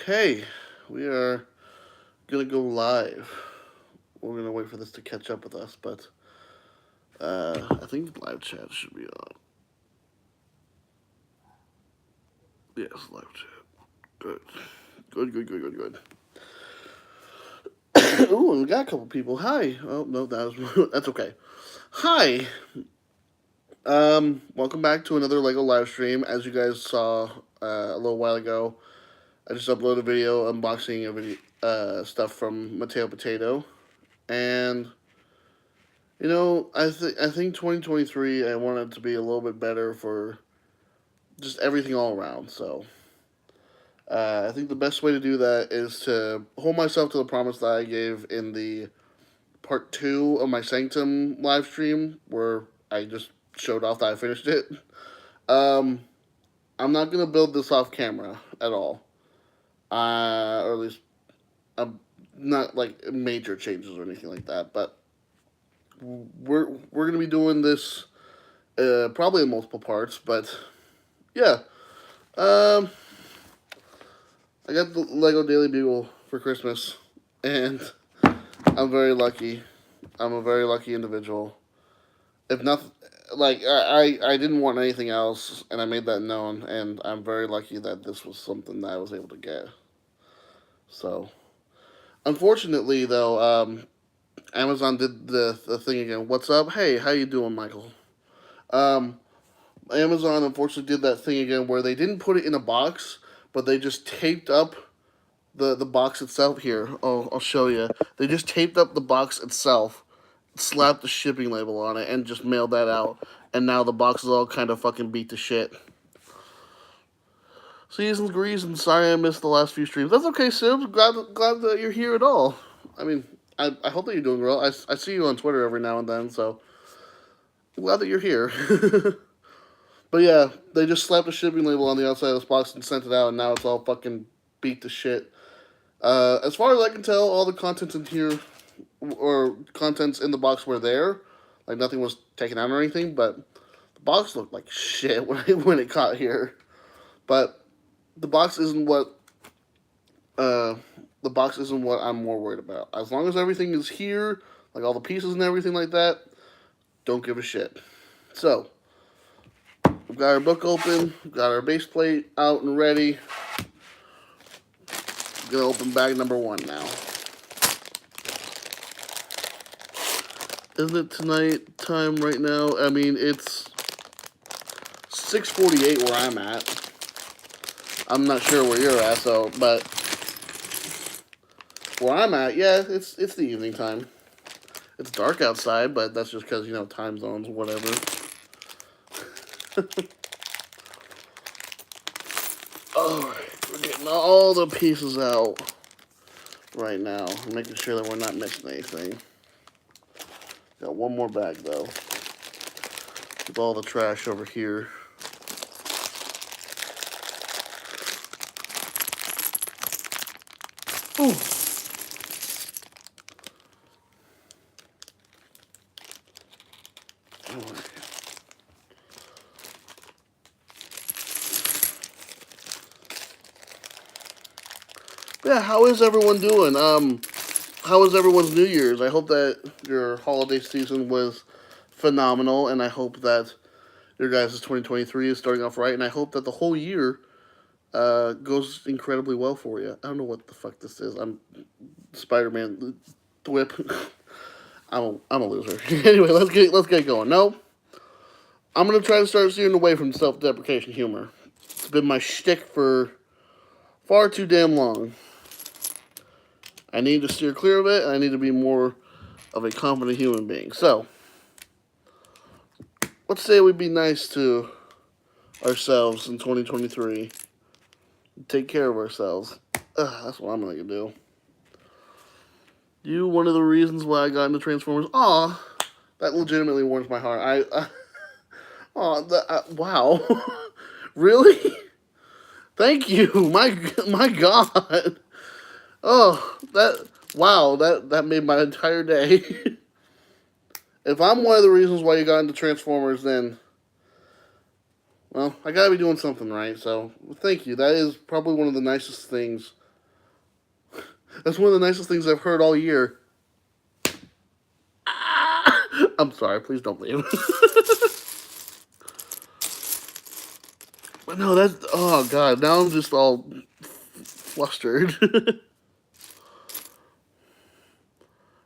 Okay, we are gonna go live. We're gonna wait for this to catch up with us, but I think live chat should be on. Yes, live chat. Good, good. Ooh, and we got a couple people. Hi. Oh no, that's okay. Hi. Welcome back to another Lego live stream. As you guys saw a little while ago, I just uploaded a video unboxing a video stuff from Mateo Potato, and I think 2023 I want it to be a little bit better for just everything all around. So I think the best way to do that is to hold myself to the promise that I gave in the part two of my Sanctum live stream, where I just showed off that I finished it. Um, I'm not gonna build this off camera at all, or at least not like major changes or anything like that. But we're gonna be doing this probably in multiple parts. But yeah, um, I got the Lego Daily Bugle for Christmas, and I'm very lucky. I'm a very lucky individual. If nothing, like I didn't want anything else, and I made that known, and I'm very lucky that this was something that I was able to get. So, unfortunately, though, Amazon did the thing again. What's up? Hey, how you doing, Michael? Um, Amazon unfortunately did that thing again where they didn't put it in a box, but they just taped up the box itself. Here, I'll show you. They just taped up the box itself, slapped the shipping label on it, and just mailed that out. And now the box is all kind of fucking beat to shit. Seasons, reasons. Sorry I missed the last few streams. That's okay, Sibs. Glad that you're here at all. I mean, I hope that you're doing well. I see you on Twitter every now and then, so I'm glad that you're here. But yeah, they just slapped a shipping label on the outside of this box and sent it out, and now it's all fucking beat to shit. As far as I can tell, all the contents in here, or contents in the box were there. Like, nothing was taken out or anything, but the box looked like shit when it got here. But the box isn't what, uh, the box isn't what I'm more worried about. As long as everything is here, like all the pieces and everything like that, don't give a shit. So, we've got our book open, we've got our base plate out and ready. Gonna open bag number one now. Isn't it tonight time right now? I mean, it's 6:48 where I'm at. I'm not sure where you're at, so, but where I'm at, yeah, it's the evening time. It's dark outside, but that's just because, time zones, whatever. Alright, we're getting all the pieces out right now. Making sure that we're not missing anything. Got one more bag, though. Keep all the trash over here. Ooh. Yeah, how is everyone doing? How was everyone's New Year's? I hope that your holiday season was phenomenal, and I hope that your guys' 2023 is starting off right, and I hope that the whole year goes incredibly well for you. I don't know what the fuck this is. I'm Spider-Man Thwip. I'm a loser. Anyway, let's get going. No, I'm gonna try to start steering away from self-deprecation humor. It's been my shtick for far too damn long. I need to steer clear of it, and I need to be more of a confident human being. So, let's say we be nice to ourselves in 2023. Take care of ourselves. That's what I'm going to do. You, one of the reasons why I got into Transformers. Aw, that legitimately warms my heart. Wow. Really? Thank you. My God. Oh, that made my entire day. If I'm one of the reasons why you got into Transformers, then, well, I gotta be doing something right, so thank you. That is probably one of the nicest things That's one of the nicest things I've heard all year. I'm sorry, please don't leave. But no, that's, oh god, now I'm just all flustered.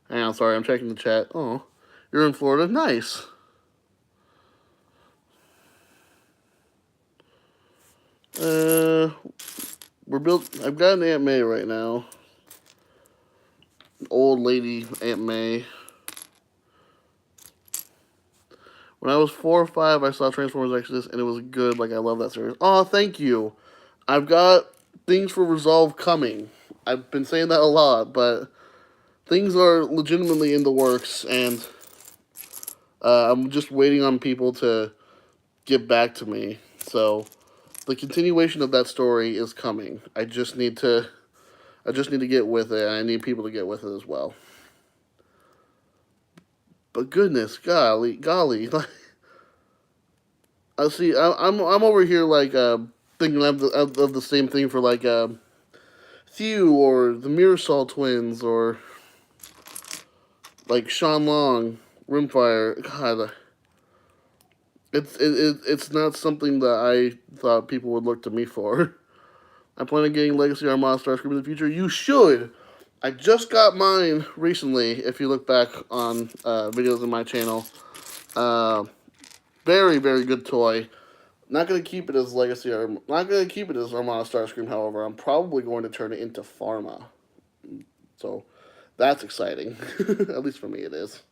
Hang on, sorry, I'm checking the chat. Oh, you're in Florida? Nice. We're built. I've got an Aunt May right now. Old lady Aunt May. When I was 4 or 5, I saw Transformers Exodus, and it was good. Like, I love that series. Oh, thank you. I've got things for Resolve coming. I've been saying that a lot, but things are legitimately in the works, and I'm just waiting on people to get back to me. So, the continuation of that story is coming. I just need to get with it, and I need people to get with it as well. But goodness, golly, like, I see. I'm over here like thinking of the same thing for like Thew or the Mirasol twins or like Sean Long, Rimfire. God, it's not something that I thought people would look to me for. I plan on getting Legacy Armada Starscream in the future. You should. I just got mine recently. If you look back on videos on my channel, very very good toy. Not gonna keep it as Legacy or not gonna keep it as Armada Starscream. However, I'm probably going to turn it into Pharma. So that's exciting. At least for me, it is.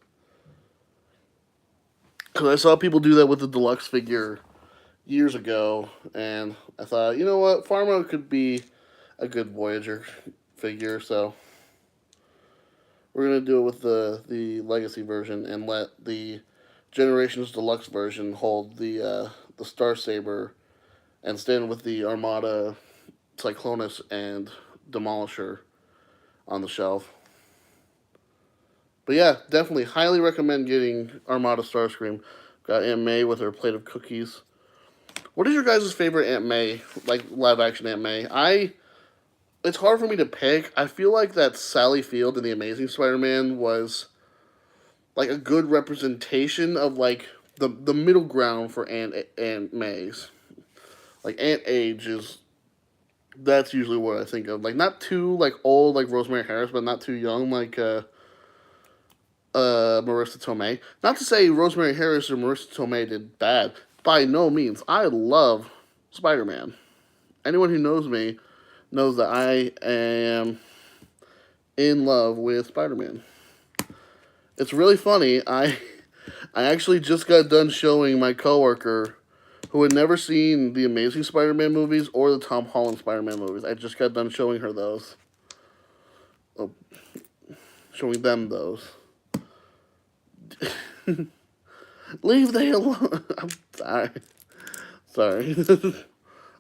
Because I saw people do that with the deluxe figure years ago, and I thought, you know what, Pharma could be a good Voyager figure. So we're gonna do it with the Legacy version and let the Generations Deluxe version hold the Star Saber and stand with the Armada, Cyclonus, and Demolisher on the shelf. But yeah, definitely, highly recommend getting Armada Starscream. Got Aunt May with her plate of cookies. What is your guys' favorite Aunt May, like live action Aunt May? It's hard for me to pick. I feel like that Sally Field in The Amazing Spider-Man was like a good representation of like the middle ground for Aunt May's. Like Aunt Age is, that's usually what I think of. Like not too like old like Rosemary Harris, but not too young like Marissa Tomei. Not to say Rosemary Harris or Marissa Tomei did bad. By no means. I love Spider-Man. Anyone who knows me knows that I am in love with Spider-Man. It's really funny. I actually just got done showing my coworker who had never seen the Amazing Spider-Man movies or the Tom Holland Spider-Man movies. I just got done showing her those. Oh, showing them those. Leave they alone. I'm sorry. Sorry.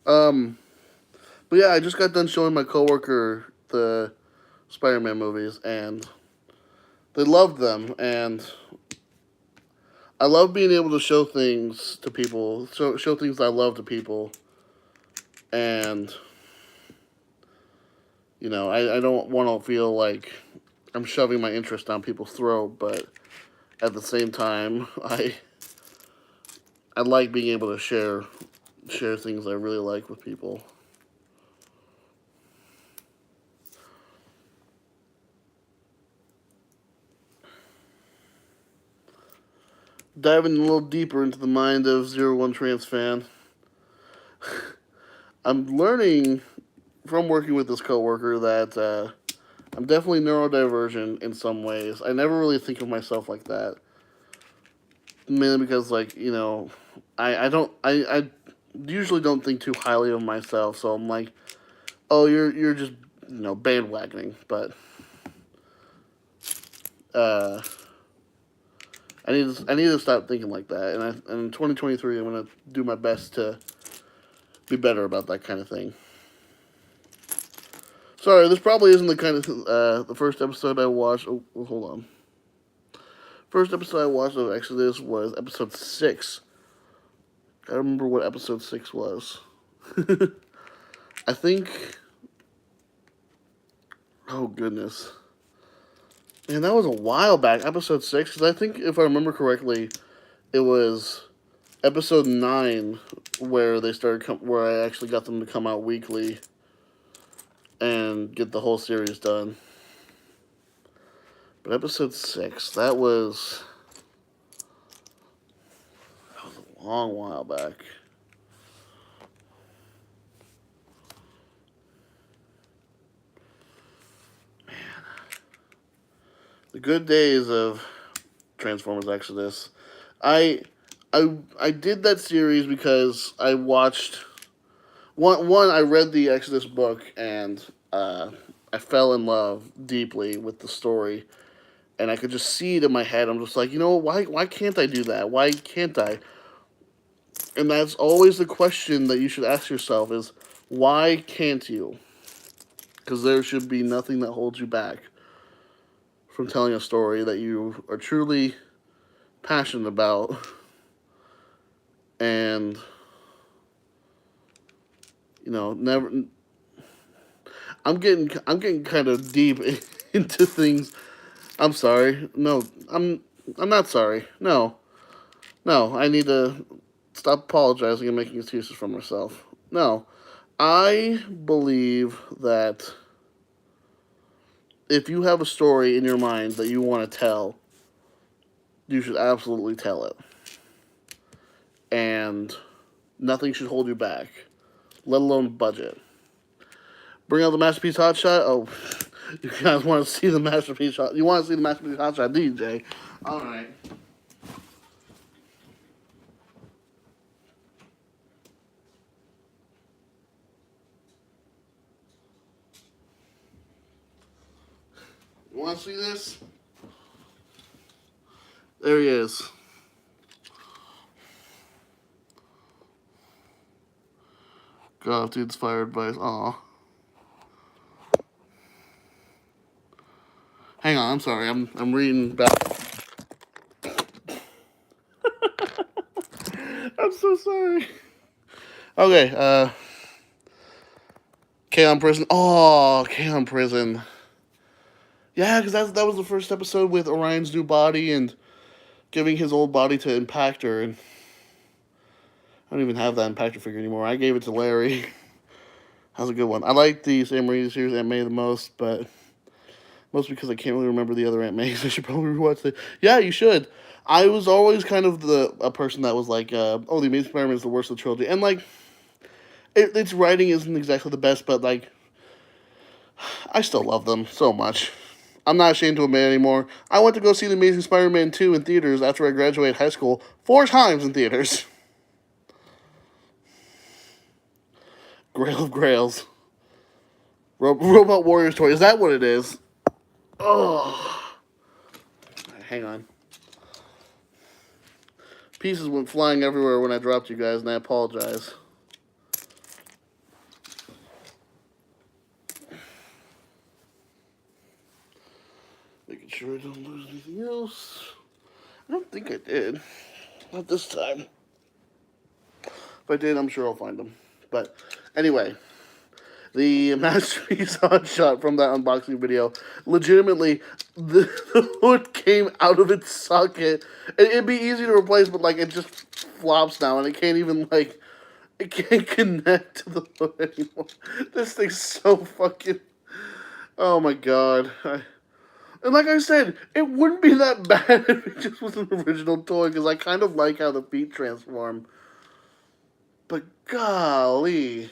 But yeah, I just got done showing my coworker the Spider-Man movies, and they loved them, and I love being able to show things to people, show things I love to people, and, you know, I don't want to feel like I'm shoving my interest down people's throat, but at the same time, I like being able to share things I really like with people. Diving a little deeper into the mind of 01 Trans fan. I'm learning from working with this coworker that I'm definitely neurodivergent in some ways. I never really think of myself like that. Mainly because, like, you know, I usually don't think too highly of myself, so I'm like, oh, you're just, you know, bandwagoning, but I need to stop thinking like that, and in 2023 I'm gonna do my best to be better about that kind of thing. Sorry, this probably isn't the kind of the first episode I watched. Oh, hold on. First episode I watched of Exodus was episode 6. I remember what episode 6 was. I think Oh, goodness. Man, that was a while back, episode 6, because I think, if I remember correctly, it was episode 9 where they started, where I actually got them to come out weekly and get the whole series done. But episode 6, that was a long while back. Man. The good days of Transformers Exodus. I did that series because I watched one. I read the Exodus book and I fell in love deeply with the story, and I could just see it in my head. I'm just like, why can't I do that? Why can't I? And that's always the question that you should ask yourself: is why can't you? Because there should be nothing that holds you back from telling a story that you are truly passionate about. And never. I'm getting kind of deep into things. I'm sorry. No, I'm not sorry. No, I need to stop apologizing and making excuses for myself. No, I believe that if you have a story in your mind that you want to tell, you should absolutely tell it, and nothing should hold you back, let alone budget. Bring out the Masterpiece Hotshot. Oh, you guys want to see the Masterpiece Hotshot? You want to see the Masterpiece Hotshot, DJ? All right. You want to see this? There he is. God, dude's fired by. Aw. Hang on, I'm sorry. I'm reading back. I'm so sorry. Okay, K-On! Prison. Oh, K-On! Prison. Yeah, because that was the first episode with Orion's new body and giving his old body to Impactor. And I don't even have that Impactor figure anymore. I gave it to Larry. That was a good one. I like the Sam Raimi series Aunt May the most, but mostly because I can't really remember the other Aunt Mays. I should probably rewatch it. Yeah, you should. I was always kind of a person that was like, oh, the Amazing Spider-Man is the worst of the trilogy. And, like, its writing isn't exactly the best, but, like, I still love them so much. I'm not ashamed to admit it anymore. I went to go see The Amazing Spider-Man 2 in theaters after I graduated high school 4 times in theaters. Grail of Grails. Robot Warriors toy. Is that what it is? Oh. Hang on. Pieces went flying everywhere when I dropped you guys, and I apologize. Making sure I don't lose anything else. I don't think I did. Not this time. If I did, I'm sure I'll find them. But anyway, the Masterpiece Hotshot from that unboxing video, legitimately, the hood came out of its socket. It'd be easy to replace, but, like, it just flops now, and it can't even, like, it can't connect to the hood anymore. This thing's so fucking... Oh, my God. And like I said, it wouldn't be that bad if it just was an original toy, because I kind of like how the feet transform. But golly.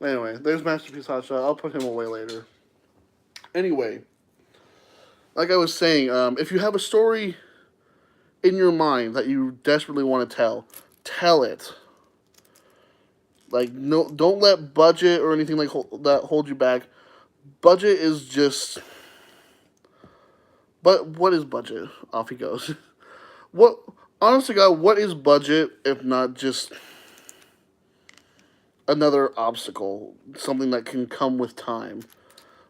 Anyway, there's Masterpiece Hotshot. I'll put him away later. Anyway, like I was saying, if you have a story in your mind that you desperately want to tell it. Like, no, don't let budget or anything like that hold you back. Budget is just... But what is budget? Off he goes. What, honest to God, what is budget if not just another obstacle? Something that can come with time.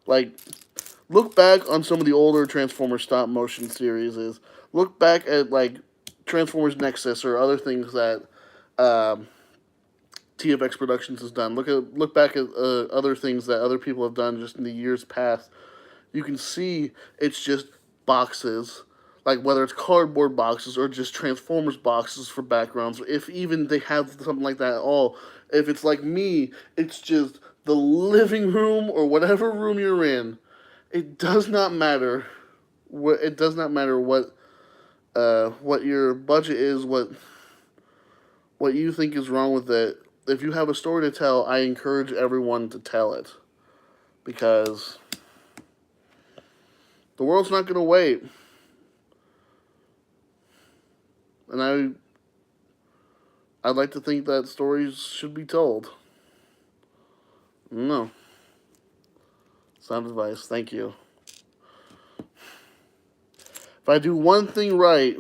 Like, look back on some of the older Transformers stop motion series. Look back at, like, Transformers Nexus or other things that TFX Productions has done. Look back at other things that other people have done just in the years past. You can see it's just boxes, like whether it's cardboard boxes or just Transformers boxes for backgrounds. If even they have something like that at all, if it's like me, it's just the living room or whatever room you're in. It does not matter. It does not matter what your budget is, what you think is wrong with it. If you have a story to tell, I encourage everyone to tell it, because the world's not going to wait. And I'd like to think that stories should be told. No. Sound advice. Thank you. If I do one thing right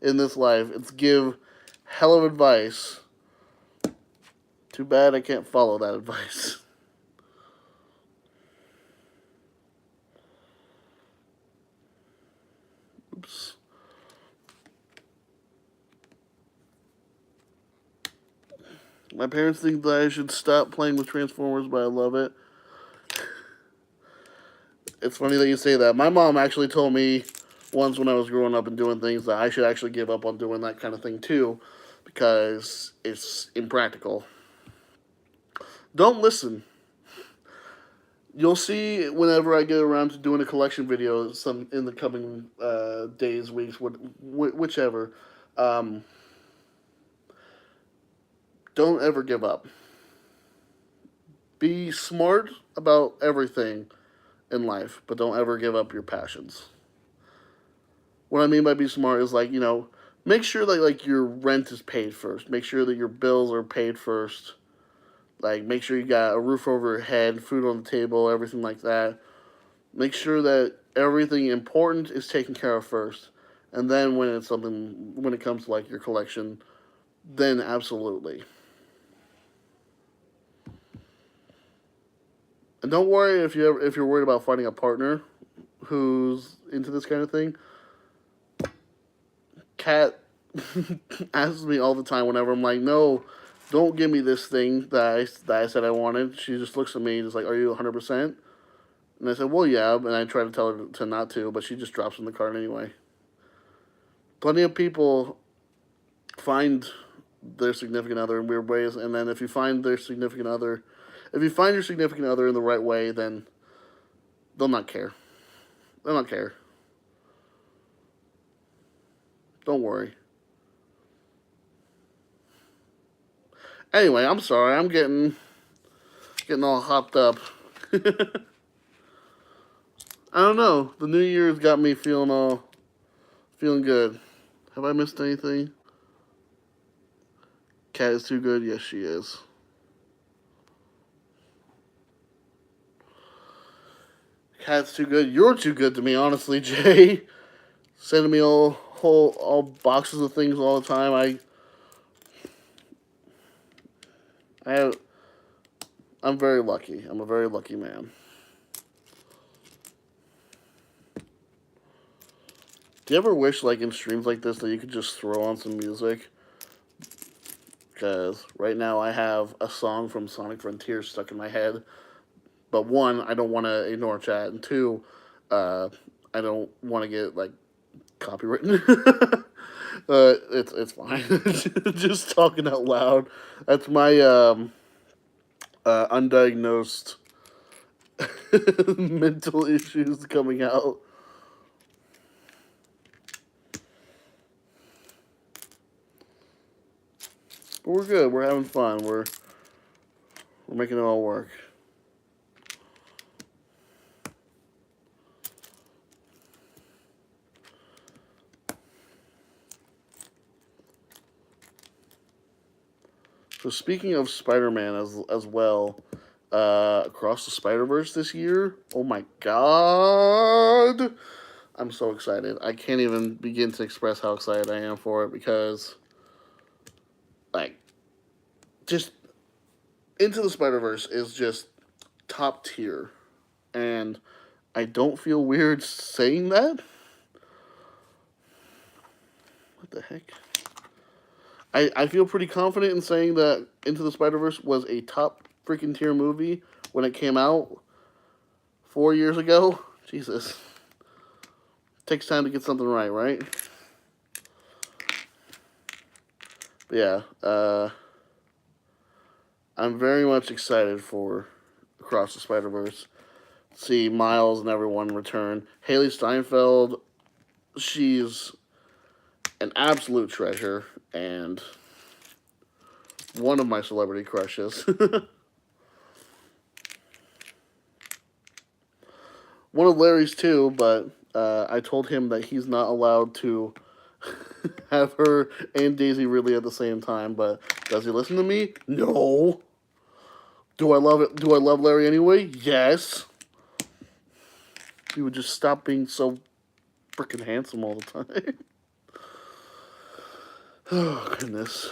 in this life, it's give hell of advice. Too bad I can't follow that advice. Oops. My parents think that I should stop playing with Transformers, but I love it. It's funny that you say that. My mom actually told me once when I was growing up and doing things that I should actually give up on doing that kind of thing too, because it's impractical. Don't listen. You'll see whenever I get around to doing a collection video some in the coming days, weeks, whichever. Um, don't ever give up. Be smart about everything in life, but don't ever give up your passions. What I mean by be smart is like, make sure that like your rent is paid first. Make sure that your bills are paid first. Like, make sure you got a roof over your head, food on the table, everything like that. Make sure that everything important is taken care of first. And then when it comes to like your collection, then absolutely. And don't worry if you're worried about finding a partner who's into this kind of thing. Kat asks me all the time whenever I'm like, no, don't give me this thing that I said I wanted. She just looks at me just like, are you 100%? And I said, well, yeah. And I try to tell her to not to, but she just drops in the cart anyway. Plenty of people find their significant other in weird ways, and then if you find your significant other in the right way, then they'll not care. They'll not care. Don't worry. Anyway, I'm sorry. I'm getting all hopped up. I don't know. The new year's got me feeling good. Have I missed anything? Cat is too good. Yes, she is. Cat's too good. You're too good to me, honestly, Jay. Sending me all boxes of things all the time. I'm very lucky. I'm a very lucky man. Do you ever wish, like, in streams like this, that you could just throw on some music? Because right now I have a song from Sonic Frontiers stuck in my head. But one, I don't want to ignore chat, and two, I don't want to get, like, copywritten. It's fine. Just talking out loud. That's my undiagnosed mental issues coming out. But we're good. We're having fun. We're making it all work. So speaking of Spider-Man as well, Across the Spider-Verse this year. Oh my god! I'm so excited. I can't even begin to express how excited I am for it, because, like, just Into the Spider-Verse is just top tier. And I don't feel weird saying that. What the heck? I feel pretty confident in saying that Into the Spider-Verse was a top freaking tier movie when it came out 4 years ago. Jesus. Takes time to get something right, right? But yeah, I'm very much excited for Across the Spider-Verse. See Miles and everyone return. Haley Steinfeld, she's an absolute treasure and one of my celebrity crushes. One of Larry's too, but I told him that he's not allowed to have her and Daisy Ridley at the same time. But does he listen to me? No. Do I love it? Do I love Larry anyway? Yes. He would just stop being so freaking handsome all the time. Oh goodness.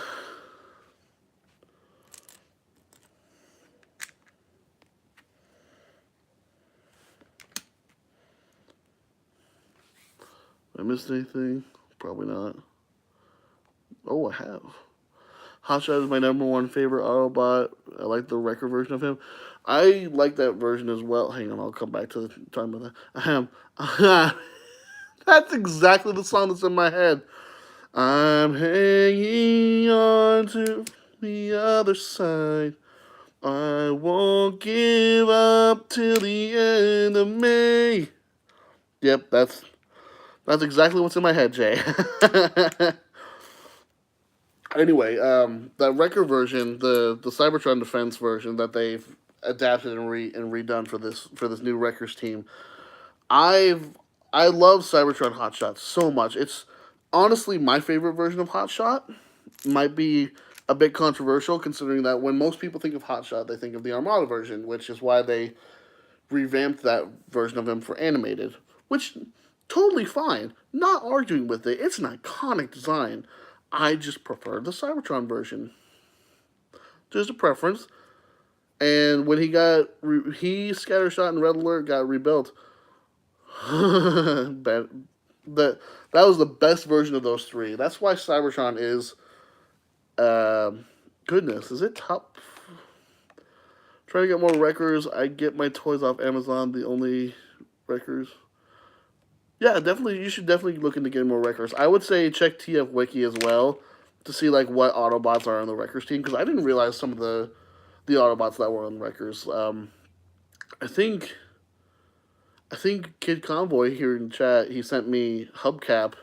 I missed anything? Probably not. Oh, I have. Hotshot is my number one favorite Autobot. I like the record version of him. I like that version as well. Hang on, I'll come back to talking about that. That's exactly the song that's in my head. I'm hanging on to the other side. I won't give up till the end of May. Yep, that's exactly what's in my head, Jay. Anyway, that record version, the Cybertron Defense version that they've adapted and redone for this new Wreckers team, I love Cybertron Hotshot so much. It's honestly my favorite version of Hotshot. Might be a bit controversial considering that when most people think of Hotshot, they think of the Armada version, which is why they revamped that version of him for animated, which totally fine. Not arguing with it. It's an iconic design. I just prefer the Cybertron version. Just a preference. And when he Scattershot and Red Alert got rebuilt, that was the best version of those three. That's why Cybertron is, goodness, is it top? Trying to get more Wreckers. I get my toys off Amazon. The only Wreckers. Yeah, definitely. You should definitely look into getting more Wreckers. I would say check TF Wiki as well to see like what Autobots are on the Wreckers team, because I didn't realize some of the Autobots that were on the Wreckers. I think Kid Convoy here in chat, he sent me Hubcap,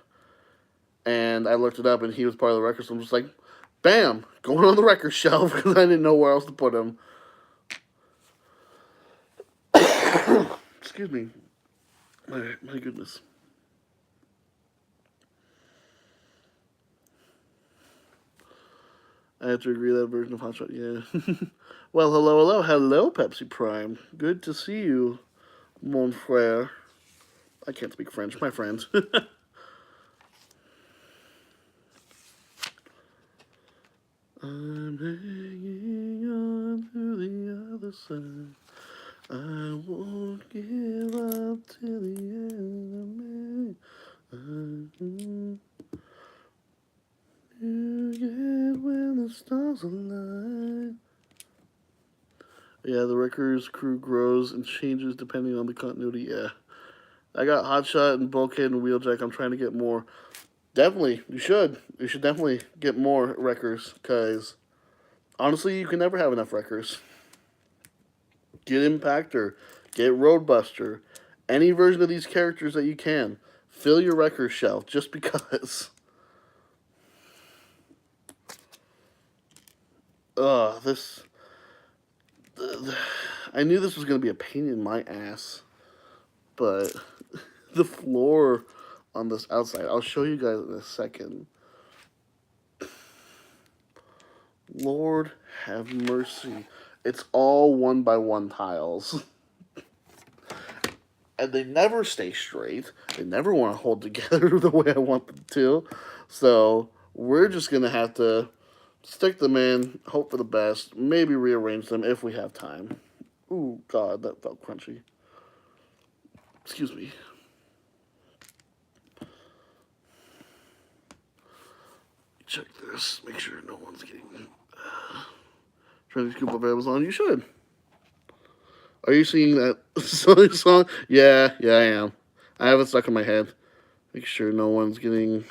and I looked it up, and he was part of the Wreckers. So I'm just like, bam, going on the Wreckers shelf because I didn't know where else to put him. Excuse me. My goodness. I have to agree that version of Hotshot, yeah. Well, hello, Pepsi Prime. Good to see you, mon frere. I can't speak French, my friend. I'm hanging on to the other side. I won't give up till the end of May. You get when the stars align. Yeah, the Wreckers crew grows and changes depending on the continuity. Yeah. I got Hotshot and Bulkhead and Wheeljack. I'm trying to get more. Definitely, you should. You should definitely get more Wreckers, because honestly, you can never have enough Wreckers. Get Impactor, get Roadbuster, any version of these characters that you can. Fill your Wreckers shelf just because. This. I knew this was going to be a pain in my ass, but the floor on this outside, I'll show you guys in a second. Lord have mercy. It's all 1x1 tiles. And they never stay straight. They never want to hold together the way I want them to. So we're just going to have to stick them in, hope for the best, maybe rearrange them if we have time. Ooh, God, that felt crunchy. Excuse me. check this. Make sure no one's getting trying to scoop up Amazon. You should. Are you seeing that song? Yeah, I am. I have it stuck in my head. Make sure no one's getting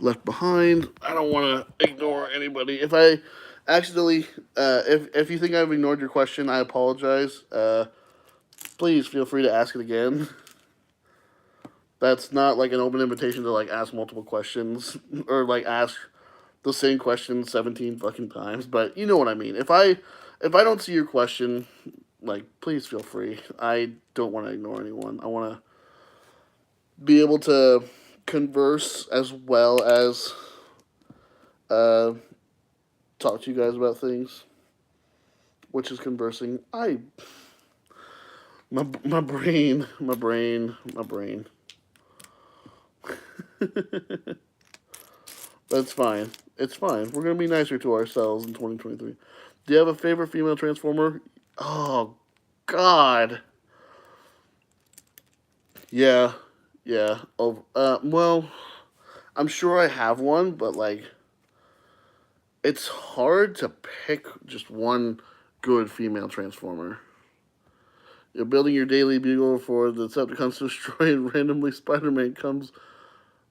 left behind. I don't want to ignore anybody. If I accidentally, if you think I've ignored your question, I apologize. Please feel free to ask it again. That's not like an open invitation to like ask multiple questions or like ask the same question 17 fucking times. But you know what I mean. If I don't see your question, like please feel free. I don't want to ignore anyone. I want to be able to converse as well as uh, talk to you guys about things, which is conversing. My brain. That's fine. It's fine. We're gonna be nicer to ourselves in 2023. Do you have a favorite female Transformer? Oh, God. Yeah, yeah. Oh, well, I'm sure I have one, but like, it's hard to pick just one good female Transformer. You're building your daily bugle for the Decepticons to destroy, and randomly Spider-Man comes,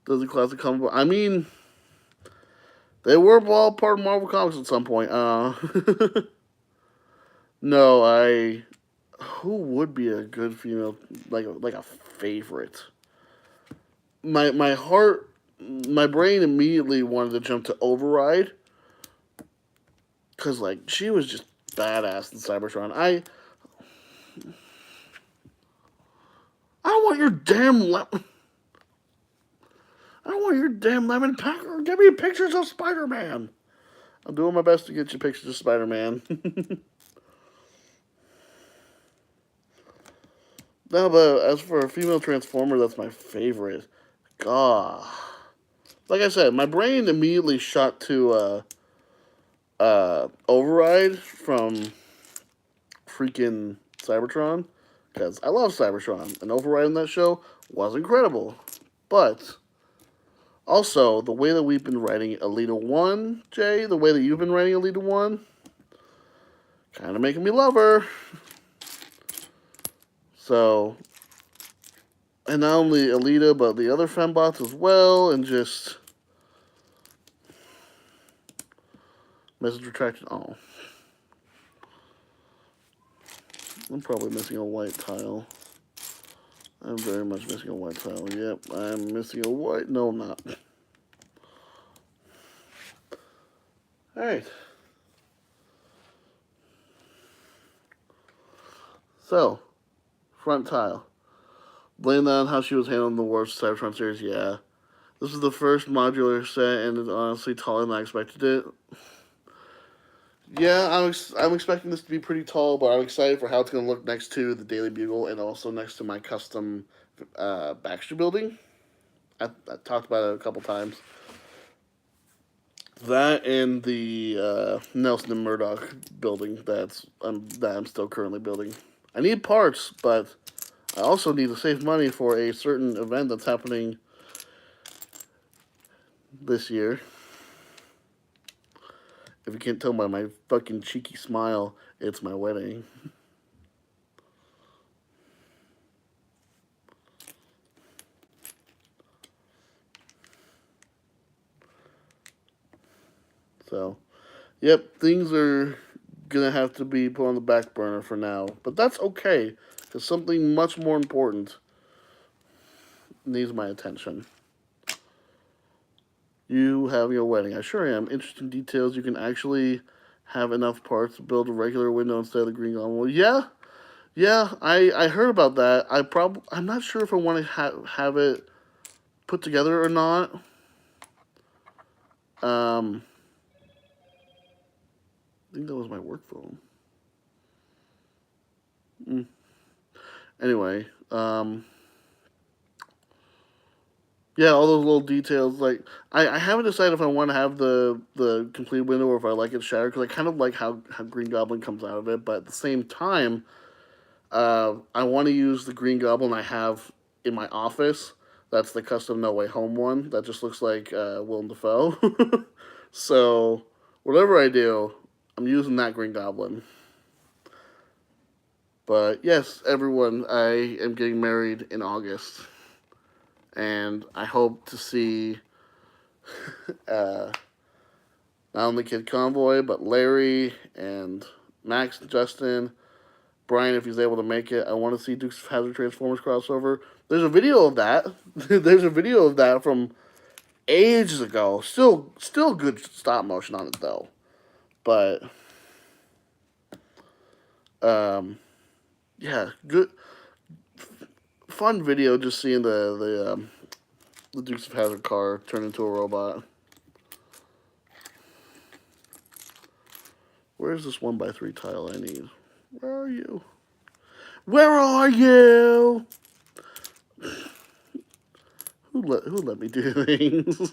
does a classic combo. I mean, they were all part of Marvel Comics at some point. No, who would be a good female, like a favorite? My heart, my brain immediately wanted to jump to Override, because like she was just badass in Cybertron. I don't want your damn I don't want your damn lemon packer. Give me pictures of Spider-Man. I'm doing my best to get you pictures of Spider-Man. No, but as for a female Transformer, that's my favorite. God. Like I said, my brain immediately shot to Override from freaking Cybertron. Because I love Cybertron. And Override in that show was incredible. But also, the way that we've been writing Alita 1, Jay, the way that you've been writing Alita 1, kind of making me love her. So, and not only Alita, but the other fembots as well, and just message retracted. Oh, I'm probably missing a white tile. I'm very much missing a white tile. Yep, I'm missing a white. No, I'm not. All right. So, front tile. Blame that on how she was handling the worst Cybertron series. Yeah. This is the first modular set, and it's honestly taller than I expected it. Yeah, I'm expecting this to be pretty tall, but I'm excited for how it's going to look next to the Daily Bugle and also next to my custom Baxter building. I talked about it a couple times. That and the Nelson and Murdoch building that I'm still currently building. I need parts, but I also need to save money for a certain event that's happening this year. If you can't tell by my fucking cheeky smile, it's my wedding. So, yep, things are gonna have to be put on the back burner for now. But that's okay, because something much more important needs my attention. You have your wedding. I sure am. Interesting details. You can actually have enough parts to build a regular window instead of the green goblin. Well, yeah. I heard about that. I'm not sure if I want to have it put together or not. I think that was my work phone. Anyway, yeah, all those little details. Like, I haven't decided if I want to have the complete window or if I like it shattered, because I kind of like how Green Goblin comes out of it. But at the same time, I want to use the Green Goblin I have in my office That's the custom No Way Home one. That just looks like Willem Dafoe. So whatever I do, I'm using that Green Goblin. But yes, everyone, I am getting married in August, and I hope to see uh, not only Kid Convoy, but Larry and Max and Justin, Brian, if he's able to make it. I want to see Dukes of Hazzard Transformers crossover. There's a video of that. There's a video of that from ages ago. Still good stop motion on it though. But yeah, good, fun video. Just seeing the Dukes of Hazzard car turn into a robot. Where's this 1x3 tile I need? Where are you? Where are you? Who let me do things?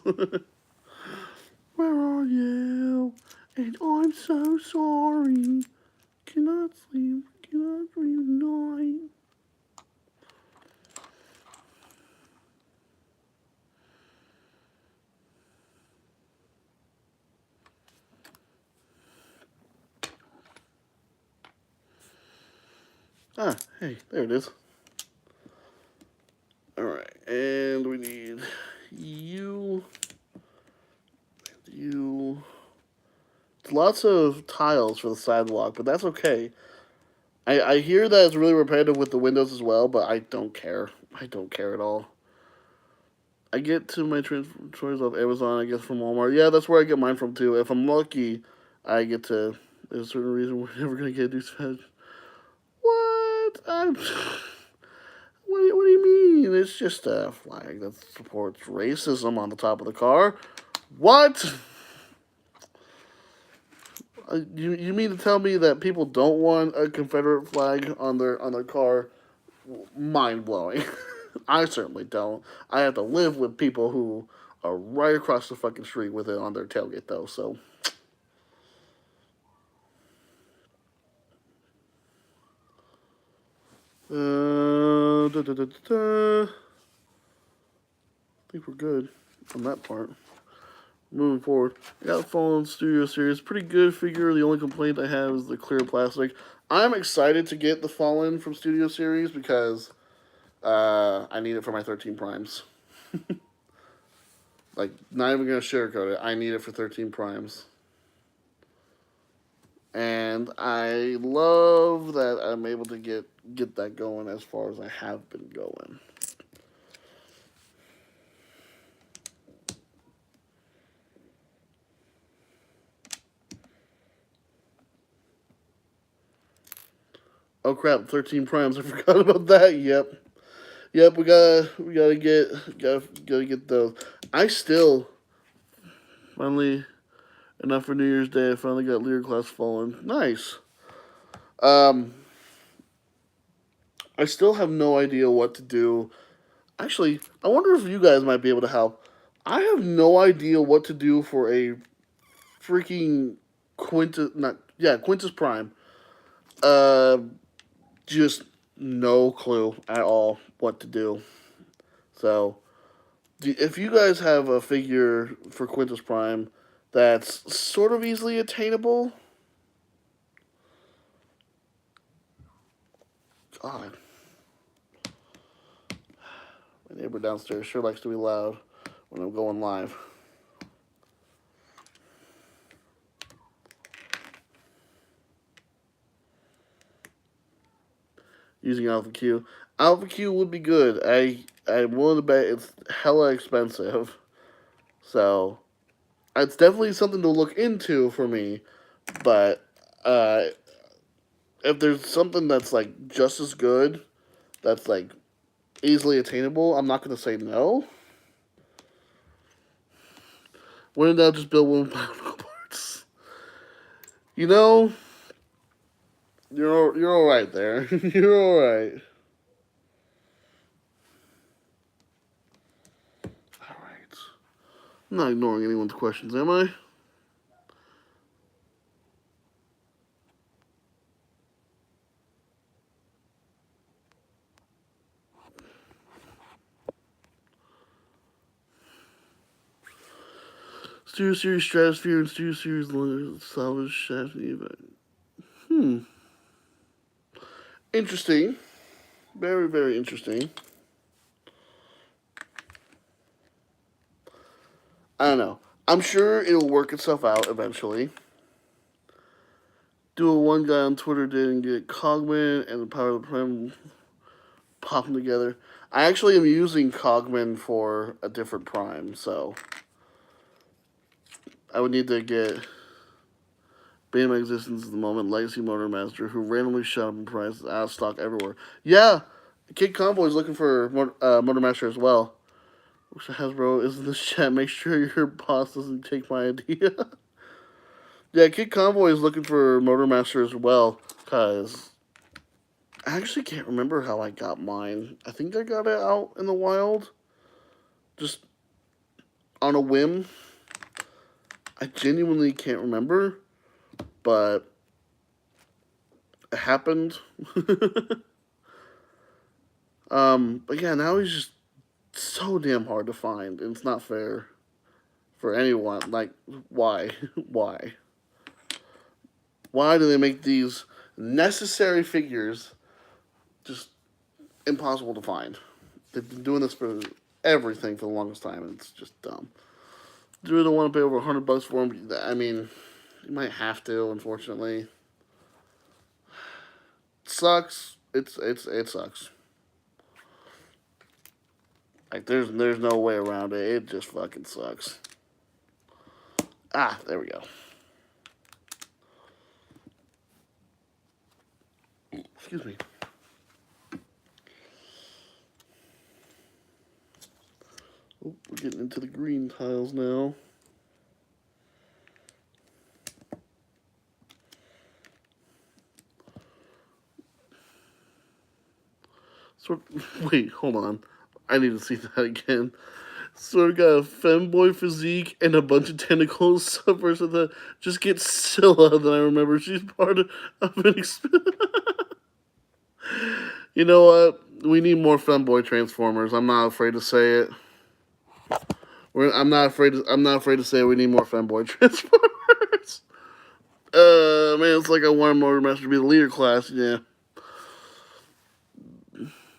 Where are you? And I'm so sorry. Cannot sleep tonight. Ah, hey, there it is. Alright, and we need you. It's lots of tiles for the sidewalk, but that's okay. I hear that it's really repetitive with the windows as well, but I don't care. I don't care at all. I get to my choice off Amazon, I guess from Walmart. Yeah, that's where I get mine from too. If I'm lucky, I get to. There's a certain reason we're never gonna get a Deuce Fed. What? What do you mean? It's just a flag that supports racism on the top of the car. What? You mean to tell me that people don't want a Confederate flag on their car? Mind blowing. I certainly don't. I have to live with people who are right across the fucking street with it on their tailgate though. So. I think we're good on that part. Moving forward, I got the Fallen Studio Series. Pretty good figure. The only complaint I have is the clear plastic. I'm excited to get the Fallen from Studio Series because I need it for my 13 Primes. Like, not even going to sugarcoat it. I need it for 13 Primes. And I love that I'm able to get that going as far as I have been going. Oh crap, 13 Primes. I forgot about that. Yep. We gotta get those. I still finally enough for New Year's Day. I finally got Leader Class Fallen. Nice. I still have no idea what to do. Actually, I wonder if you guys might be able to help. I have no idea what to do for a freaking Quintus Prime. Just no clue at all what to do. So, if you guys have a figure for Quintus Prime that's sort of easily attainable, God, my neighbor downstairs sure likes to be loud when I'm going live. Using Alpha Q. Alpha Q would be good. I'm willing to bet it's hella expensive. So, it's definitely something to look into for me. But, if there's something that's, like, just as good, that's, like, easily attainable, I'm not going to say no. When in doubt, just build one parts. You know, you're all right there. You're all right. All right. I'm not ignoring anyone's questions, am I? Studio Series Stratosphere and Studio Series Salvage Shaft event. Interesting. Very, very interesting. I don't know. I'm sure it'll work itself out eventually. Duel one guy on Twitter didn't get Cogman and the Power of the Prime popping together. I actually am using Cogman for a different Prime, so I would need to get bane my existence at the moment, Legacy Motor Master, who randomly shot up in price, out of stock everywhere. Yeah, Kid Convoy is looking for Motor Master as well. Hasbro is in this chat. Make sure your boss doesn't take my idea. Yeah, Kid Convoy is looking for Motor Master as well, because I actually can't remember how I got mine. I think I got it out in the wild, just on a whim. I genuinely can't remember, but it happened. But yeah, now he's just so damn hard to find, and it's not fair for anyone. Like, why? Why? Why do they make these necessary figures just impossible to find? They've been doing this for everything for the longest time, and it's just dumb. Do you really want to pay over $100 for them? I mean, you might have to, unfortunately. It sucks. It sucks. Like there's no way around it. It just fucking sucks. Ah, there we go. Excuse me. Oh, we're getting into the green tiles now. Wait, hold on. I need to see that again. Sort of got a femboy physique and a bunch of tentacles. Subverse of that. Just get Scylla. Then I remember she's part of an You know what? We need more femboy Transformers. I'm not afraid to say it. I'm not afraid to say we need more femboy Transformers. Man, it's like I wanted Motor Master to be the leader class. Yeah.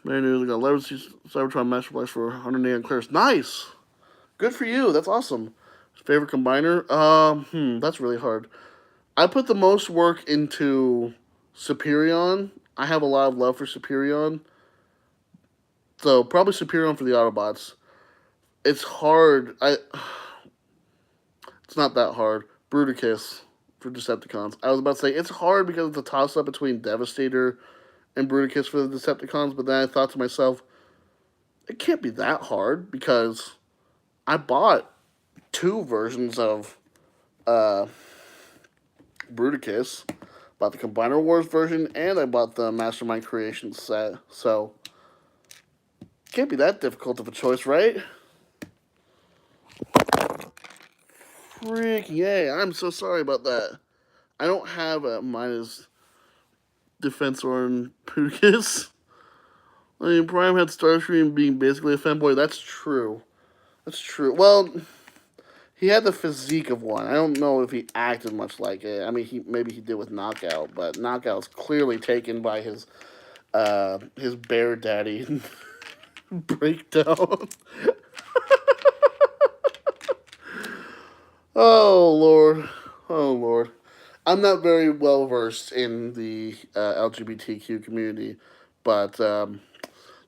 Man, we got 11 Cybertron Master Blast for 108 on clearance. Nice! Good for you. That's awesome. Favorite combiner? That's really hard. I put the most work into Superion. I have a lot of love for Superion. So, probably Superion for the Autobots. It's hard. It's not that hard. Bruticus for Decepticons. I was about to say, it's hard because it's a toss-up between Devastator and Bruticus for the Decepticons, but then I thought to myself, it can't be that hard because I bought 2 versions of Bruticus. Bought the Combiner Wars version, and I bought the Mastermind Creations set. So, can't be that difficult of a choice, right? Freak, yay. I'm so sorry about that. I don't have a minus Defensor and Bruticus. I mean, Prime had Starscream being basically a femboy. That's true. That's true. Well, he had the physique of one. I don't know if he acted much like it. I mean, maybe he did with Knockout, but Knockout's clearly taken by his bear daddy breakdown. Oh Lord, oh Lord. I'm not very well versed in the LGBTQ community, but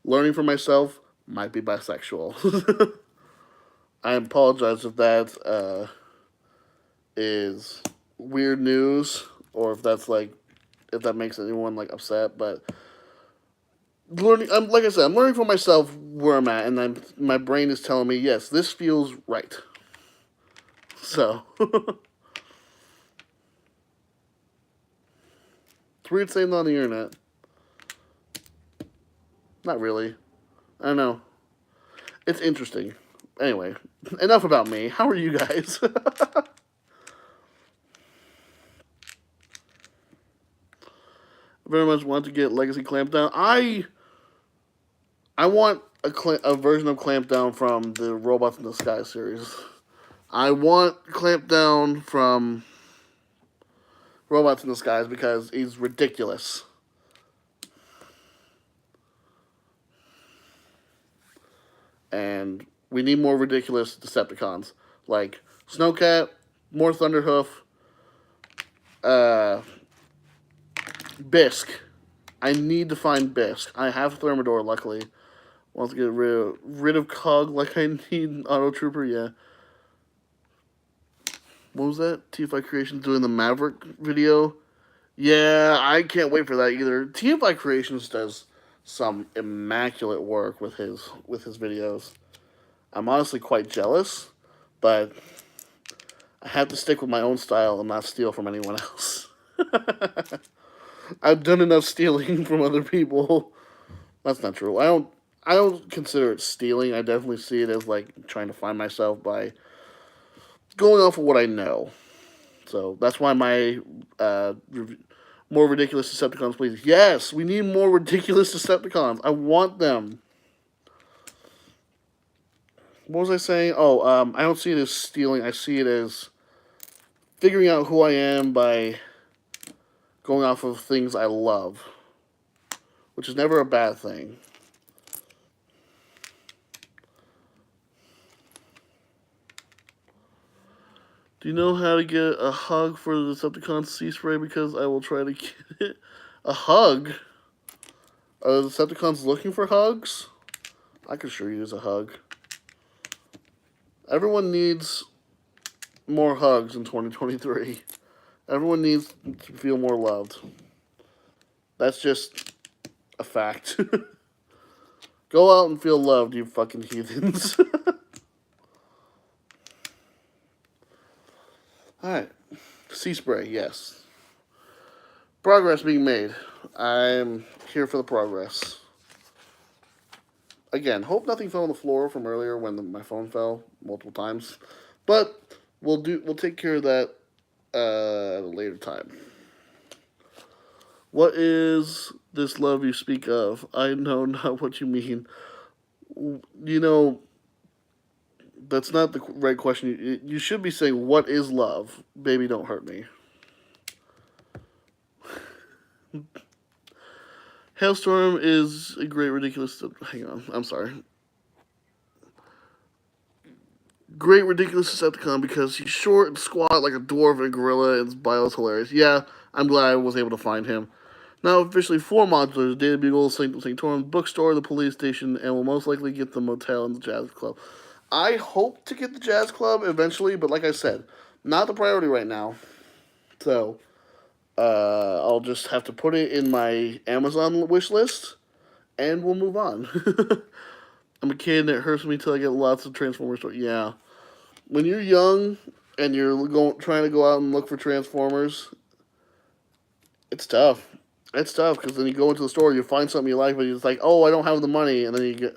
learning for myself might be bisexual. I apologize if that is weird news or if that's if that makes anyone upset. But learning, like I said, I'm learning for myself where I'm at, and my brain is telling me yes, this feels right. So. It's weird saying that on the internet. Not really. I don't know. It's interesting. Anyway, enough about me. How are you guys? Very much want to get Legacy Clampdown. I want a version of Clampdown from the Robots in the Sky series. I want Clampdown from Robots in Disguise because he's ridiculous. And we need more ridiculous Decepticons. Like Snowcat, more Thunderhoof, uh, Bisk. I need to find Bisk. I have Thermidor, luckily. Want to get rid of Cog like I need Auto Trooper, yeah. What was that? TFI Creations doing the Maverick video? Yeah, I can't wait for that either. TFI Creations does some immaculate work with his videos. I'm honestly quite jealous, but I have to stick with my own style and not steal from anyone else. I've done enough stealing from other people. That's not true. I don't consider it stealing. I definitely see it as like trying to find myself by going off of what I know. So that's why my more ridiculous Decepticons, please. Yes, we need more ridiculous Decepticons. I want them. What was I saying? Oh, I don't see it as stealing. I see it as figuring out who I am by going off of things I love, which is never a bad thing. Do you know how to get a hug for the Decepticon Sea Spray? Because I will try to get it. A hug? Are the Decepticons looking for hugs? I could sure use a hug. Everyone needs more hugs in 2023. Everyone needs to feel more loved. That's just a fact. Go out and feel loved, you fucking heathens. Alright. Sea Spray, yes. Progress being made. I'm here for the progress. Again, hope nothing fell on the floor from earlier when my phone fell multiple times. But we'll take care of that at a later time. What is this love you speak of? I know not what you mean. You know, that's not the right question. You should be saying, what is love? Baby, don't hurt me. Hailstorm is a great, ridiculous... Hang on, I'm sorry. Great, ridiculous Decepticon because he's short and squat like a dwarf and a gorilla, and his bio is hilarious. Yeah, I'm glad I was able to find him. Now officially 4 modulars: Data Bugle, Sanctorum, Bookstore, the police station, and will most likely get the motel and the jazz club. I hope to get the jazz club eventually, but like I said, not the priority right now. So, I'll just have to put it in my Amazon wish list, and we'll move on. I'm a kid, and it hurts me till I get lots of Transformers. Yeah. When you're young and you're trying to go out and look for Transformers, it's tough. It's tough because then you go into the store, you find something you like, but you're just like, oh, I don't have the money, and then you get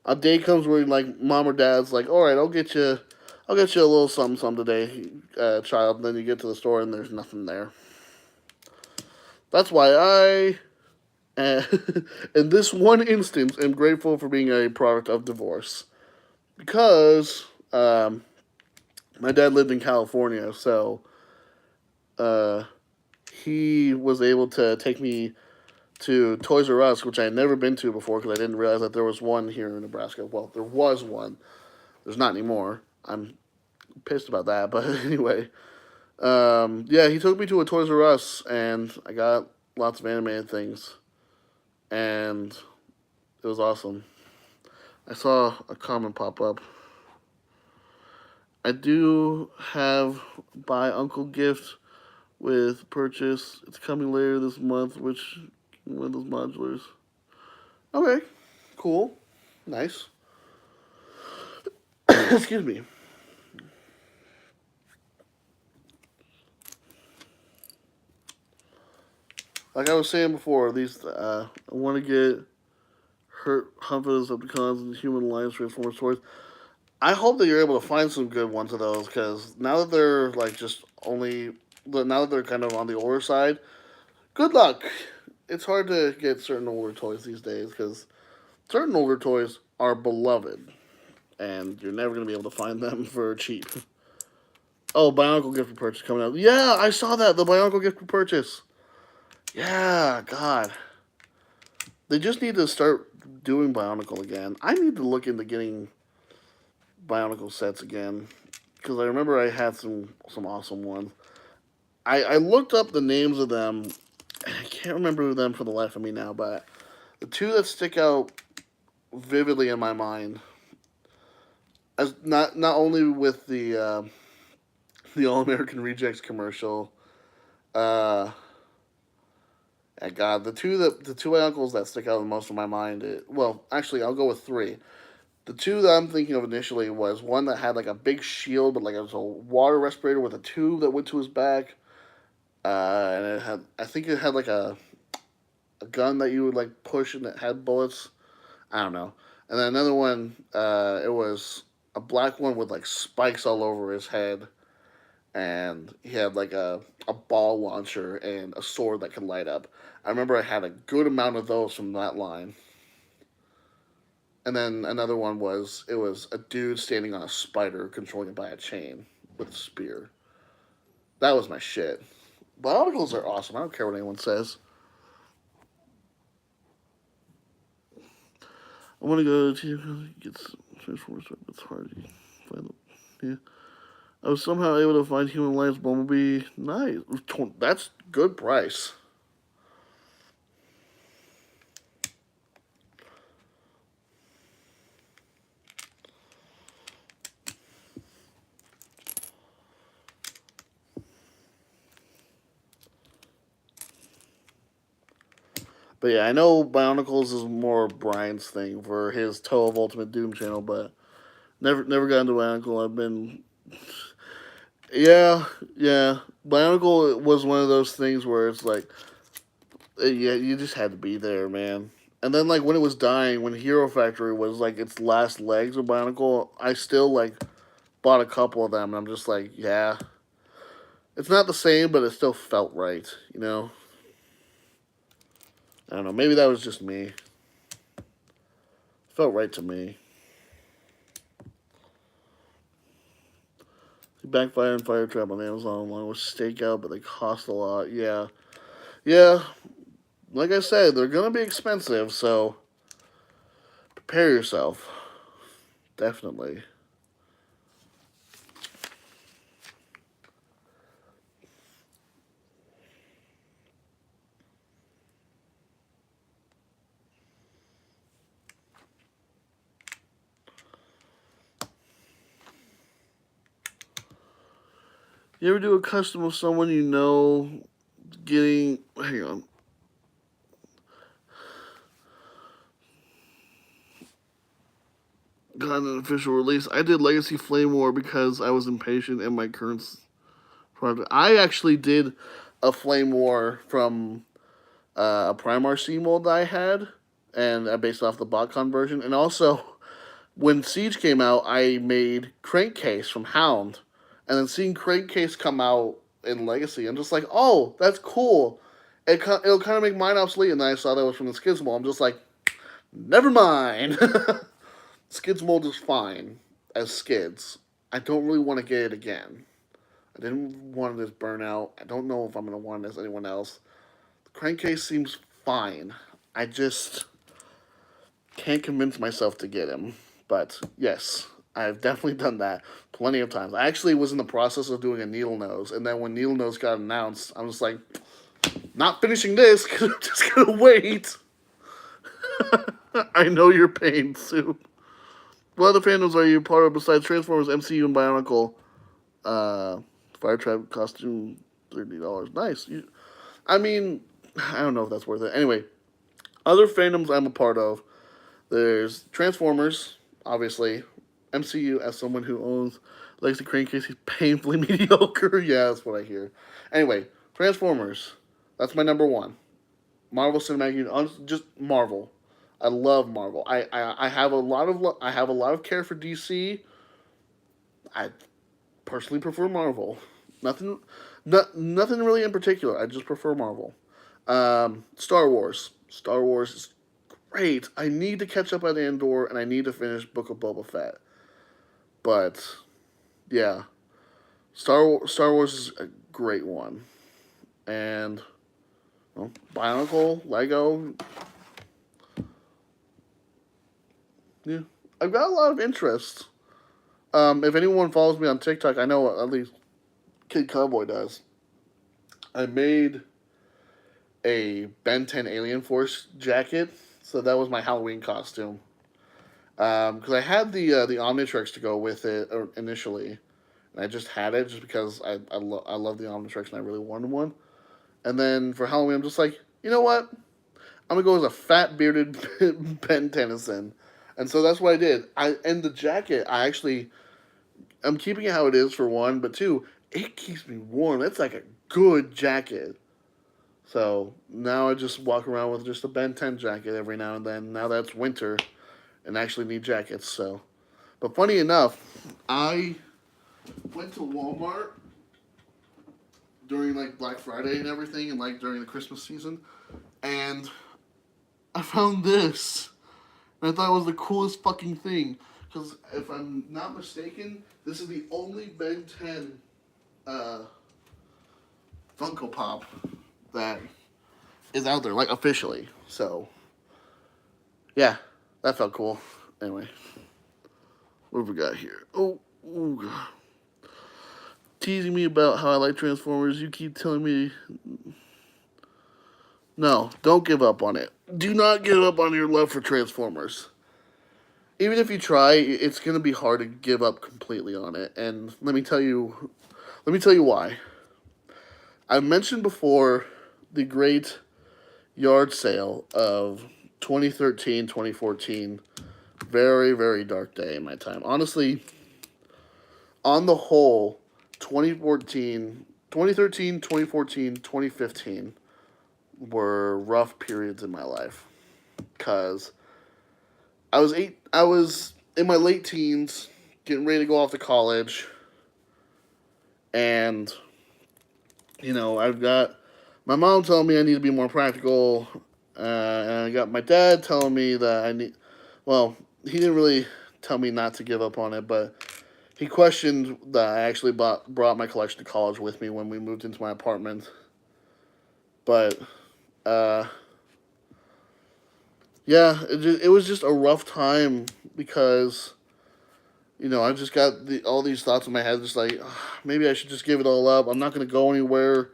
a day comes where like mom or dad's like, all right, I'll get you a little something today, child. And then you get to the store and there's nothing there. That's why I, in this one instance, am grateful for being a product of divorce, because my dad lived in California, so he was able to take me to Toys R Us, which I had never been to before because I didn't realize that there was one here in Nebraska. Well, there was one. There's not anymore. I'm pissed about that, but anyway. Yeah, he took me to a Toys R Us, and I got lots of animated things, and it was awesome. I saw a comment pop up. I do have buy Uncle gift with purchase. It's coming later this month, which one of those modulars. Okay, cool, nice. Excuse me. Like I was saying before, these I want to get Humpers, Decepticons, and Human Alliance Transformers toys. I hope that you're able to find some good ones of those, because now that they're like now that they're kind of on the older side, good luck. It's hard to get certain older toys these days because certain older toys are beloved, and you're never going to be able to find them for cheap. Oh, Bionicle gift purchase coming out. Yeah, I saw that. The Bionicle gift purchase. Yeah, God. They just need to start doing Bionicle again. I need to look into getting Bionicle sets again because I remember I had some awesome ones. I looked up the names of them. I can't remember them for the life of me now, but the two that stick out vividly in my mind, as not only with the All American Rejects commercial, uh, and God, the two uncles that stick out the most in my mind. Well, actually, I'll go with three. The two that I'm thinking of initially was one that had like a big shield, but like it was a water respirator with a tube that went to his back, and it had I think it had like a gun that you would like push and it had bullets. I don't know. And then another one, it was a black one with like spikes all over his head, and he had like a ball launcher and a sword that could light up. I remember I had a good amount of those from that line. And then another one was it was a dude standing on a spider controlling it by a chain with a spear. That was my shit. Bioticles are awesome. I don't care what anyone says. I want to go to get some Transformers. It's hard to find them. Yeah. I was somehow able to find Human Alliance Bumblebee. Nice. That's good price. But yeah, I know Bionicles is more Brian's thing for his Toe of Ultimate Doom channel, but never got into Bionicle. I've been yeah. Bionicle was one of those things where it's like yeah, you just had to be there, man. And then like when it was dying, when Hero Factory was like its last legs of Bionicle, I still like bought a couple of them, and I'm just like, yeah, it's not the same, but it still felt right, you know. I don't know. Maybe that was just me. It felt right to me. Backfire and Fire Trap on Amazon along with Stakeout, but they cost a lot. Yeah, yeah. Like I said, they're gonna be expensive, so prepare yourself. Definitely. You ever do a custom of someone you know getting? Hang on. Got an official release. I did Legacy Flame War because I was impatient in my current project. I actually did a Flame War from a Primar C mold that I had, and I based off the BotCon version. And also, when Siege came out, I made Crankcase from Hound, and then seeing Crankcase come out in Legacy, I'm just like, oh, that's cool. It'll kind of make mine obsolete. And then I saw that was from the Skids mold. I'm just like, never mind. Skids mold is fine as Skids. I don't really want to get it again. I didn't want it as Burnout. I don't know if I'm going to want it as anyone else. The Crankcase seems fine. I just can't convince myself to get him. But yes, I've definitely done that plenty of times. I actually was in the process of doing a Needle Nose, and then when Needle Nose got announced, I'm just like, not finishing this because I'm just gonna wait. I know your pain, Sue. What other fandoms are you part of besides Transformers, MCU, and Bionicle? Uh, Fire Trap costume, $30. Nice. I mean, I don't know if that's worth it. Anyway, other fandoms I'm a part of. There's Transformers, obviously. MCU, as someone who owns Legacy Crankcase, he's painfully mediocre. Yeah, that's what I hear. Anyway, Transformers. That's my number one. Marvel Cinematic Universe, just Marvel. I love Marvel. I have a lot of care for DC. I personally prefer Marvel. Nothing, nothing really in particular. I just prefer Marvel. Star Wars. Star Wars is great. I need to catch up on Andor and I need to finish Book of Boba Fett. But yeah, Star Wars is a great one, and well, Bionicle, Lego, yeah, I've got a lot of interest. If anyone follows me on TikTok, I know at least Kid Cowboy does. I made a Ben 10 Alien Force jacket, so that was my Halloween costume. Because I had the Omnitrix to go with it initially, and I just had it just because I love the Omnitrix and I really wanted one. And then for Halloween, I'm just like, you know what? I'm gonna go as a fat bearded Ben Tennyson, and so that's what I did. And the jacket, I'm keeping it how it is for one, but two, it keeps me warm. It's like a good jacket. So now I just walk around with just a Ben 10 jacket every now and then. Now that's winter, and I actually need jackets. So, but funny enough, I went to Walmart during like Black Friday and everything, and like during the Christmas season, and I found this. And I thought it was the coolest fucking thing. Because if I'm not mistaken, this is the only Ben 10 uh, Funko Pop that is out there, like officially. So, yeah, that felt cool. Anyway, what have we got here? Oh, God. Teasing me about how I like Transformers. You keep telling me. No, don't give up on it. Do not give up on your love for Transformers. Even if you try, it's gonna be hard to give up completely on it. And let me tell you why. I've mentioned before the great yard sale of 2013, 2014. Very, very dark day in my time. Honestly, on the whole, 2014, 2013, 2014, 2015 were rough periods in my life. Because I was in my late teens, getting ready to go off to college, and I've got my mom telling me I need to be more practical, and I got my dad telling me that I need. Well, he didn't really tell me not to give up on it, but he questioned that I actually brought my collection to college with me when we moved into my apartment. But uh, yeah, it was just a rough time because I just got all these thoughts in my head, just like maybe I should just give it all up. I'm not gonna go anywhere.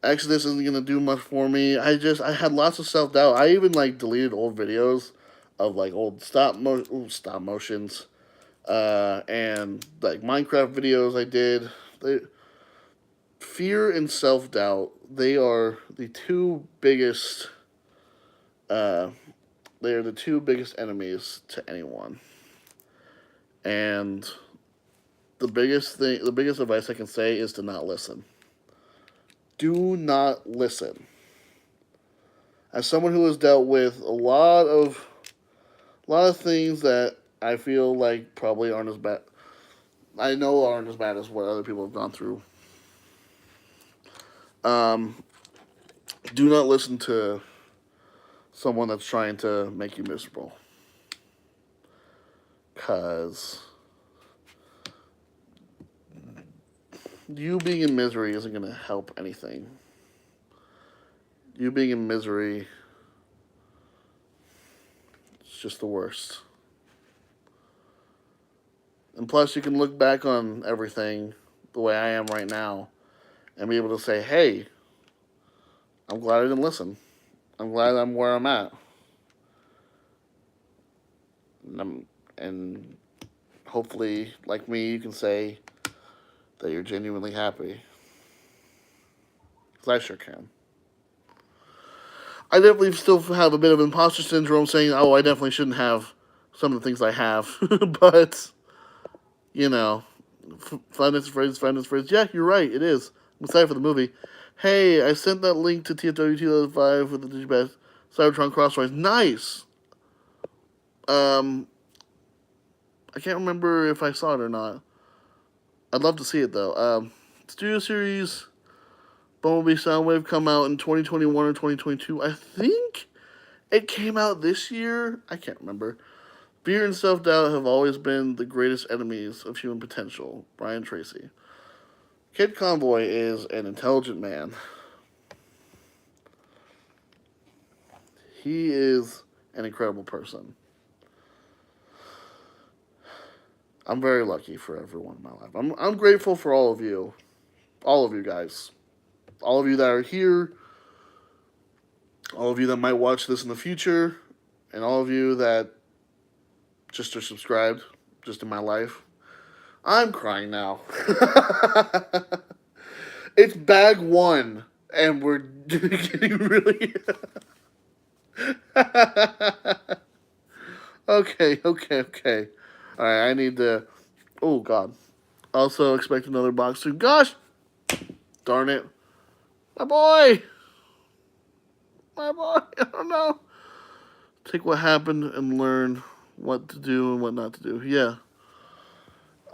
Exodus isn't gonna do much for me. I had lots of self doubt. I even like deleted old videos of like old stop motions, and like Minecraft videos I did. Fear and self doubt. They are the two biggest. Uh, they are the two biggest enemies to anyone. And the biggest advice I can say is to not listen. Do not listen. As someone who has dealt with a lot of things that I feel like probably aren't as bad. I know aren't as bad as what other people have gone through. Um, do not listen to someone that's trying to make you miserable. Because you being in misery isn't going to help anything. You being in misery, it's just the worst. And plus, you can look back on everything the way I am right now and be able to say, hey, I'm glad I didn't listen. I'm glad I'm where I'm at. And hopefully, like me, you can say that you're genuinely happy. Because I sure can. I definitely still have a bit of imposter syndrome saying, oh, I definitely shouldn't have some of the things I have. But, Five Nights at Freddy's. Yeah, you're right, it is. I'm excited for the movie. Hey, I sent that link to TFW 2005 with the Digibest Cybertron Crossroads. Nice! I can't remember if I saw it or not. I'd love to see it, though. Studio Series Bumblebee Soundwave come out in 2021 or 2022. I think it came out this year. I can't remember. Fear and self-doubt have always been the greatest enemies of human potential. Brian Tracy. Kid Convoy is an intelligent man. He is an incredible person. I'm very lucky for everyone in my life. I'm grateful for all of you guys, all of you that are here, all of you that might watch this in the future, and all of you that just are subscribed just in my life. I'm crying now. It's bag one, and we're getting really. Okay. All right, I need to. Oh God. Also expect another box soon. Gosh, darn it, my boy, my boy. I don't know. Take what happened and learn what to do and what not to do. Yeah,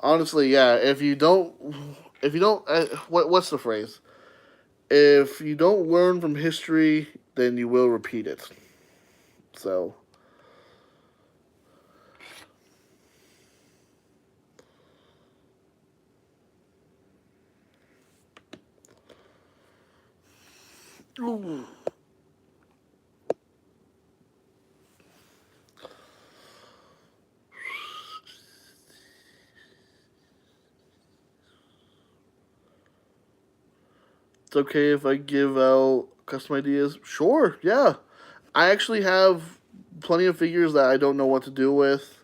honestly, yeah. If you don't, what's the phrase? If you don't learn from history, then you will repeat it. So, ooh. It's okay if I give out custom ideas. Sure, yeah. I actually have plenty of figures that I don't know what to do with,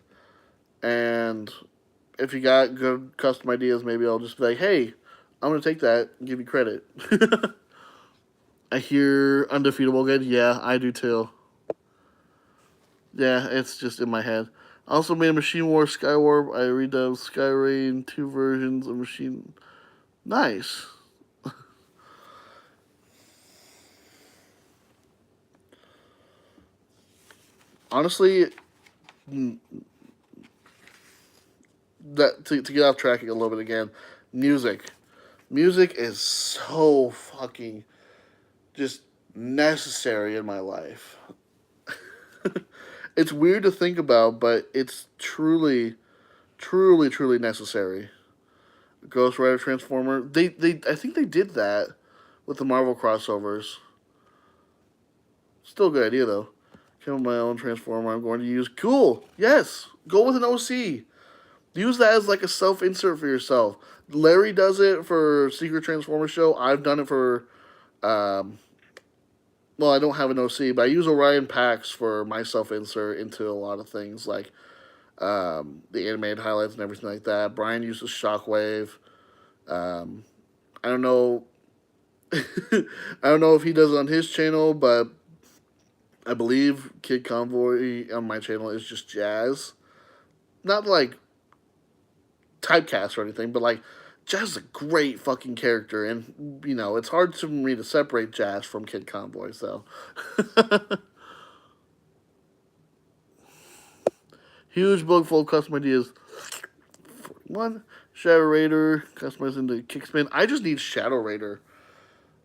and if you got good custom ideas, maybe I'll just be like, hey, I'm gonna take that and give you credit. I hear undefeatable good. Yeah, I do too. Yeah, it's just in my head. I also made a Machine War Skywarp. I redubbed Skyrain, two versions of Machine. Nice. Honestly, that to get off track a little bit again, music. Music is so fucking just necessary in my life. It's weird to think about, but it's truly necessary. Ghost Rider Transformer. I think they did that with the Marvel crossovers. Still a good idea though. Came up with my own Transformer. I'm going to use. Cool. Yes. Go with an OC. Use that as like a self insert for yourself. Larry does it for Secret Transformer Show. I've done it for. Well, I don't have an OC, but I use Orion packs for my self insert into a lot of things like the animated highlights and everything like that. Brian uses Shockwave. Um, I don't know. I don't know if he does it on his channel, but I believe Kid Convoy on my channel is just Jazz. Not like typecast or anything, but like Jazz is a great fucking character, and you know it's hard for me to separate Jazz from Kid Convoy. So huge book full of custom ideas. 41 Shadow Raider customized into Kickspin. I just need Shadow Raider,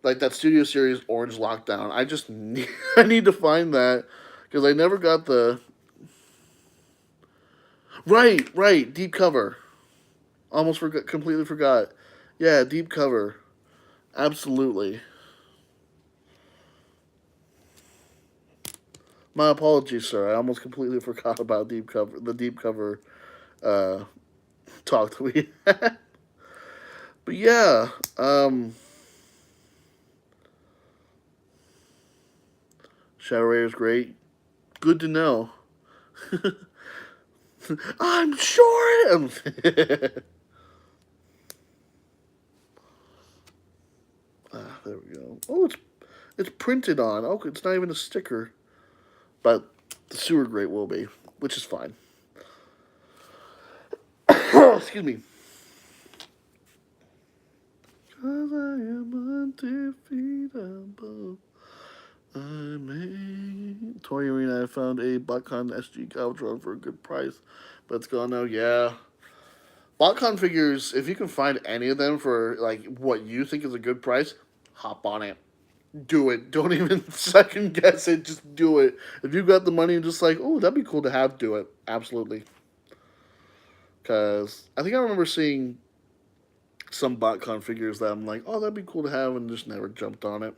like that Studio Series Orange Lockdown. I just need, I need to find that because I never got the right deep cover. Almost forgot, completely forgot. Yeah, deep cover. Absolutely. My apologies, sir. I almost completely forgot about deep cover. The deep cover uh, talk that we had. But yeah, Shadow Raider's great. Good to know. I'm sure. There we go. Oh, it's printed on. Oh, it's not even a sticker. But the sewer grate will be, which is fine. Excuse me. Cause I am undefeatable. I made Toy Arena. I found a BotCon SG Caltron for a good price, but it's gone now. Yeah, BotCon figures. If you can find any of them for like what you think is a good price, hop on it. Do it. Don't even second guess it. Just do it. If you got the money and just like, oh, that'd be cool to have, do it. Absolutely. Because I think I remember seeing some botcon figures that I'm like, oh, that'd be cool to have, and just never jumped on it.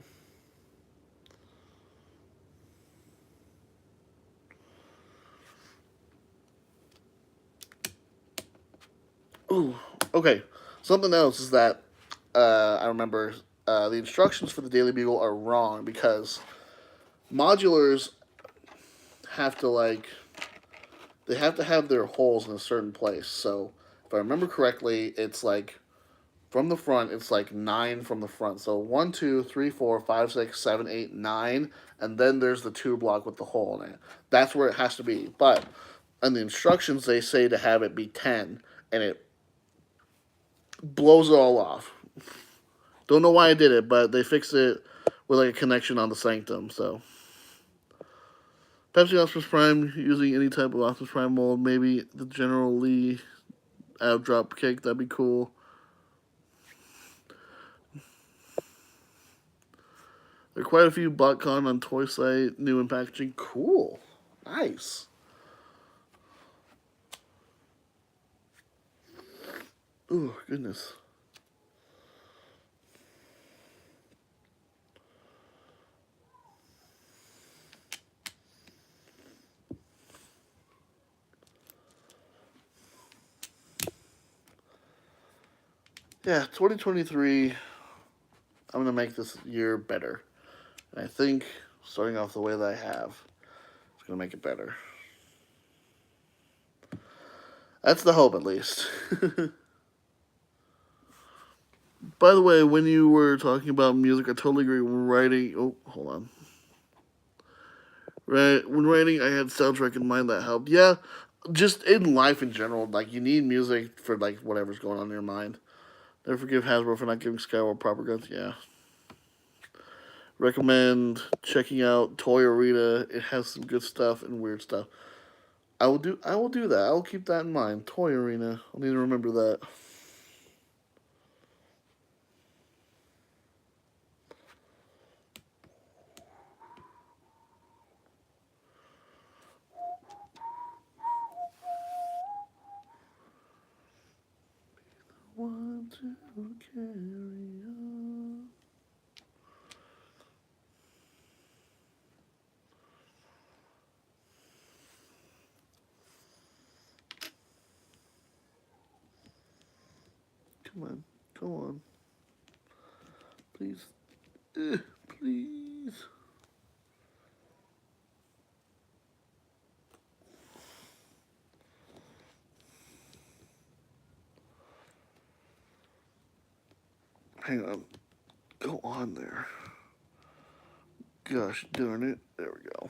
Ooh, okay. Something else is that I remember the instructions for the Daily Bugle are wrong because modulars have to they have to have their holes in a certain place. So if I remember correctly, it's like from the front, it's like 9 from the front. So 1, 2, 3, 4, 5, 6, 7, 8, 9, and then there's the 2 block with the hole in it. That's where it has to be. But in the instructions, they say to have it be 10, and it blows it all off. Don't know why I did it, but they fixed it with like a connection on the sanctum. So Pepsi Optimus Prime using any type of Optimus Prime mold, maybe the General Lee out drop kick. That'd be cool. There are quite a few BotCon on Toy Site, new in packaging. Cool. Nice. Oh, goodness. Yeah, 2023, I'm going to make this year better. And I think starting off the way that I have, it's going to make it better. That's the hope, at least. By the way, when you were talking about music, I totally agree. When writing, oh, hold on. Right, when writing, I had soundtrack in mind that helped. Yeah, just in life in general, like you need music for like whatever's going on in your mind. Never forgive Hasbro for not giving Skyward proper guns. Yeah. Recommend checking out Toy Arena. It has some good stuff and weird stuff. I will do that. I will keep that in mind. Toy Arena. I'll need to remember that. One to carry on. Come on. Come on. Please. Please. Hang on. Go on there. Gosh darn it. There we go.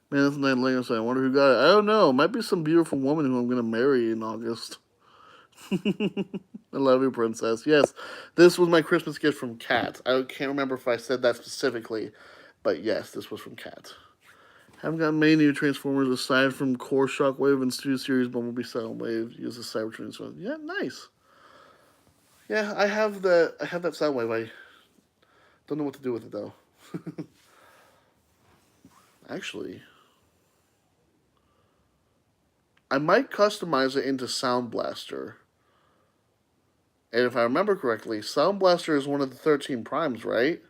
Man, that's night Lego set. I wonder who got it. I don't know. Might be some beautiful woman who I'm going to marry in August. I love you, princess. Yes, this was my Christmas gift from Kat. I can't remember if I said that specifically, but yes, this was from Kat. Haven't gotten many new Transformers aside from Core Shockwave and Studio Series Bumblebee Soundwave. Use the Cybertron. So yeah, nice. Yeah, I have that. I have that Soundwave. I don't know what to do with it though. Actually, I might customize it into Sound Blaster. And if I remember correctly, Sound Blaster is one of the 13 primes, right?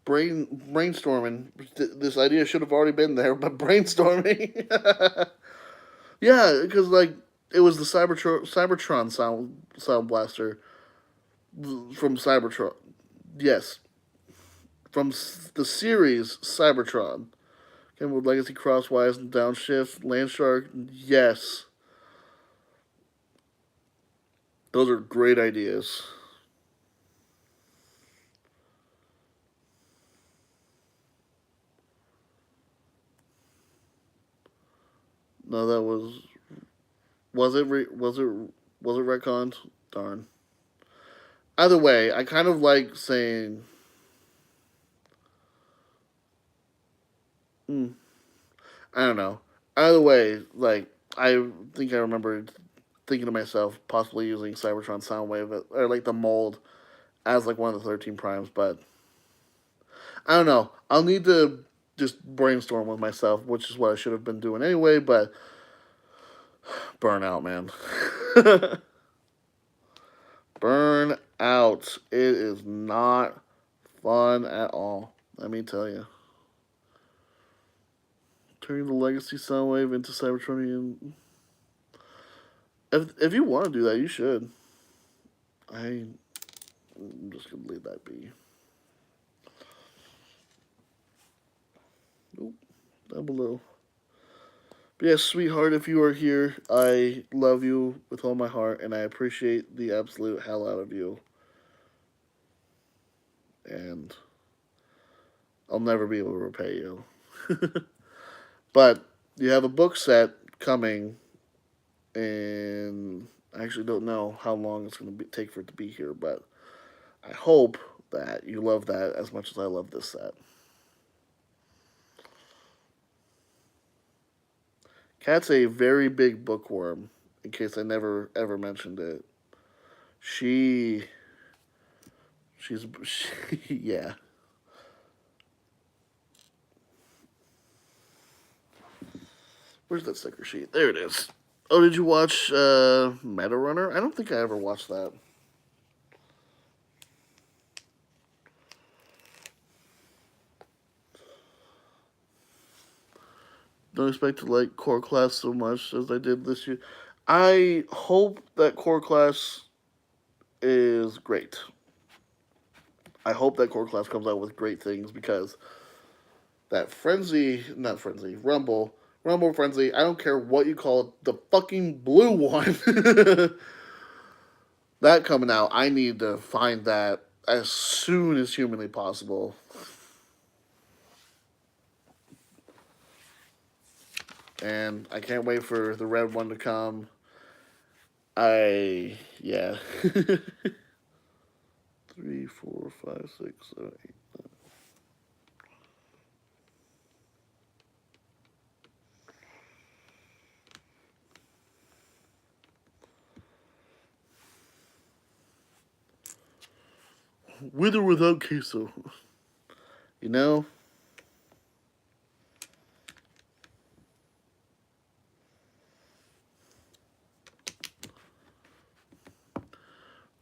Brainstorming. This idea should have already been there, but brainstorming. Yeah, because like it was the Cybertron sound blaster from Cybertron. Yes, from the series Cybertron. Came with Legacy Crosswise and Downshift, Landshark. Yes, those are great ideas. No, that was it retconned? Darn. Either way, I kind of like saying, I don't know. Either way, like, I think I remember thinking to myself possibly using Cybertron Soundwave or like the mold as like one of the 13 primes, but I don't know. I'll need to just brainstorm with myself, which is what I should have been doing anyway, but burnout, man. Burn out. It is not fun at all. Let me tell you. Turning the Legacy Soundwave into Cybertronian. If you want to do that, you should. I'm just gonna leave that be. Nope, down below. But yes, sweetheart, if you are here, I love you with all my heart, and I appreciate the absolute hell out of you. And I'll never be able to repay you. But you have a book set coming, and I actually don't know how long it's going to take for it to be here, but I hope that you love that as much as I love this set. Kat's a very big bookworm, in case I never ever mentioned it. She, yeah. Where's that sticker sheet? There it is. Oh, did you watch Meta Runner? I don't think I ever watched that. Don't expect to like core class so much as I did this year. I hope that core class is great. I hope that core class comes out with great things because that not frenzy, Rumble frenzy. I don't care what you call it, the fucking blue one. That coming out, I need to find that as soon as humanly possible. And I can't wait for the red one to come. Yeah. 3, 4, 5, 6, 7, 8. With or without queso. You know?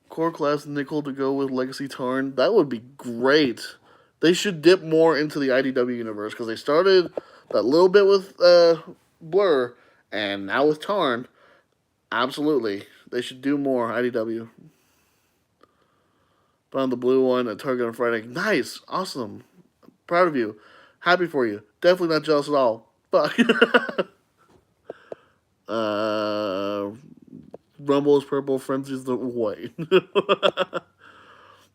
Core class nickel to go with Legacy Tarn. That would be great. They should dip more into the IDW universe because they started that little bit with Blur and now with Tarn. Absolutely. They should do more IDW. Found the blue one at Target on Friday. Nice. Awesome. Proud of you. Happy for you. Definitely not jealous at all. Fuck. Rumble is purple. Frenzy's the white.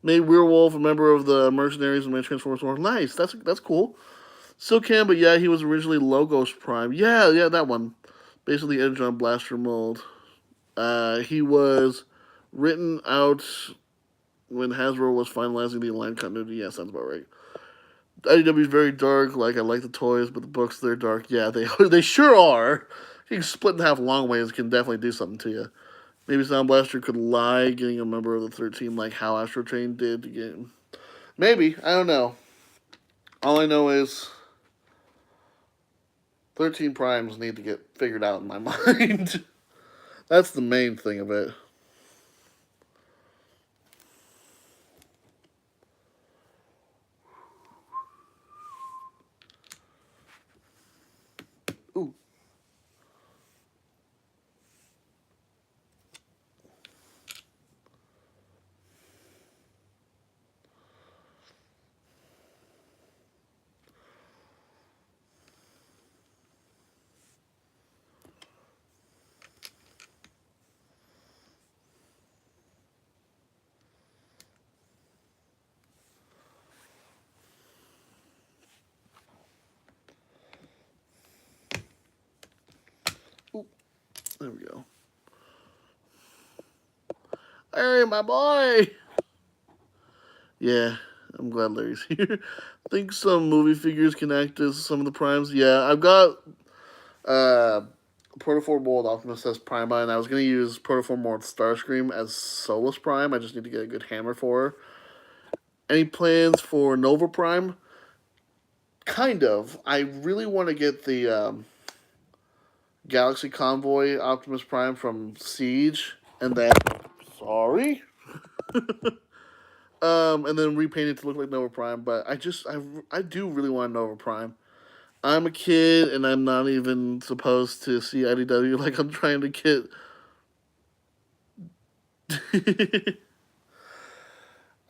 Made Werewolf a member of the Mercenaries and made Transformers more. Nice. That's cool. Still can, but yeah, he was originally Logos Prime. Yeah, that one. Basically, Energon Blaster mold. He was written out when Hasbro was finalizing the line continuity. Yeah, sounds about right. IDW is very dark. Like, I like the toys, but the books, they're dark. Yeah, they sure are. You can split in half long ways can definitely do something to you. Maybe Sound Blaster could lie, getting a member of the 13 like how Astro Train did to get him. Maybe. I don't know. All I know is 13 primes need to get figured out in my mind. That's the main thing of it. Ooh. Ooh. There we go. Larry, my boy! Yeah, I'm glad Larry's here. I think some movie figures can act as some of the primes. Yeah, I've got Uh, Protoform Mold Optimus says Prima, and I was going to use Protoform Mold Starscream as Solus Prime. I just need to get a good hammer for her. Any plans for Nova Prime? Kind of. I really want to get the Galaxy Convoy Optimus Prime from Siege, and then sorry, and then repaint it to look like Nova Prime. But I do really want Nova Prime. I'm a kid, and I'm not even supposed to see IDW like I'm trying to get.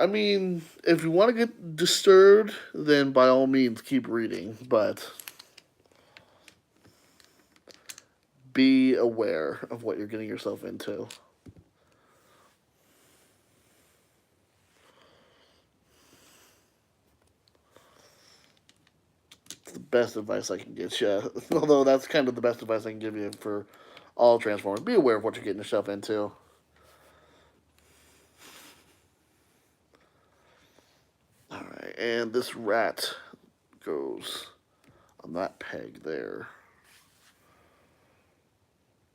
I mean, if you want to get disturbed, then by all means keep reading, but be aware of what you're getting yourself into. It's the best advice I can get you. Although that's kind of the best advice I can give you for all Transformers. Be aware of what you're getting yourself into. Alright, and this rat goes on that peg there.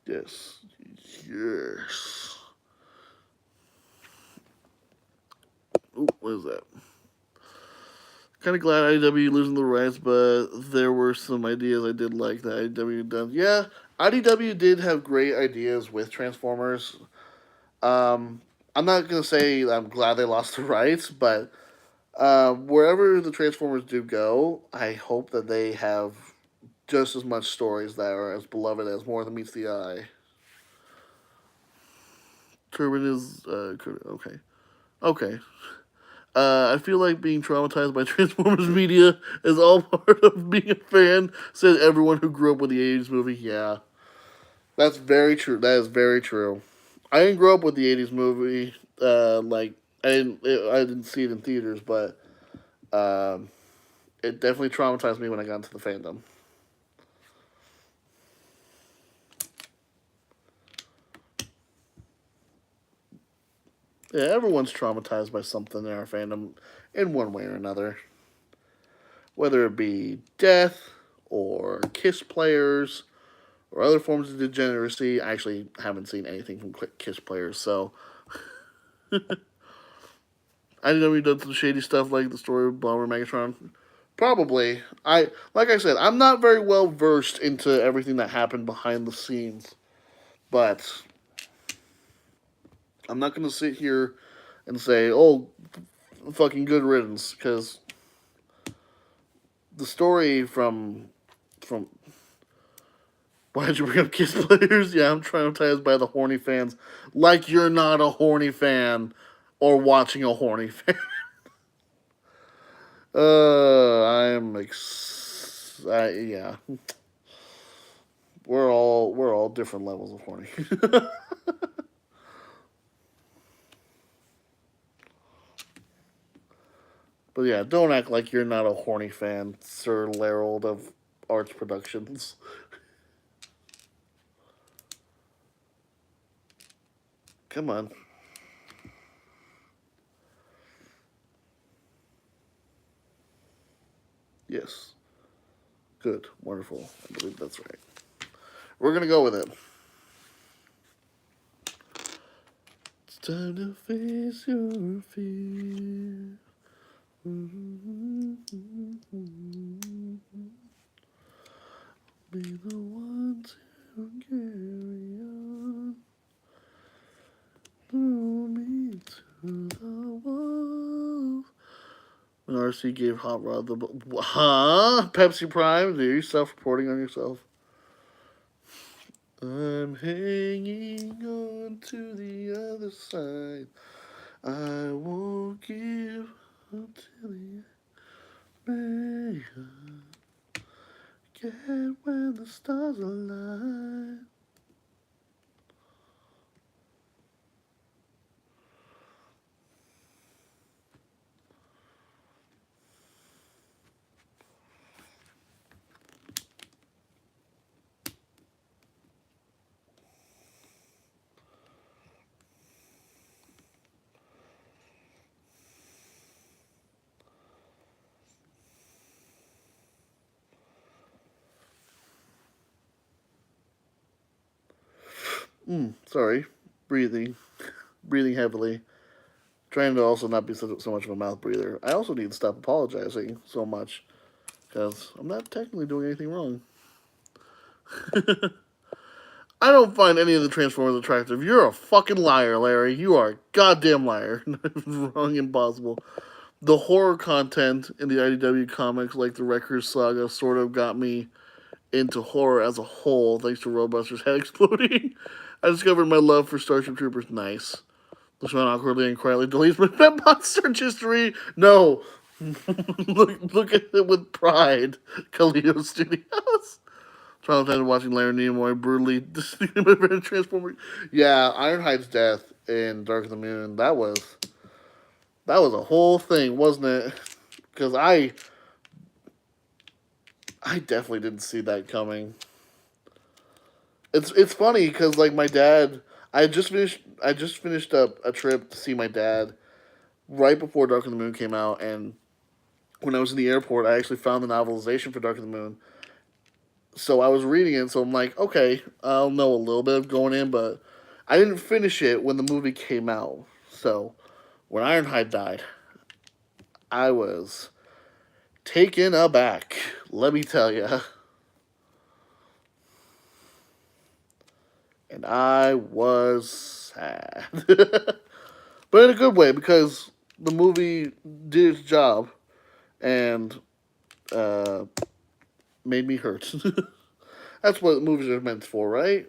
Yes. Yes. Ooh, what is that? Kind of glad IDW losing the rights, but there were some ideas I did like that IDW done. Yeah, IDW did have great ideas with Transformers. Um, I'm not gonna say I'm glad they lost the rights, but wherever the Transformers do go, I hope that they have just as much stories that are as beloved as More Than Meets the Eye. Turbin is okay. Okay. I feel like being traumatized by Transformers media is all part of being a fan, said everyone who grew up with the 80s movie. Yeah, that's very true. That is very true. I didn't grow up with the 80s movie. Like, I didn't see it in theaters, but um, it definitely traumatized me when I got into the fandom. Yeah, everyone's traumatized by something in our fandom in one way or another. Whether it be death or Kiss players or other forms of degeneracy. I actually haven't seen anything from Kiss players, so I didn't know we done some shady stuff like the story of Bomber Megatron. Probably. Like I said, I'm not very well versed into everything that happened behind the scenes, but I'm not gonna sit here and say, "Oh, fucking good riddance," because the story from why did you bring up Kiss players? Yeah, I'm traumatized by the horny fans. Like you're not a horny fan or watching a horny fan. Yeah. We're all different levels of horny. But yeah, don't act like you're not a horny fan, Sir Larold of Arts Productions. Come on. Yes. Good. Wonderful. I believe that's right. We're gonna go with it. It's time to face your fear. Be the one to carry on. Through me to the wall. When RC gave Hot Rod the. Huh? Pepsi Prime? Are you self reporting on yourself? I'm hanging on to the other side. I won't give up till the end. Get when the stars align. Sorry. Breathing. Breathing heavily. Trying to also not be so much of a mouth breather. I also need to stop apologizing so much because I'm not technically doing anything wrong. I don't find any of the Transformers attractive. You're a fucking liar, Larry. You are a goddamn liar. Wrong, impossible. The horror content in the IDW comics, like the Wreckers saga, sort of got me into horror as a whole, thanks to Roadbuster's head exploding. I discovered my love for Starship Troopers. Nice. Looks around awkwardly and quietly deletes my Pepbot search history. No. look at it with pride. Kaleo Studios. Traumatized watching Larry Nimoy brutally transform. Yeah, Ironhide's death in Dark of the Moon. That was a whole thing, wasn't it? Because I definitely didn't see that coming. It's funny because like my dad, I just finished up a trip to see my dad right before Dark of the Moon came out, and when I was in the airport, I actually found the novelization for Dark of the Moon. So I was reading it, so I'm like, okay, I'll know a little bit of going in, but I didn't finish it when the movie came out. So when Ironhide died, I was taken aback. Let me tell you, and I was sad, but in a good way because the movie did its job and uh, made me hurt. That's what movies are meant for, right?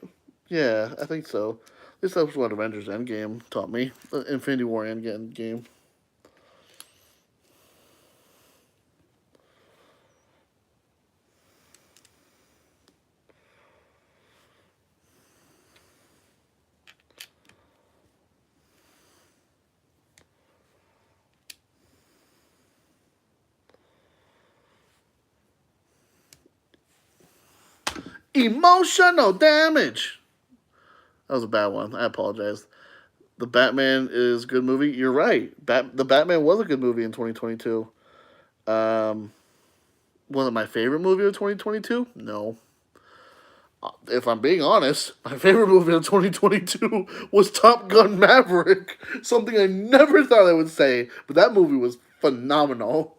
Yeah, I think so. This is what Avengers Endgame taught me. Infinity War Endgame. Emotional damage. That was a bad one. I apologize. The Batman is a good movie. You're right. The Batman was a good movie in 2022. Um, was it my favorite movie of 2022? No. If I'm being honest, my favorite movie of 2022 was Top Gun Maverick. Something I never thought I would say, but that movie was phenomenal.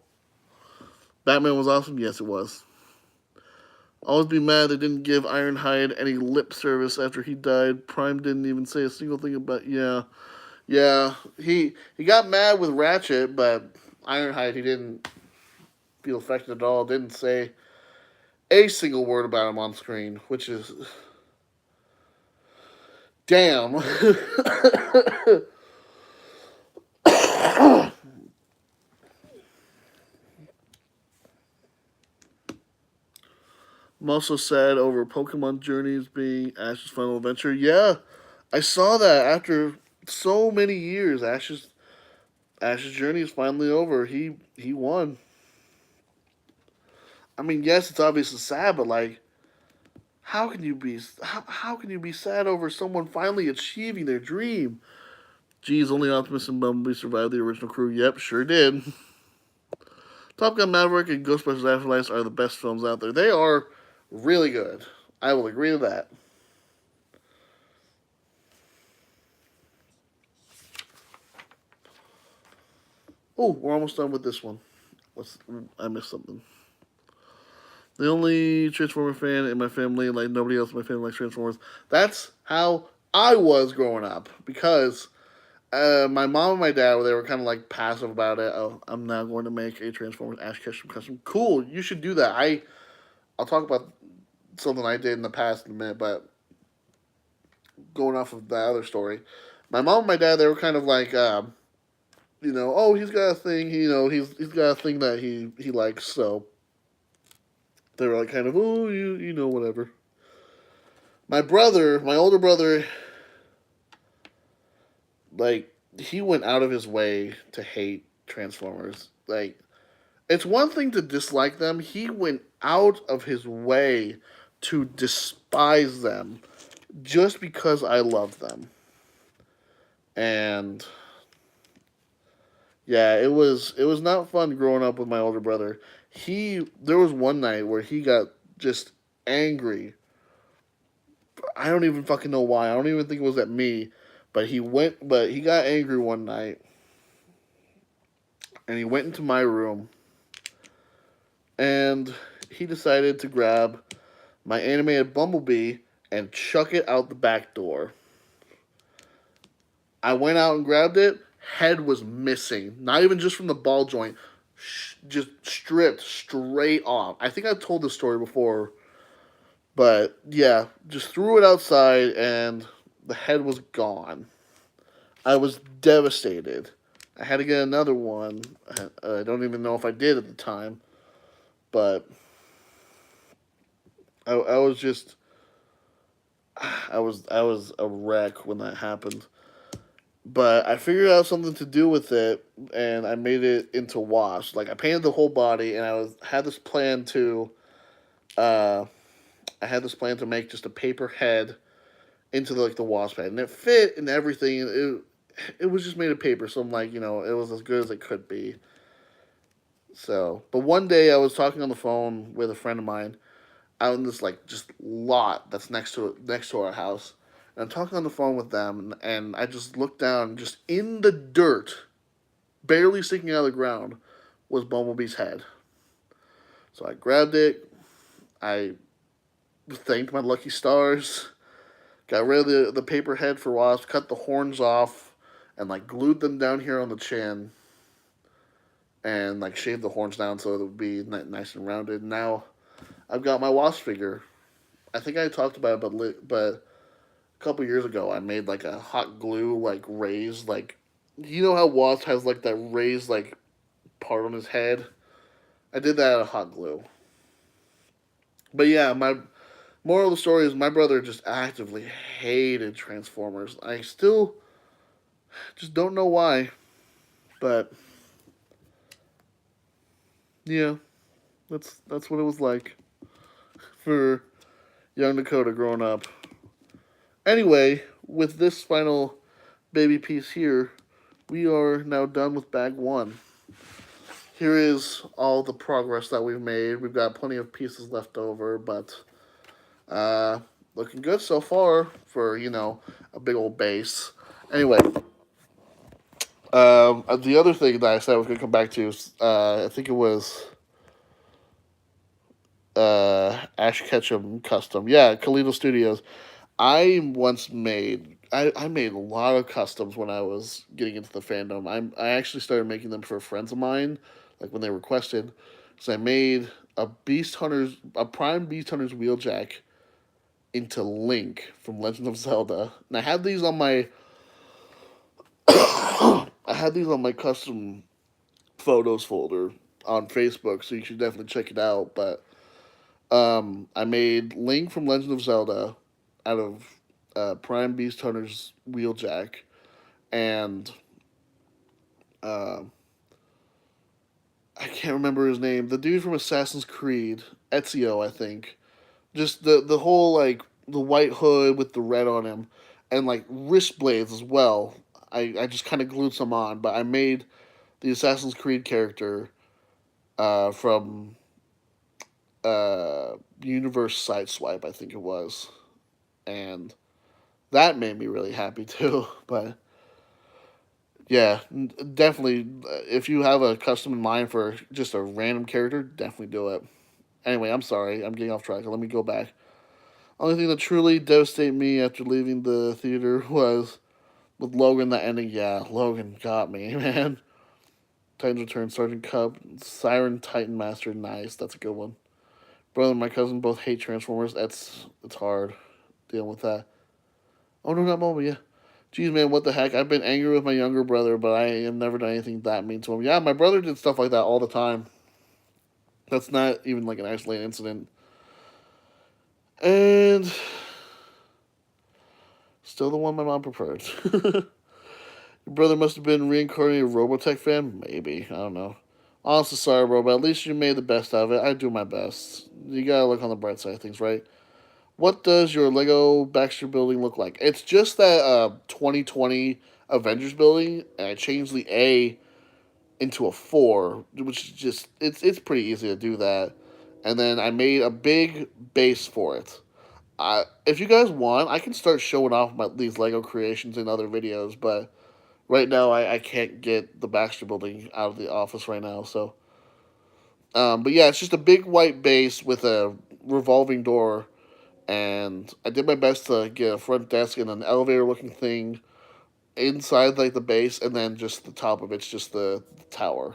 Batman was awesome. Yes, it was. Always be mad they didn't give Ironhide any lip service after he died. Prime didn't even say a single thing about. Yeah, yeah. He got mad with Ratchet, but Ironhide he didn't feel affected at all. Didn't say a single word about him on screen, which is damn. I'm also sad over Pokemon Journeys being Ash's final adventure. Yeah, I saw that after so many years. Ash's journey is finally over. He won. I mean, yes, it's obviously sad, but like, how can you be sad over someone finally achieving their dream? Geez, only Optimus and Bumblebee survived the original crew. Yep, sure did. Top Gun Maverick and Ghostbusters Afterlife are the best films out there. They are really good. I will agree with that. Oh, we're almost done with this one. I missed something. The only Transformer fan in my family, like nobody else in my family likes Transformers. That's how I was growing up because my mom and my dad, they were kind of like passive about it. Oh, I'm now going to make a Transformers Ash Ketchum custom. Cool, you should do that. I'll talk about something I did in the past in a minute, but going off of the other story, my mom and my dad, they were kind of like, oh, he's got a thing. He's got a thing that he likes. So they were like, kind of, oh, whatever. My older brother, like he went out of his way to hate Transformers. Like it's one thing to dislike them. He went out of his way to despise them just because I love them. And yeah, it was not fun growing up with my older brother. There was one night where he got just angry I don't even fucking know why. I don't even think it was at me. But he got angry one night and he went into my room and he decided to grab my animated Bumblebee and chuck it out the back door. I went out and grabbed it. Head was missing. Not even just from the ball joint. Just stripped straight off. I think I've told this story before. But yeah, just threw it outside and the head was gone. I was devastated. I had to get another one. I don't even know if I did at the time. But I was just I was a wreck when that happened. But I figured out something to do with it, and I made it into wash. Like I painted the whole body, and had this plan to, uh, I had this plan to make just a paper head into the wash pad, and it fit and everything. It was just made of paper, so I'm like, it was as good as it could be. So, but one day I was talking on the phone with a friend of mine out in this like just lot that's next to our house. And I'm talking on the phone with them, and I just looked down, just in the dirt, barely sticking out of the ground, was Bumblebee's head. So I grabbed it. I thanked my lucky stars. Got rid of the paper head for wasp. Cut the horns off, and like glued them down here on the chin, and like shaved the horns down so it would be nice and rounded. Now I've got my wasp figure. I think I talked about it, but a couple years ago I made like a hot glue like raised like how Wasp has like that raised like part on his head. I did that out of hot glue. But yeah, my moral of the story is my brother just actively hated Transformers. I still just don't know why, but yeah, that's what it was like for young Dakota growing up. Anyway, with this final baby piece here, we are now done with bag one. Here is all the progress that we've made. We've got plenty of pieces left over, but uh, looking good so far for a big old base. Anyway, the other thing that I said I was going to come back to is I think it was Ash Ketchum custom. Yeah, Kalito Studios. I made a lot of customs when I was getting into the fandom. I actually started making them for friends of mine, like when they requested. So I made a Prime Beast Hunters wheeljack into Link from Legend of Zelda, and I had these on my custom photos folder on Facebook, so you should definitely check it out. But I made Link from Legend of Zelda out of Prime Beast Hunter's wheeljack, and uh, I can't remember his name. The dude from Assassin's Creed, Ezio, I think. Just the whole like the white hood with the red on him, and like wrist blades as well. I just kind of glued some on, but I made the Assassin's Creed character from Universe Sideswipe, I think it was, and that made me really happy too. But yeah, definitely, if you have a custom in mind for just a random character, definitely do it. Anyway, I'm sorry, I'm getting off track. Let me go back. Only thing that truly devastated me after leaving the theater was with Logan. The ending, yeah, Logan got me, man. Titans Return, Sergeant Cup, Siren Titan Master, nice. That's a good one. Brother and my cousin both hate Transformers. It's hard dealing with that. Oh no, not Mobile, yeah. Geez, man, what the heck? I've been angry with my younger brother, but I have never done anything that mean to him. Yeah, my brother did stuff like that all the time. That's not even like an isolated incident. And still the one my mom preferred. Your brother must have been reincarnated Robotech fan? Maybe. I don't know. Honestly, sorry, bro, but at least you made the best of it. I do my best. You gotta look on the bright side of things, right? What does your Lego Baxter building look like? It's just that 2020 Avengers building, and I changed the A into a 4, which is just, it's pretty easy to do that. And then I made a big base for it. If you guys want, I can start showing off these Lego creations in other videos, but right now I can't get the Baxter building out of the office right now. So, but yeah, it's just a big white base with a revolving door, and I did my best to get a front desk and an elevator looking thing inside like the base, and then just the top of it's just the tower.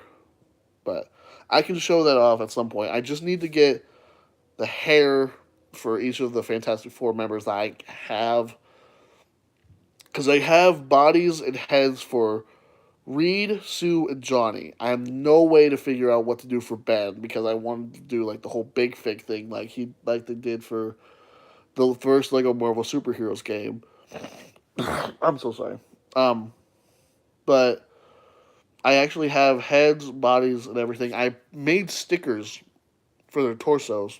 But I can show that off at some point. I just need to get the hair for each of the Fantastic Four members that I have, because I have bodies and heads for Reed, Sue, and Johnny. I have no way to figure out what to do for Ben because I wanted to do like the whole big fig thing like they did for the first Lego Marvel Superheroes game. I'm so sorry. Um, but I actually have heads, bodies, and everything. I made stickers for their torsos,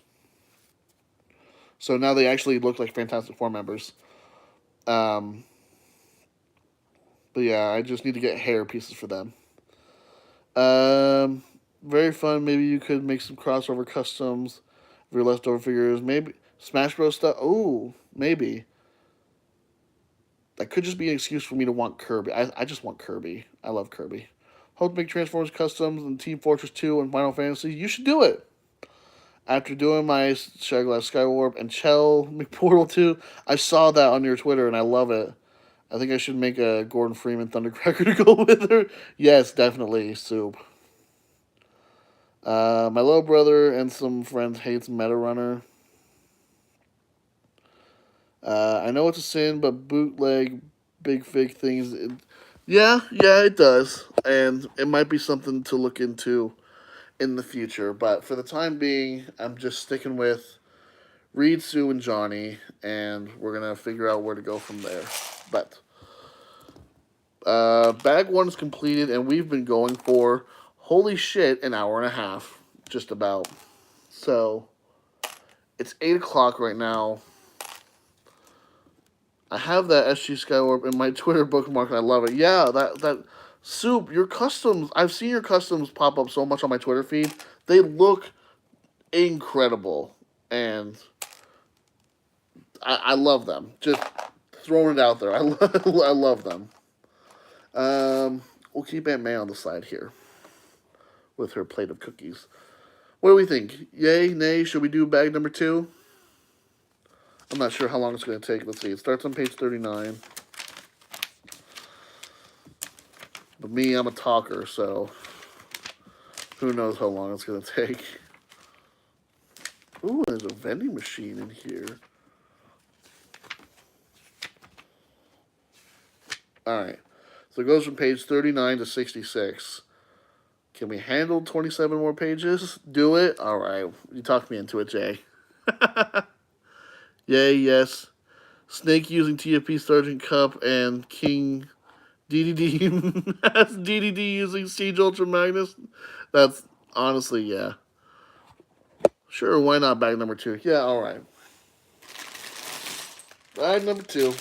so now they actually look like Fantastic Four members. Um, but yeah, I just need to get hair pieces for them. Um, Very fun. Maybe you could make some crossover customs of your leftover figures. Maybe Smash Bros stuff. Oh, maybe that could just be an excuse for me to want Kirby. I just want Kirby. I love Kirby. Hope to make Transformers customs and Team Fortress 2 and Final Fantasy. You should do it. After doing my Shadowglass Skywarp and Chell McPortal 2, I saw that on your Twitter and I love it. I think I should make a Gordon Freeman Thundercracker to go with her. Yes, definitely, Soup. My little brother and some friends hates Meta Runner. I know it's a sin, but bootleg big fig things. Yeah, it does, and it might be something to look into in the future. But for the time being, I'm just sticking with Reed, Sue, and Johnny, and we're gonna figure out where to go from there. But bag one is completed, and we've been going for holy shit an hour and a half, just about. So it's 8 o'clock right now. I have that SG Skywarp in my Twitter bookmark, and I love it. Yeah, that Soup, your customs. I've seen your customs pop up so much on my Twitter feed. They look incredible, and I love them. Just throwing it out there. I love them. We'll keep Aunt May on the side here with her plate of cookies. What do we think? Yay, nay? Should we do bag number 2? I'm not sure how long it's going to take. Let's see. It starts on page 39. But me, I'm a talker, so who knows how long it's going to take. Ooh, there's a vending machine in here. Alright. So it goes from page 39 to 66. Can we handle 27 more pages? Do it? Alright. You talked me into it, Jay. Yay, yes. Snake using TFP Sergeant Cup and King DDD as DDD using Siege Ultra Magnus. That's honestly, yeah. Sure, why not bag number 2? Yeah, alright. Bag number 2.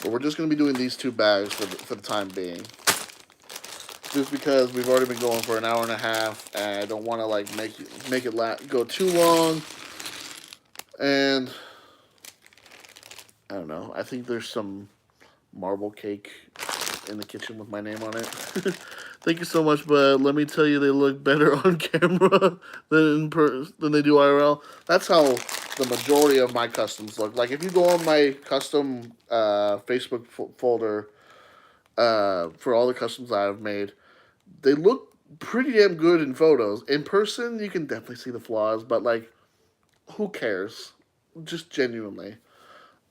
But we're just going to be doing these 2 bags for the time being. Just because we've already been going for an hour and a half, and I don't want to like make it go too long. And I don't know. I think there's some marble cake in the kitchen with my name on it. Thank you so much, but let me tell you, they look better on camera than they do IRL. That's how the majority of my customs look. Like if you go on my custom Facebook folder for all the customs I've made, they look pretty damn good in photos. In person, you can definitely see the flaws, but like, who cares? Just genuinely,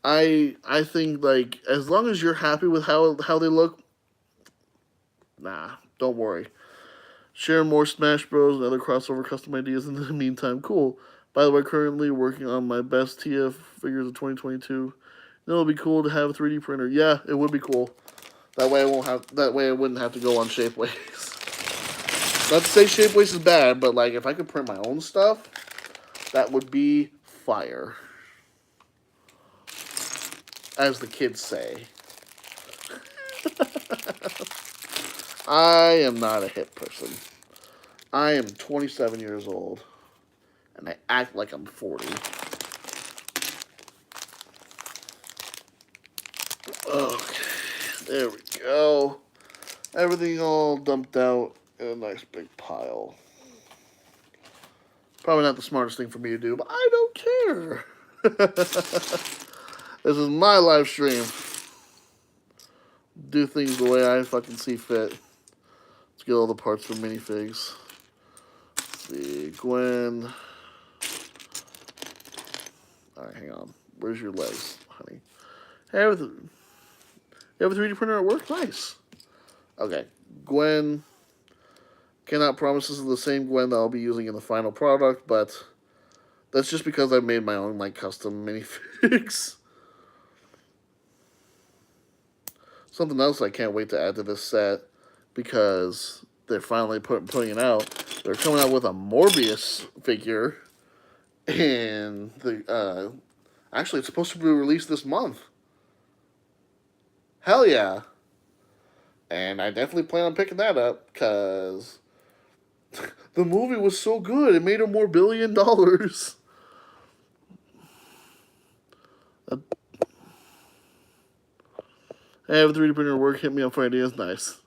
I think like as long as you're happy with how they look, nah, don't worry. Share more Smash Bros. And other crossover custom ideas in the meantime. Cool. By the way, currently working on my best TF figures of 2022. It'll be cool to have a 3D printer. Yeah, it would be cool. That way I wouldn't have to go on Shapeways. Not to say Shapeways is bad, but like if I could print my own stuff, that would be fire. As the kids say. I am not a hip person. I am 27 years old, and I act like I'm 40. Okay, there we go. Everything all dumped out in a nice big pile. Probably not the smartest thing for me to do, but I don't care. This is my live stream. Do things the way I fucking see fit. Let's get all the parts for minifigs. Let's see, Gwen. Alright, hang on. Where's your legs, honey? Hey, you have a 3D printer at work? Nice. Okay, Gwen. Cannot promise this is the same Gwen that I'll be using in the final product, but that's just because I made my own like custom minifigs. Something else I can't wait to add to this set because they're finally putting it out. They're coming out with a Morbius figure, and actually it's supposed to be released this month. Hell yeah! And I definitely plan on picking that up because the movie was so good. It made him more $1 billion. I have a 3D printer at work. Hit me up for ideas. Nice.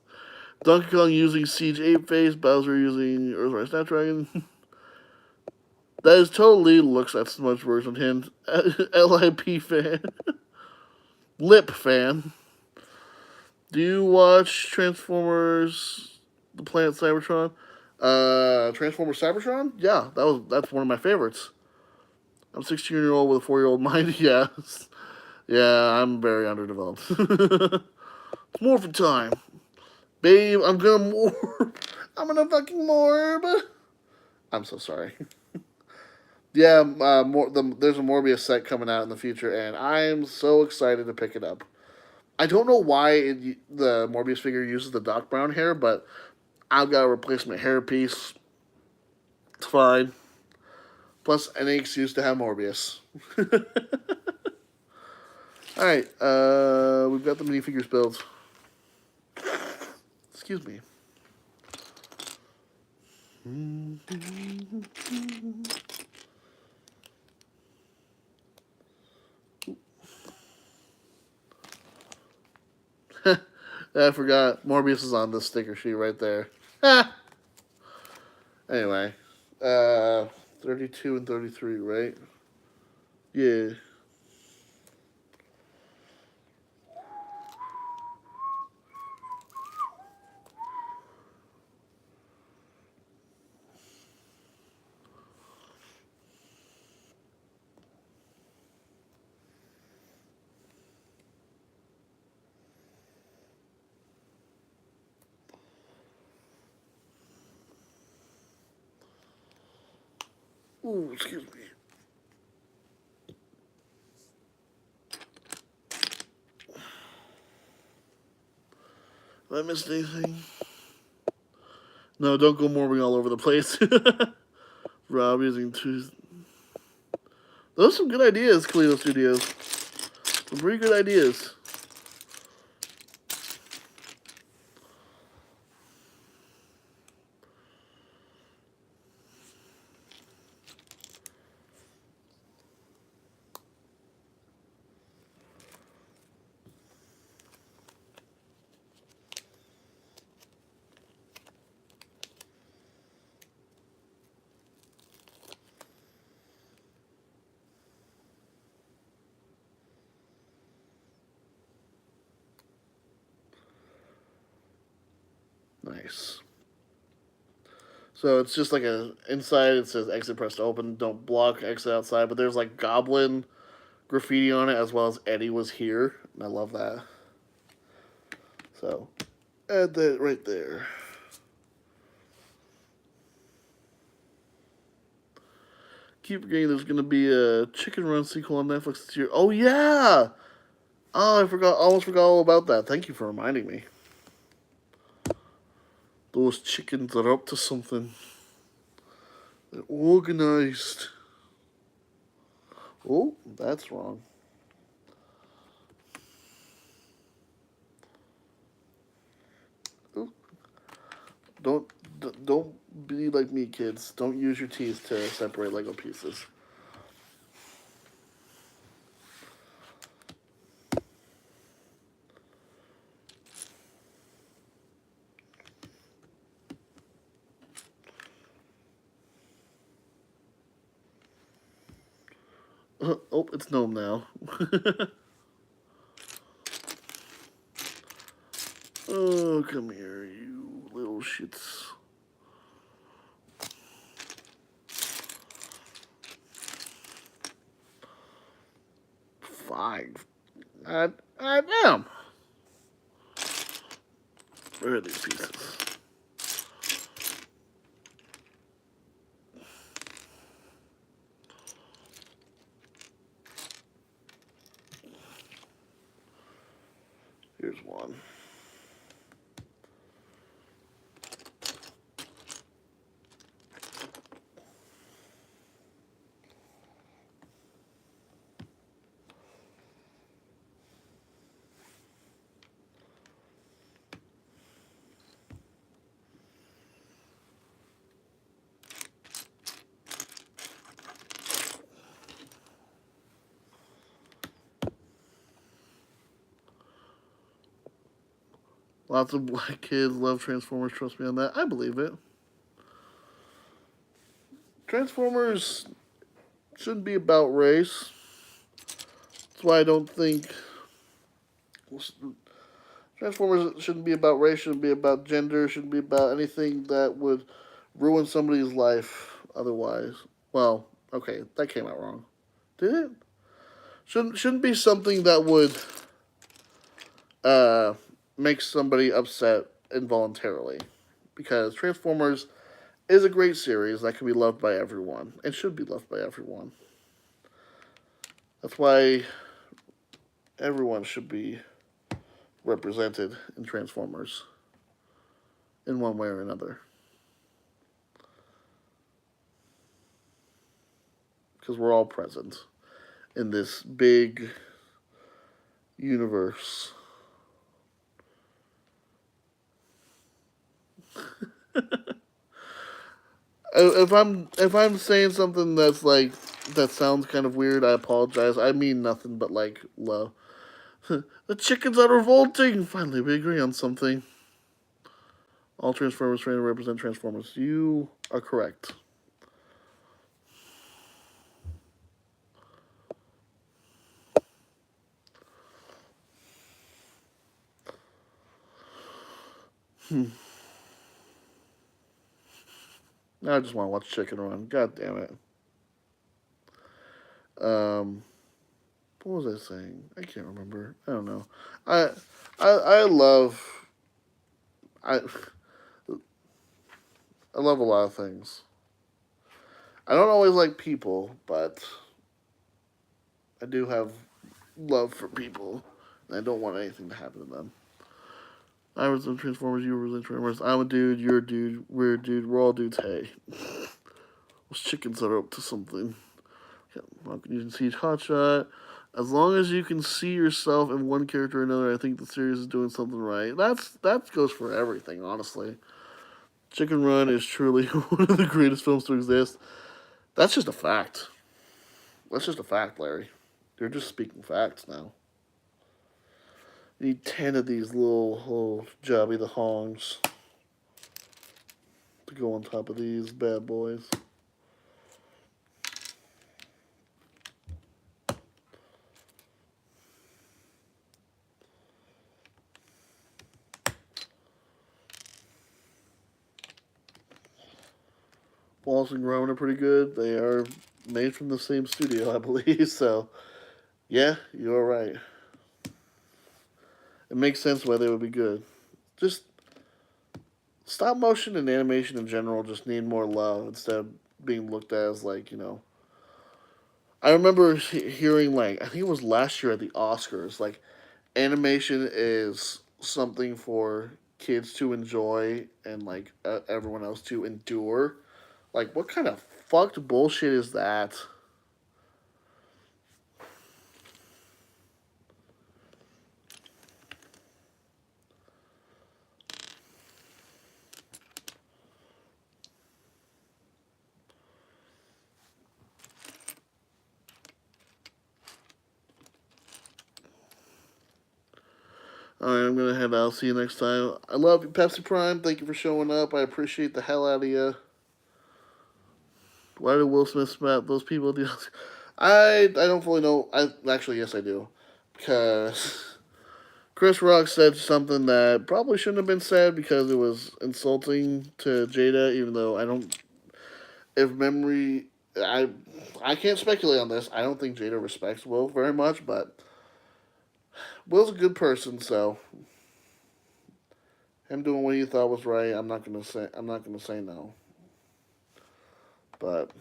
Donkey Kong using Siege 8 face. Bowser using Earthrise Snapdragon. That is totally looks like so much worse on him. LIP fan. Lip fan. Do you watch Transformers The Planet Cybertron? Transformers Cybertron? Yeah, that's one of my favorites. I'm a 16-year-old with a 4-year-old mind. Yes. Yeah, I'm very underdeveloped. It's morphin' time. Babe, I'm gonna morph. I'm gonna fucking morph. I'm so sorry. Yeah, there's a Morbius set coming out in the future, and I'm so excited to pick it up. I don't know why the Morbius figure uses the Doc Brown hair, but I've got a replacement hairpiece. It's fine. Plus, any excuse to have Morbius. Alright, we've got the minifigures built. Excuse me. I forgot. Morbius is on this sticker sheet right there. Anyway. 32 and 33, right? Yeah. Ooh, excuse me. Have I missed anything? No, don't go morbing all over the place. Rob using two. Those are some good ideas, Kalito Studios. Some pretty good ideas. Nice. So it's just like inside it says exit press to open, don't block, exit outside, but there's like goblin graffiti on it as well as Eddie was here. And I love that. So add that right there. Keep forgetting there's gonna be a Chicken Run sequel on Netflix this year. Oh yeah! Oh, I forgot, almost forgot all about that. Thank you for reminding me. Those chickens are up to something. They're organized. Oh, that's wrong. Ooh. Don't don't be like me, kids. Don't use your teeth to separate Lego pieces. Oh, it's gnome now. Oh, come here, you little shits. Five. Damn. Where are these pieces? Here's one. Lots of black kids love Transformers. Trust me on that. I believe it. Transformers shouldn't be about race. That's why I don't think Transformers shouldn't be about race. Shouldn't be about gender. Shouldn't be about anything that would ruin somebody's life. Otherwise, well, okay, that came out wrong. Did it? Shouldn't be something that would uh, make somebody upset involuntarily, because Transformers is a great series that can be loved by everyone and should be loved by everyone. That's why everyone should be represented in Transformers in one way or another. Because we're all present in this big universe. If I'm saying something that's like that sounds kind of weird, I apologize. I mean nothing but like love. The chickens are revolting. Finally, we agree on something. All Transformers trying to represent Transformers. You are correct. Now I just want to watch Chicken Run. God damn it. What was I saying? I can't remember. I don't know. I I love I I love a lot of things. I don't always like people, but I do have love for people, and I don't want anything to happen to them. I was in Transformers, you were in Transformers. I'm a dude, you're a dude, we're a dude, we're all dudes. Hey, those chickens are up to something. You can see Hotshot. As long as you can see yourself in one character or another, I think the series is doing something right. That goes for everything, honestly. Chicken Run is truly one of the greatest films to exist. That's just a fact. That's just a fact, Larry. You're just speaking facts now. You need 10 of these little Jobby the Hongs to go on top of these bad boys. Wallace and Gromit are pretty good. They are made from the same studio, I believe. So, yeah, you're right. It makes sense why they would be good. Just stop motion and animation in general just need more love instead of being looked at as like, I remember hearing like I think it was last year at the Oscars, like animation is something for kids to enjoy and like everyone else to endure. Like what kind of fucked bullshit is that? Alright, I'm gonna head out. See you next time. I love you, Pepsi Prime. Thank you for showing up. I appreciate the hell out of you. Why did Will Smith smack those people at the Oscars? I don't fully know. Actually, yes, I do. Because Chris Rock said something that probably shouldn't have been said because it was insulting to Jada, even though I don't. If memory. I can't speculate on this. I don't think Jada respects Will very much, but Will's a good person, so him doing what he thought was right, I'm not gonna say no. But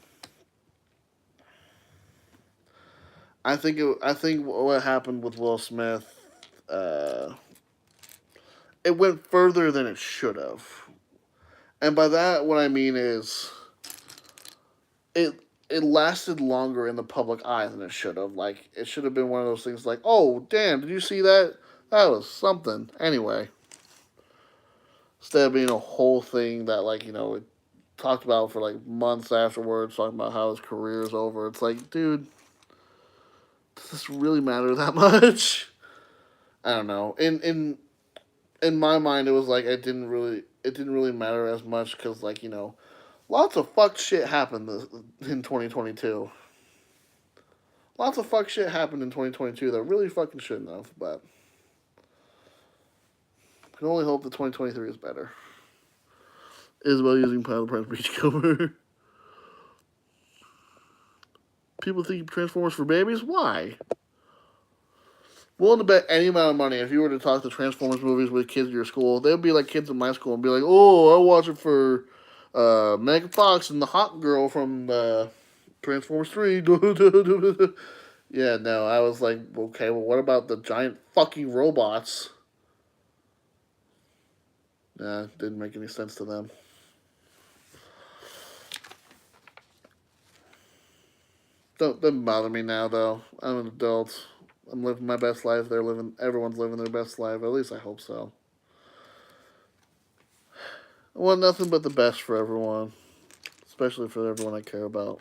I think what happened with Will Smith, uh, it went further than it should have. And by that, what I mean is, it it lasted longer in the public eye than it should have. Like it should have been one of those things like, oh damn, did you see that? That was something. Anyway, instead of being a whole thing that like it talked about for like months afterwards, talking about how his career is over. It's like, dude, does this really matter that much? I don't know. In my mind, it was like it didn't really matter as much because like lots of fuck shit happened in 2022. Lots of fuck shit happened in 2022 that really fucking shouldn't have. But I can only hope that 2023 is better. Isabel using Pilot Price Beachcomber. People think Transformers for babies? Why? Willing to bet any amount of money if you were to talk to Transformers movies with kids at your school, they would be like kids in my school and be like, "Oh, I watch it for Megan Fox and the hot girl from Transformers 3." Yeah, no, I was like, okay, well, what about the giant fucking robots? Nah, didn't make any sense to them. Doesn't bother me now though. I'm an adult. I'm living my best life. Everyone's living their best life. At least I hope so. I want nothing but the best for everyone, especially for everyone I care about.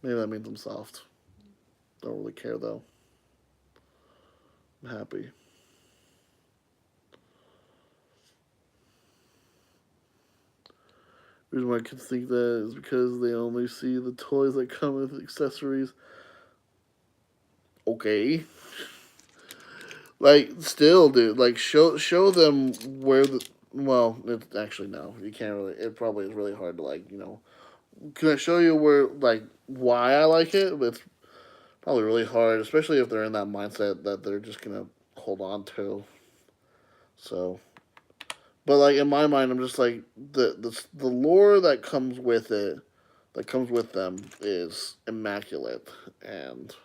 Maybe that means I'm soft. Don't really care though. I'm happy. The reason why kids think that is because they only see the toys that come with accessories. Okay. Like, still, dude. Like, show them where the. Well, actually no. You can't really. It probably is really hard to Can I show you where why I like it? But it's probably really hard, especially if they're in that mindset that they're just gonna hold on to. So, but like in my mind, I'm just like the lore that comes with it, that comes with them, is immaculate, and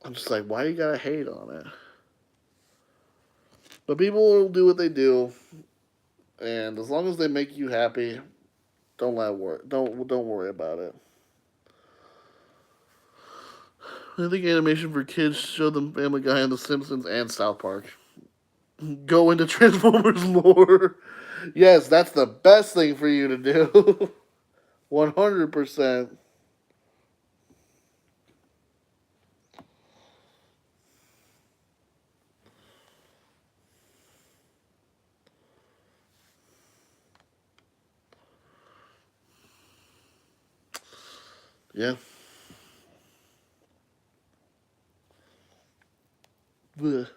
I'm just like, why you gotta hate on it? But people will do what they do, and as long as they make you happy, don't worry about it. I think animation for kids show them Family Guy and The Simpsons and South Park. Go into Transformers lore. Yes, that's the best thing for you to do. 100%. Yeah. Blech.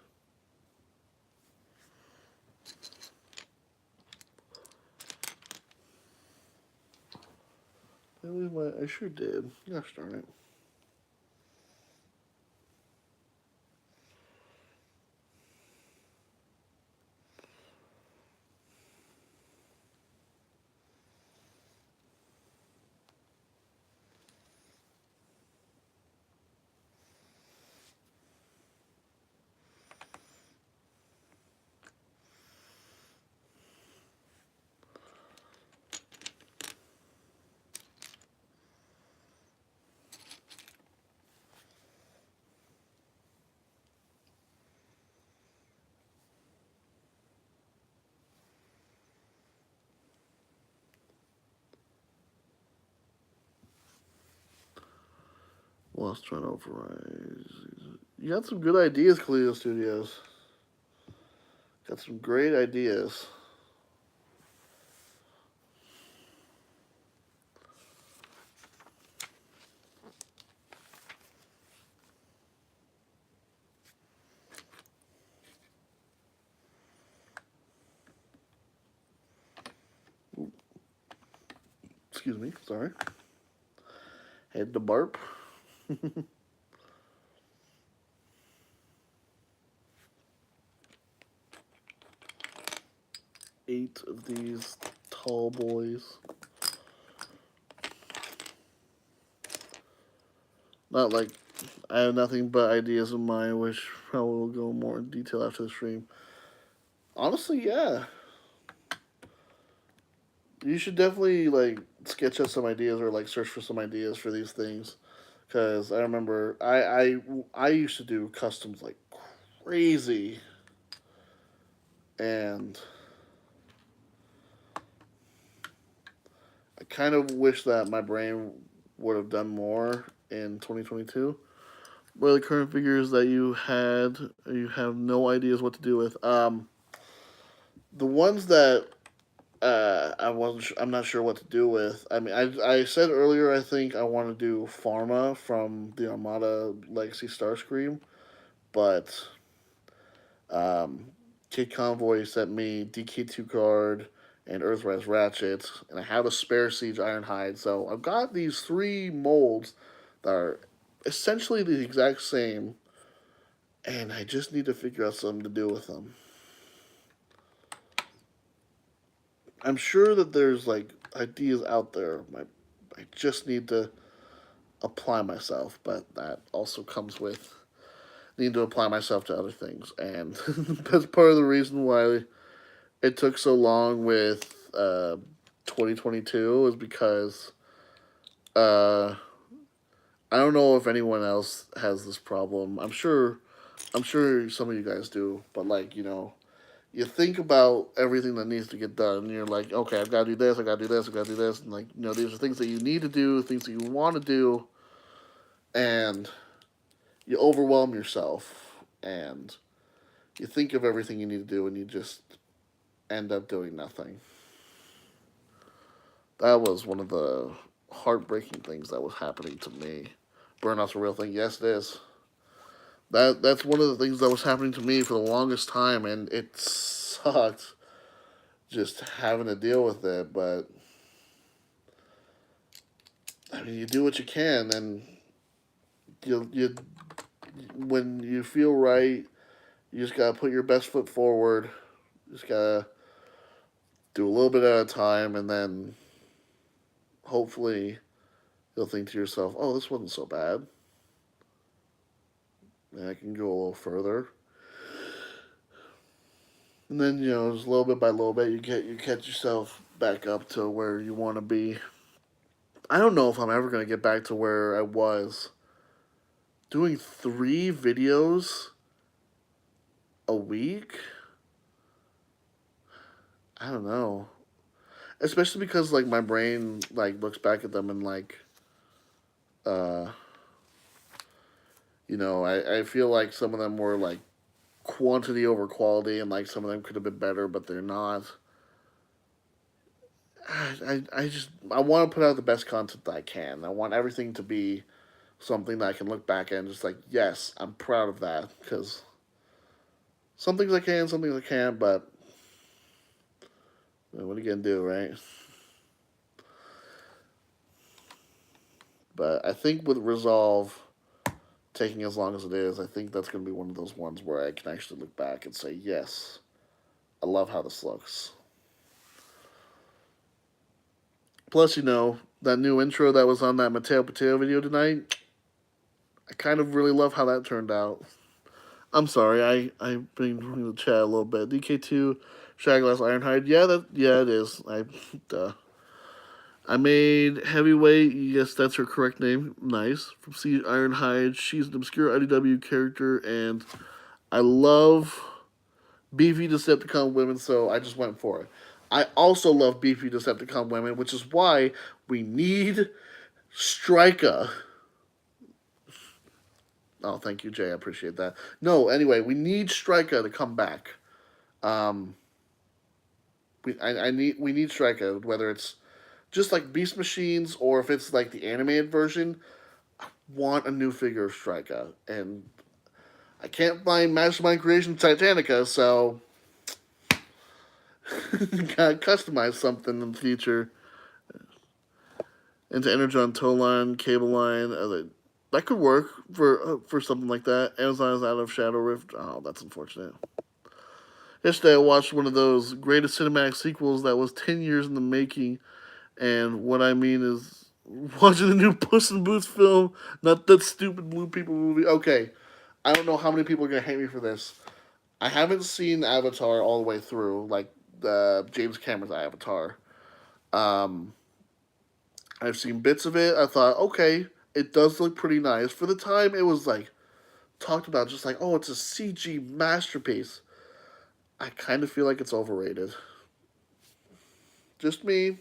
I sure did. Gosh darn it. Lost Trend Overrise. You got some good ideas, Kaleo Studios. Got some great ideas. Excuse me, sorry. Had to barp. 8 of these tall boys. Not like I have nothing but ideas in mind, which probably will go more in detail after the stream. Honestly, yeah. You should definitely like sketch out some ideas or like search for some ideas for these things, because I remember I used to do customs like crazy, and I kind of wish that my brain would have done more in 2022. What are the current figures that you have no ideas what to do with? The ones that I'm not sure what to do with. I mean, I said earlier I think I want to do Pharma from the Armada Legacy Starscream, but um, Kid Convoy sent me DK2 card and Earthrise Ratchet, and I have a spare Siege Ironhide. So I've got these 3 molds that are essentially the exact same, and I just need to figure out something to do with them. I'm sure that there's like ideas out there. I just need to apply myself, but that also comes with needing to apply myself to other things, and that's part of the reason why it took so long with 2022 is because uh, I don't know if anyone else has this problem. I'm sure some of you guys do, but like you think about everything that needs to get done. And you're like, okay, I've got to do this, I got to do this, I got to do this, and like these are things that you need to do, things that you want to do, and you overwhelm yourself, and you think of everything you need to do, and you just end up doing nothing. That was one of the heartbreaking things that was happening to me. Burnout's a real thing. Yes, it is. That's one of the things that was happening to me for the longest time, and it sucked just having to deal with it. But I mean, you do what you can, and you when you feel right, you just gotta put your best foot forward. You just gotta do a little bit at a time, and then hopefully you'll think to yourself, "Oh, this wasn't so bad. And I can go a little further." And then just a little bit by little bit, you catch yourself back up to where you want to be. I don't know if I'm ever gonna get back to where I was doing 3 videos a week. I don't know, especially because like my brain like looks back at them and like, uh, I feel like some of them were like quantity over quality, and like some of them could have been better, but they're not. I want to put out the best content that I can. I want everything to be something that I can look back at and just like, yes, I'm proud of that, because some things I can, some things I can't, but what are you gonna do, right? But I think with Resolve taking as long as it is, I think that's gonna be one of those ones where I can actually look back and say, yes, I love how this looks. Plus, that new intro that was on that Mateo Pateo video tonight, I kind of really love how that turned out. I'm sorry, I've been reading the chat a little bit. DK2, Shaglass Ironhide. Yeah, it is. I made Heavyweight. Yes, that's her correct name. Nice. From Siege Ironhide. She's an obscure IDW character, and I love beefy Decepticon women, so I just went for it. I also love beefy Decepticon women, which is why we need Strika. Oh, thank you, Jay. I appreciate that. No, anyway, we need Striker to come back. Um, we need Striker, whether it's just like Beast Machines or if it's like the animated version. Want a new figure of Striker, and I can't find Mastermind Creation Titanica, so gotta customize something in the future. Into Energon tow line, cable line, that could work for something like that. Amazon is out of Shadow Rift. Oh, that's unfortunate. Yesterday, I watched one of those greatest cinematic sequels that was 10 years in the making. And what I mean is watching the new Puss in Boots film, not that stupid Blue People movie. Okay, I don't know how many people are going to hate me for this. I haven't seen Avatar all the way through, like James Cameron's Avatar. Um, I've seen bits of it. I thought, okay, it does look pretty nice. For the time, it was like talked about just like, oh, it's a CG masterpiece. I kind of feel like it's overrated. Just me.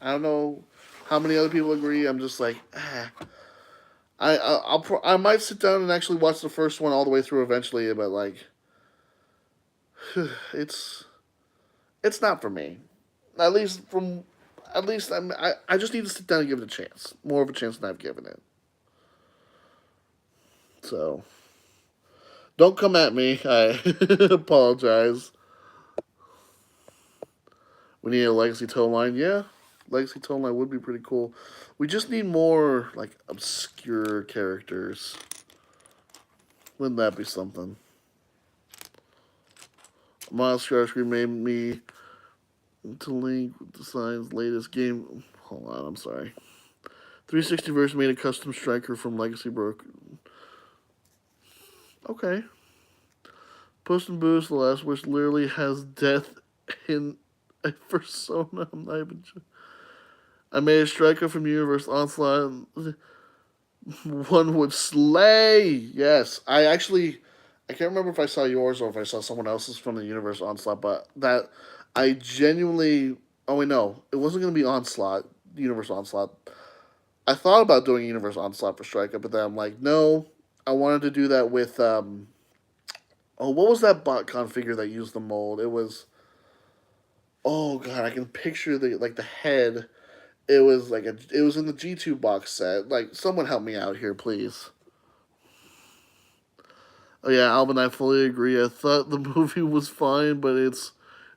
I don't know how many other people agree. I'm just like, ah. I might sit down and actually watch the first one all the way through eventually, but like, it's it's not for me. At least from at least I just need to sit down and give it a chance, more of a chance than I've given it. So don't come at me. I apologize. We need a legacy tow line. Yeah, legacy tow line would be pretty cool. We just need more like obscure characters. Wouldn't that be something? Miles Skarsgård made me to link with the sign's latest game. Hold on, I'm sorry. 360 verse made a custom striker from Legacy Brook. Okay. Post and Boost, The Last Wish literally has death in a persona. I'm not even sure. I made a striker from Universe Onslaught. One would slay. Yes. I can't remember if I saw yours or if I saw someone else's from the Universe Onslaught, but that I genuinely. Oh, wait, no. It wasn't going to be Onslaught, Universe Onslaught. I thought about doing Universe Onslaught for Striker, but then I'm like, no. I wanted to do that with. Oh, what was that botcon figure that used the mold? It was. Oh, God. I can picture the head. It was it was in the G2 box set. Like, someone help me out here, please. Oh yeah, Alvin, I fully agree. I thought the movie was fine, but it's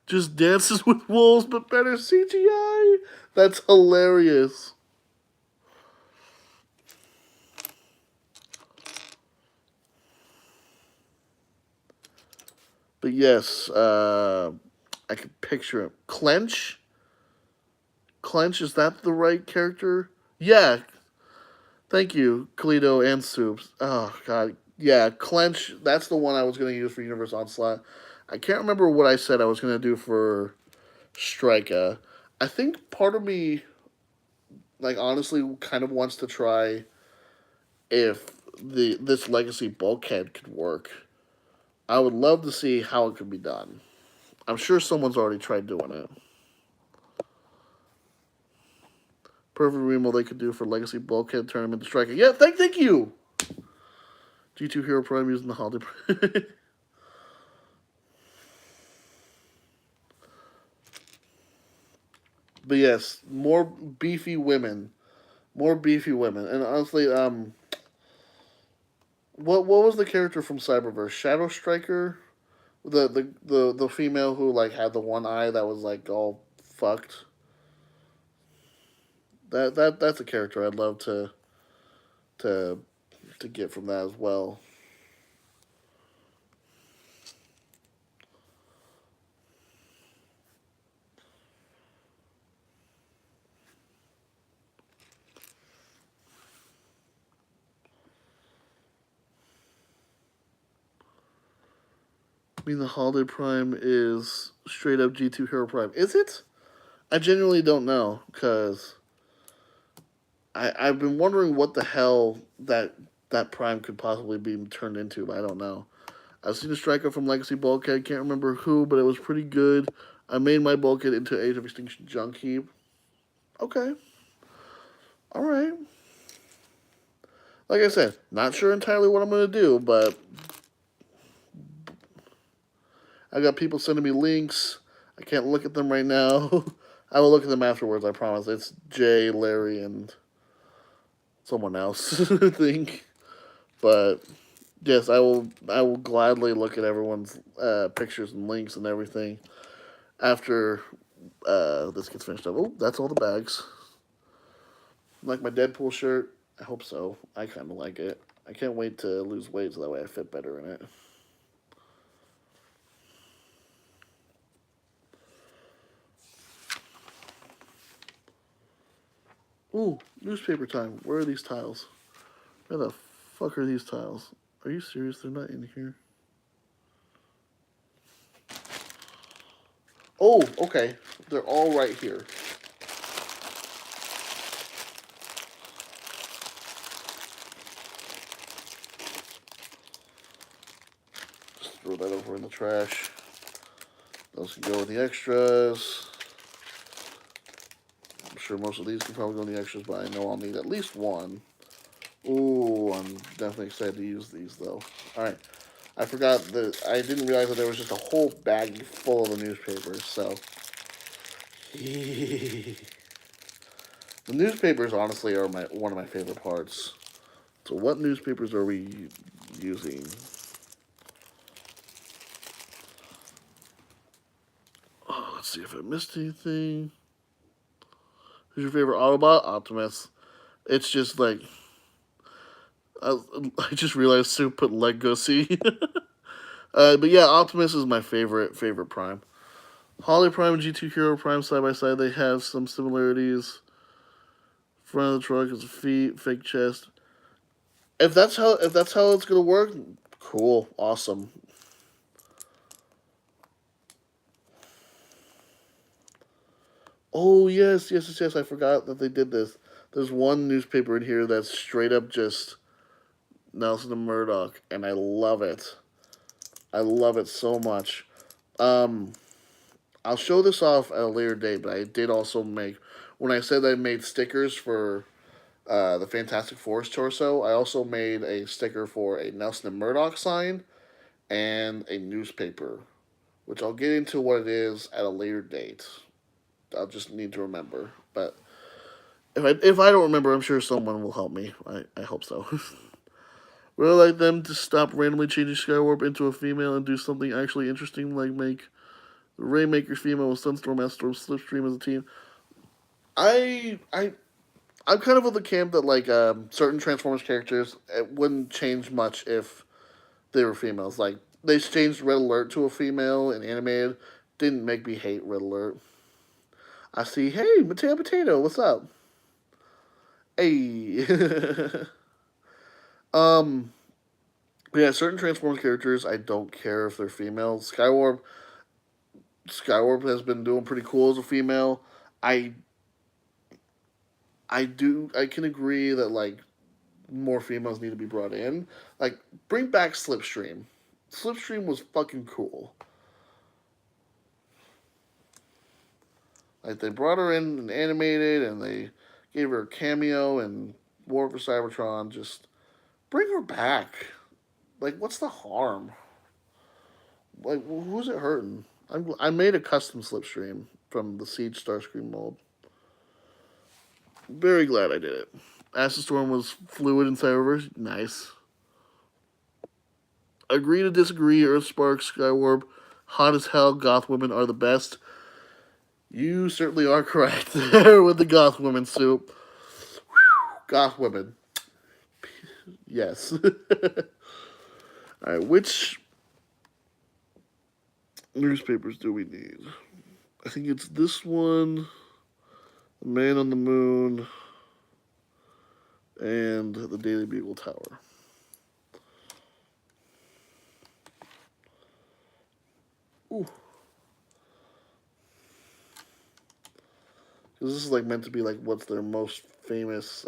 just Dances with Wolves, but better CGI. That's hilarious. But yes, I can picture him. Clench? Clench, is that the right character? Yeah, thank you, Kalito and Soups. Oh, God. Yeah, Clench, that's the one I was going to use for Universe Onslaught. I can't remember what I said I was going to do for Striker. I think part of me, like, honestly, kind of wants to try if this legacy bulkhead could work. I would love to see how it could be done. I'm sure someone's already tried doing it. Perfect remodel they could do for legacy bulkhead tournament striker. Yeah, thank you. G2 Hero Prime using the holiday. But yes, more beefy women, more beefy women, and honestly, what was the character from Cyberverse? Shadow Striker, the female who like had the one eye that was like all fucked. That's a character I'd love to to get from that as well. I mean, the Holiday Prime is straight up G2 Hero Prime. Is it? I genuinely don't know because I've been wondering what the hell that Prime could possibly be turned into, but I don't know. I've seen a striker from Legacy Bulkhead. Can't remember who, but it was pretty good. I made my Bulkhead into Age of Extinction junk heap. Okay, all right. Like I said, not sure entirely what I'm going to do, but I got people sending me links. I can't look at them right now. I will look at them afterwards, I promise. It's Jay, Larry, and someone else, I think. But yes, I will. I will gladly look at everyone's pictures and links and everything after this gets finished up. Oh, that's all the bags. Like my Deadpool shirt. I hope so. I kind of like it. I can't wait to lose weight so that way I fit better in it. Ooh, newspaper time. Where are these tiles? Where the fuck are these tiles? Are you serious? They're not in here. Oh, okay. They're all right here. Just throw that over in the trash. Those can go with the extras. I'm sure most of these can probably go in the extras, but I know I'll need at least one. Ooh, I'm definitely excited to use these, though. All right. I forgot that I didn't realize that there was just a whole bag full of the newspapers, so. The newspapers, honestly, are one of my favorite parts. So what newspapers are we using? Oh, let's see if I missed anything. Who's your favorite Autobot? Optimus. It's just like I, I just realized Sue put Legacy. But yeah, Optimus is my favorite Prime. Holly Prime and G2 Hero Prime side by side. They have some similarities. Front of the truck is a feet, fake chest. If that's how it's gonna work, cool, awesome. Oh yes. I forgot that they did this. There's one newspaper in here that's straight up just Nelson and Murdoch, and I love it. I love it so much. Um, I'll show this off at a later date, but I did also make when I said I made stickers for the Fantastic Force torso. I also made a sticker for a Nelson and Murdoch sign and a newspaper, which I'll get into what it is at a later date. I'll just need to remember. But if I don't remember, I'm sure someone will help me. I hope so. Would I like them to stop randomly changing Skywarp into a female and do something actually interesting, like make the Rainmaker female with Sunstorm, Storm, Slipstream as a team? I I I'm kind of of the camp that like certain Transformers characters it wouldn't change much if they were females. Like they changed Red Alert to a female in animated, didn't make me hate Red Alert. I see, hey, Potato, what's up? Hey. um, yeah, certain Transformers characters, I don't care if they're female. Skywarp has been doing pretty cool as a female. I I can agree that like more females need to be brought in. Like bring back Slipstream. Slipstream was fucking cool. Like they brought her in and animated, and they gave her a cameo in War for Cybertron. Just bring her back. Like, what's the harm? Like, who's it hurting? I made a custom slipstream from the Siege Starscream mold. Very glad I did it. Acid Storm was fluid in Cyberverse. Nice. Agree to disagree. Earth Spark, Skywarp, hot as hell. Goth women are the best. You certainly are correct there with the goth women soup. Goth women. Yes. Alright, which newspapers do we need? I think it's this one, The Man on the Moon, and the Daily Bugle Tower. Ooh. Because this is like meant to be like what's their most famous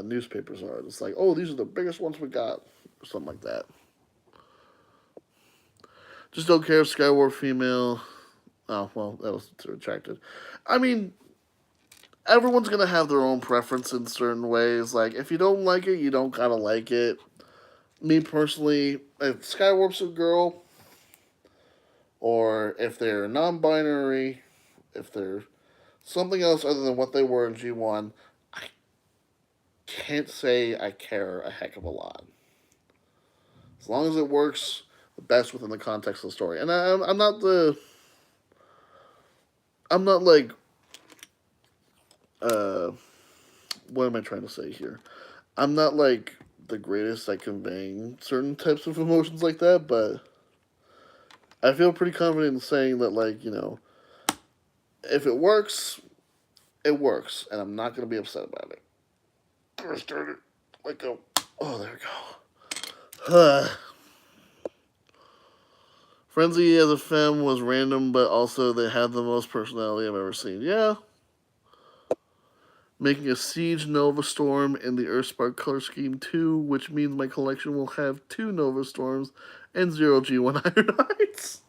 newspapers are. It's like, oh, these are the biggest ones we got, or something like that. Just don't care if Skyward female. Oh well, that was retracted. I mean, everyone's gonna have their own preference in certain ways. Like, if you don't like it, you don't gotta like it. Me personally, if Skywarp's a girl, or if they're non-binary, if they're something else other than what they were in G1, I can't say I care a heck of a lot. As long as it works the best within the context of the story. And I'm not the. I'm not like. Uh, what am I trying to say here? I'm not like the greatest at conveying certain types of emotions like that, but I feel pretty confident in saying that, like, if it works, it works, and I'm not going to be upset about it. Gosh darn it. Let go. Oh, there we go. Frenzy as a femme was random, but also they had the most personality I've ever seen. Yeah. Making a Siege Nova Storm in the Earthspark color scheme 2, which means my collection will have 2 Nova Storms and 0 G1 Ironites.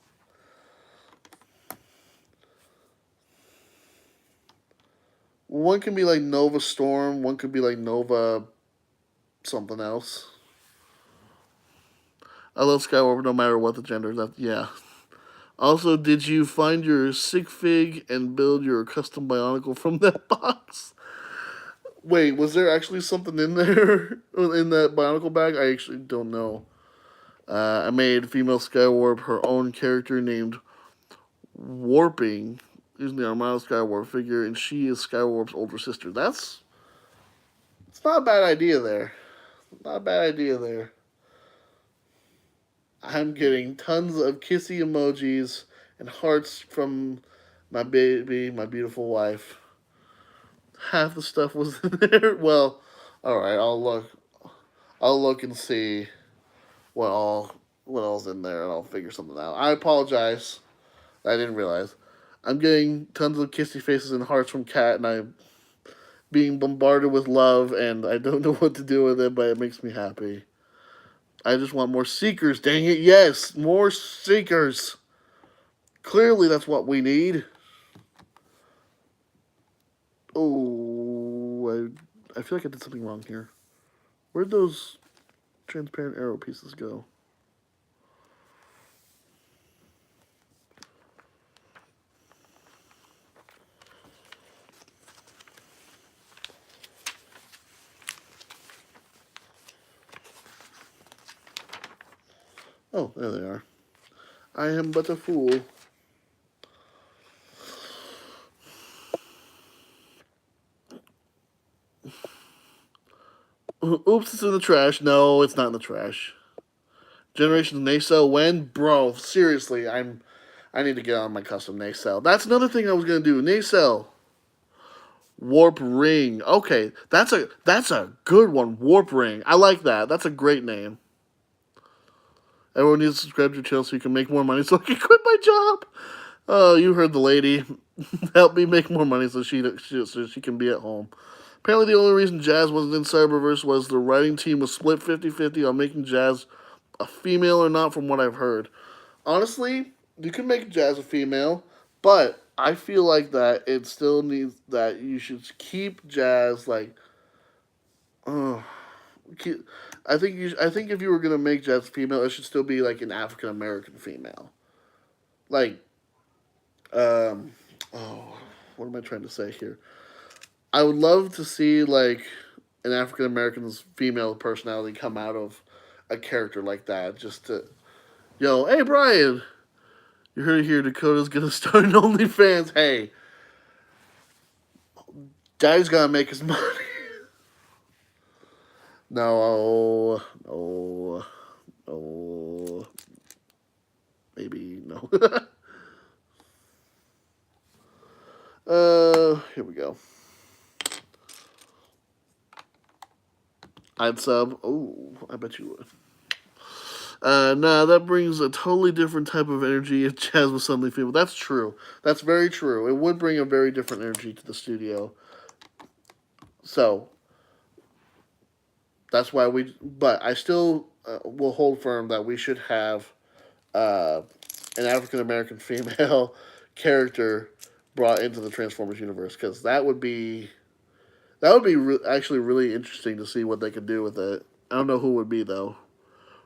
One can be like Nova Storm, one could be like Nova something else. I love Skywalker no matter what the gender. Yeah. Also, did you find your sig fig and build your custom Bionicle from that box? Wait, was there actually something in there in that Bionicle bag? I actually don't know. I made female Skywarp her own character named Warping using the Armada Skywarp figure, and she is Skywarp's older sister. It's not a bad idea there. Not a bad idea there. I'm getting tons of kissy emojis and hearts from my baby, my beautiful wife. Half the stuff was in there. Well, all right, I'll look. I'll look and see what all's in there, and I'll figure something out. I apologize. I didn't realize. I'm getting tons of kissy faces and hearts from Kat, and I'm being bombarded with love, and I don't know what to do with it, but it makes me happy. I just want more seekers, dang it. Yes, more seekers. Clearly, that's what we need. Oh, I feel like I did something wrong here. Where'd those transparent arrow pieces go? Oh, there they are. I am but a fool. Oops, it's in the trash. No, it's not in the trash. Generation Nacelle when? Bro, seriously, I need to get on my custom Nacelle. That's another thing I was gonna do. Nacelle. Warp Ring. Okay, that's a good one. Warp Ring. I like that. That's a great name. Everyone needs to subscribe to your channel so you can make more money so I can quit my job. Oh, you heard the lady. Help me make more money so she can be at home. Apparently the only reason Jazz wasn't in Cyberverse was the writing team was split 50-50 on making Jazz a female or not, from what I've heard. Honestly, you can make Jazz a female, but I feel like that it still needs that you should keep Jazz like I think if you were gonna make Jazz female, it should still be like an African American female. Like oh, what am I trying to say here? I would love to see like an African American female personality come out of a character like that. Just to, hey Brian, you heard it here. Dakota's gonna start an OnlyFans. Hey, Daddy's gotta make his money. No, no, no. Maybe no. Here we go. I'd sub. Oh, I bet you would. Nah, that brings a totally different type of energy if Jazz was suddenly female. That's true. That's very true. It would bring a very different energy to the studio. So, that's why but I still will hold firm that we should have an African American female character brought into the Transformers universe, because that would be actually really interesting to see what they could do with it. I don't know who it would be though.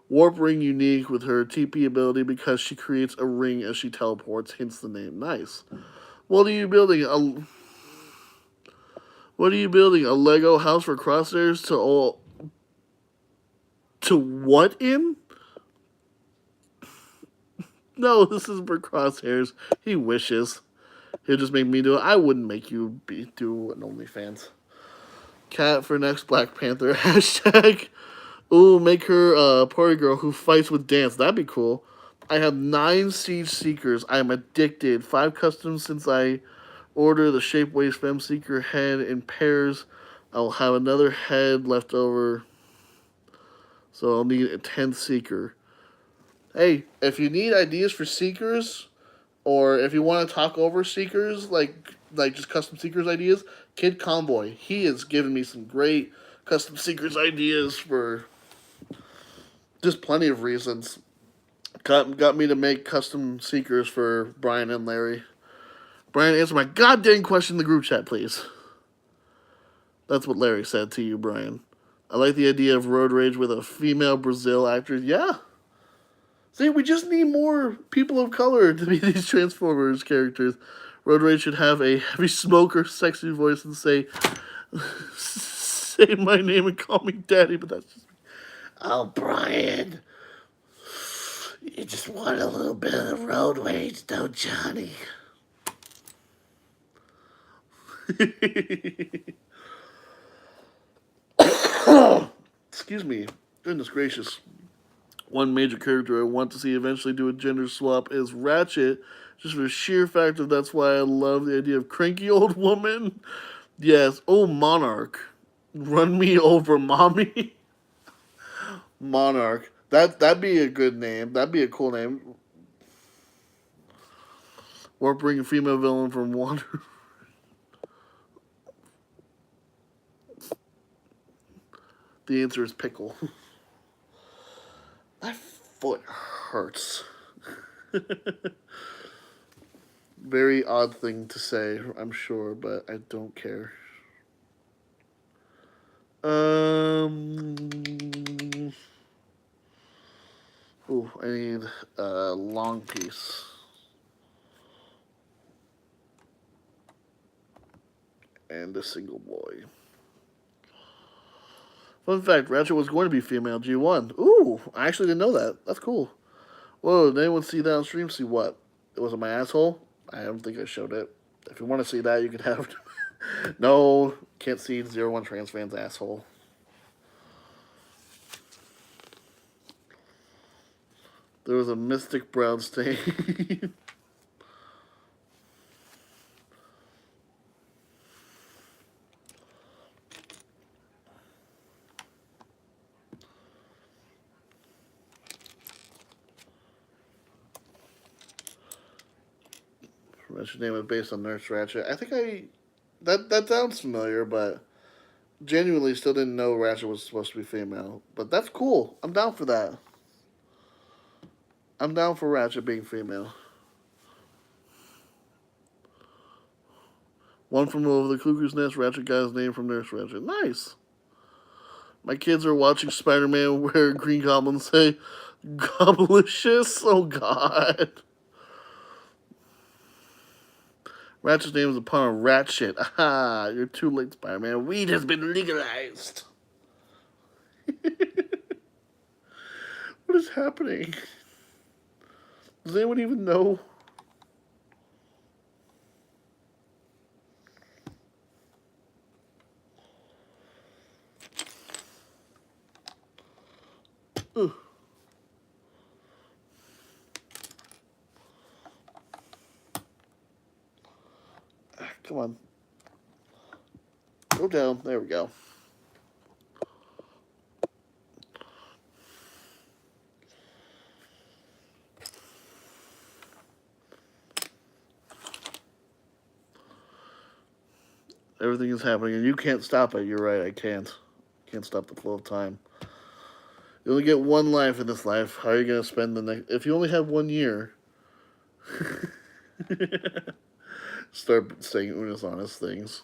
Warp Ring unique with her TP ability because she creates a ring as she teleports. Hence the name. Nice. What are you building? What are you building? A Lego house for Crosshairs to what in? No, this isn't for Crosshairs. He wishes. He'll just make me do it. I wouldn't make you do an OnlyFans. Cat for next Black Panther. Hashtag. Ooh, make her a party girl who fights with dance. That'd be cool. I have 9 Siege Seekers. I am addicted. 5 customs since I order the Shape Waste Fem Seeker head in pairs. I'll have another head left over. So I'll need a 10th Seeker. Hey, if you need ideas for Seekers, or if you want to talk over Seekers, like just custom Seekers ideas, Kid Convoy. He has given me some great custom Seekers ideas for just plenty of reasons. Got me to make custom Seekers for Brian and Larry. Brian, answer my goddamn question in the group chat, please. That's what Larry said to you, Brian. I like the idea of Road Rage with a female Brazil actress. Yeah. See, we just need more people of color to be these Transformers characters. Road Rage should have a heavy smoker, sexy voice and say my name and call me daddy, but that's just... Oh, Brian. You just want a little bit of the road rage, don't you, honey? Excuse me. Goodness gracious. One major character I want to see eventually do a gender swap is Ratchet, just for the sheer fact of that's why I love the idea of cranky old woman. Yes. Oh, Monarch. Run me over, mommy. Monarch. That'd be a good name. That'd be a cool name. Or bring a female villain from Wonder. The answer is pickle. My foot hurts. Very odd thing to say, I'm sure, but I don't care. Ooh, I need a long piece. And a single boy. Fun fact, Ratchet was going to be female G1. Ooh, I actually didn't know that. That's cool. Whoa, did anyone see that on stream? See what? Was it my asshole? I don't think I showed it. If you want to see that, you can have it. No, can't see 01 Trans Fan's asshole. There was a mystic brown stain. Ratchet's name is based on Nurse Ratchet. I think that sounds familiar, but genuinely still didn't know Ratchet was supposed to be female. But that's cool. I'm down for that. I'm down for Ratchet being female. One from over the cuckoo's nest. Ratchet got his name from Nurse Ratchet. Nice. My kids are watching Spider-Man where Green Goblin say, "Goblicious." Oh God. Ratchet's name is a pun on rat shit. Aha, you're too late, Spider-Man. Weed has been legalized. What is happening? Does anyone even know? Ugh. Come on. Go down. There we go. Everything is happening, and you can't stop it. You're right, I can't. Can't stop the flow of time. You only get one life in this life. How are you going to spend the next... If you only have 1 year... Start saying unos honest things.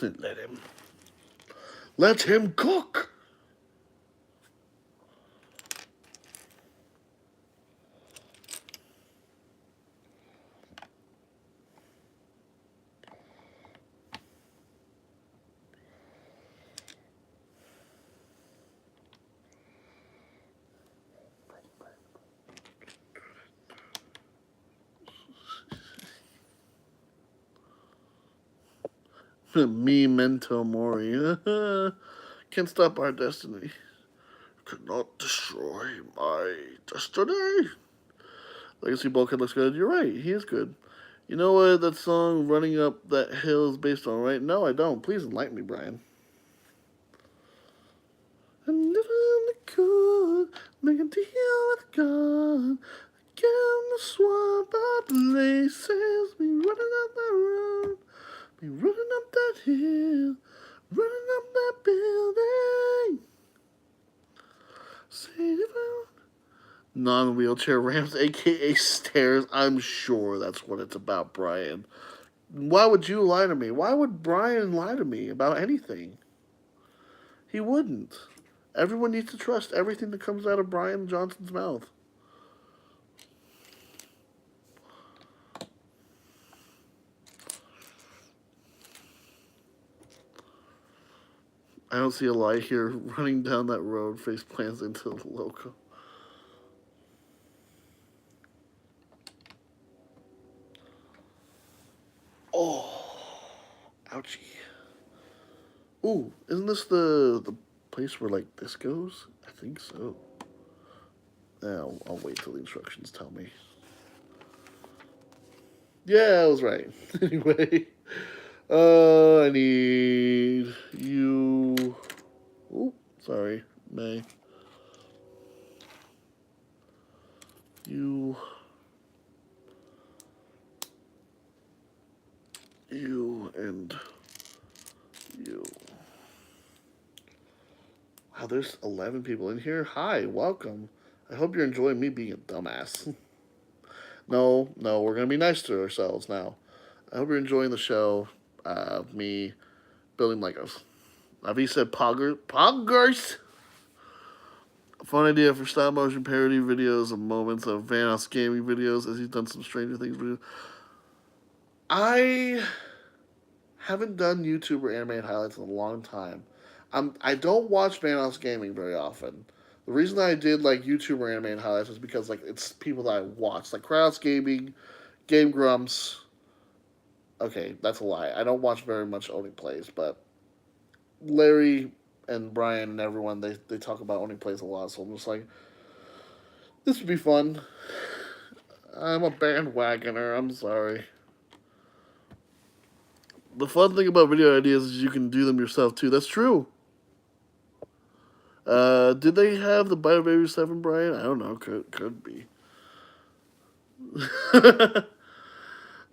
Let him. Let him cook. Me, Mento Mori. Can't stop our destiny. Cannot destroy my destiny. Legacy Bulkhead looks good. You're right. He is good. You know what that song Running Up That Hill is based on, right? No, I don't. Please enlighten me, Brian. And if I'm the cool, make a deal with God. Get in the swamp of places. Be running up that road. Be running up that hill. Running up that building. Say if I'm non-wheelchair ramps, aka stairs. I'm sure that's what it's about, Brian. Why would you lie to me? Why would Brian lie to me about anything? He wouldn't. Everyone needs to trust everything that comes out of Brian Johnson's mouth. I don't see a lie here. Running down that road, face plants into the loco. Oh, ouchie. Ooh, isn't this the place where like this goes? I think so. Yeah, I'll wait till the instructions tell me. Yeah, I was right. Anyway, I need you. Oh, sorry, May. You. You and you. Wow, there's 11 people in here. Hi, welcome. I hope you're enjoying me being a dumbass. No, we're gonna be nice to ourselves now. I hope you're enjoying the show. Me building Legos. Avi said Poggers. A fun idea for stop motion parody videos of moments of Vanos gaming videos, as he's done some Stranger Things videos. I haven't done YouTube or animated highlights in a long time. I don't watch Vanos Gaming very often. The reason I did like YouTube or animated highlights was because like it's people that I watch, like Krause Gaming, Game Grumps. Okay, that's a lie. I don't watch very much Owning Plays, but Larry and Brian and everyone they talk about Owning Plays a lot, so I'm just like, this would be fun. I'm a bandwagoner. I'm sorry. The fun thing about video ideas is you can do them yourself too. That's true. Did they have the Bite Baby 7, Brian? I don't know. Could be.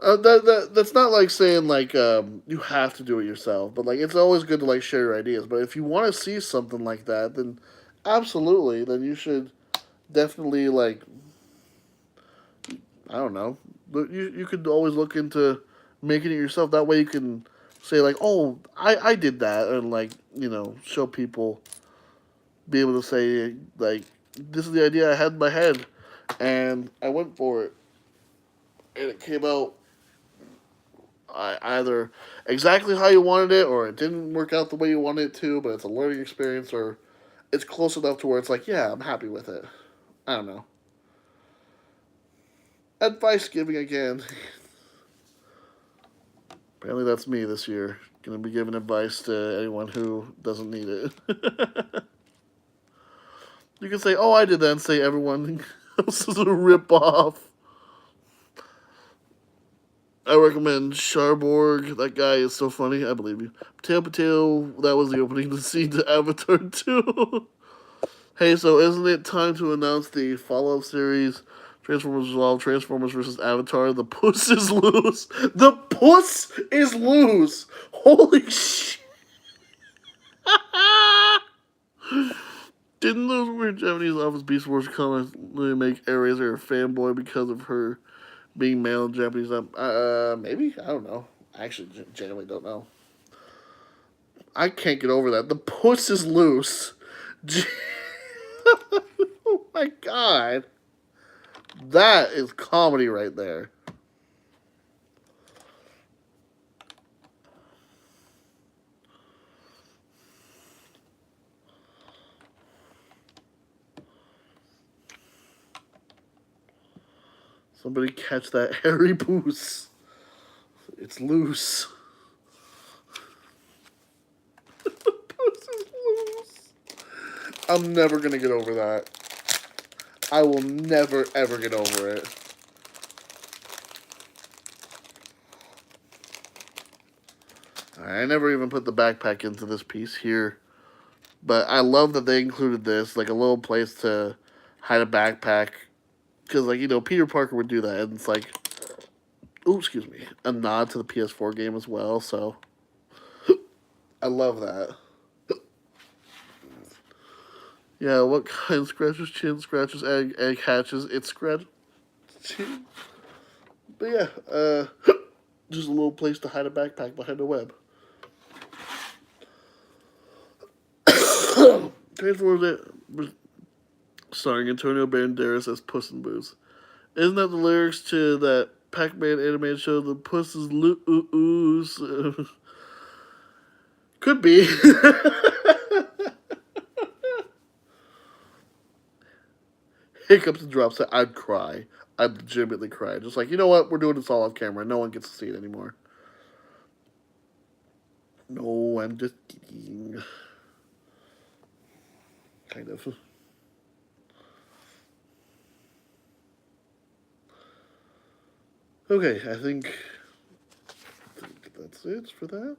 That's not like saying like you have to do it yourself, but like it's always good to like share your ideas. But if you want to see something like that, then absolutely, then you should definitely like, I don't know. You could always look into making it yourself. That way you can say like, oh, I did that, and like, you know, show people, be able to say like, this is the idea I had in my head, and I went for it, and it came out either exactly how you wanted it, or it didn't work out the way you wanted it to, but it's a learning experience, or it's close enough to where it's like, yeah, I'm happy with it. I don't know. Advice giving again. Apparently that's me this year. Gonna be giving advice to anyone who doesn't need it. You can say, oh, I did that, and say everyone else is a ripoff. I recommend Sharborg. That guy is so funny. I believe you. Potato, that was the opening scene to Avatar 2. Hey, so isn't it time to announce the follow-up series, Transformers Resolve, Transformers vs. Avatar? The puss is loose. The puss is loose. Holy shit. Didn't those weird Japanese Office Beast Wars comics really make Eraser a fanboy because of her being male in Japanese? Maybe? I don't know. I actually genuinely don't know. I can't get over that. The puss is loose. Oh my god. That is comedy right there. Somebody catch that hairy Boos. It's loose. The Boos is loose. I'm never gonna get over that. I will never ever get over it. I never even put the backpack into this piece here. But I love that they included this, like a little place to hide a backpack. Because, like, you know, Peter Parker would do that. And it's like, oh, excuse me, a nod to the PS4 game as well. So, I love that. Yeah, what kind scratches chin, scratches egg hatches, it scratches chin. But yeah, just a little place to hide a backpack behind a web. Transformers starring Antonio Banderas as Puss in Boots. Isn't that the lyrics to that Pac-Man animated show, The Puss is Loose? Could be. Hiccups and drops that I'd cry. I'd legitimately cry. Just like, you know what? We're doing this all off camera. No one gets to see it anymore. No, I'm just kidding. Kind of. Okay, I think that's it for that.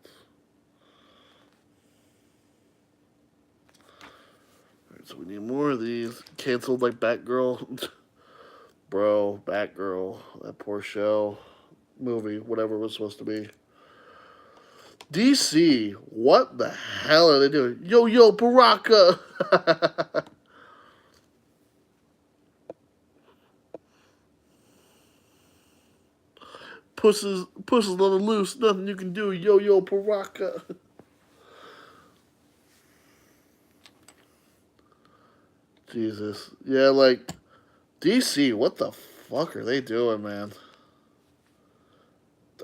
Alright, so we need more of these. Canceled like Batgirl. Bro, Batgirl. That poor show. Movie, whatever it was supposed to be. DC, what the hell are they doing? Yo, Baraka! Puss is on the loose. Nothing you can do. Yo, Baraka. Jesus. Yeah, like, DC, what the fuck are they doing, man?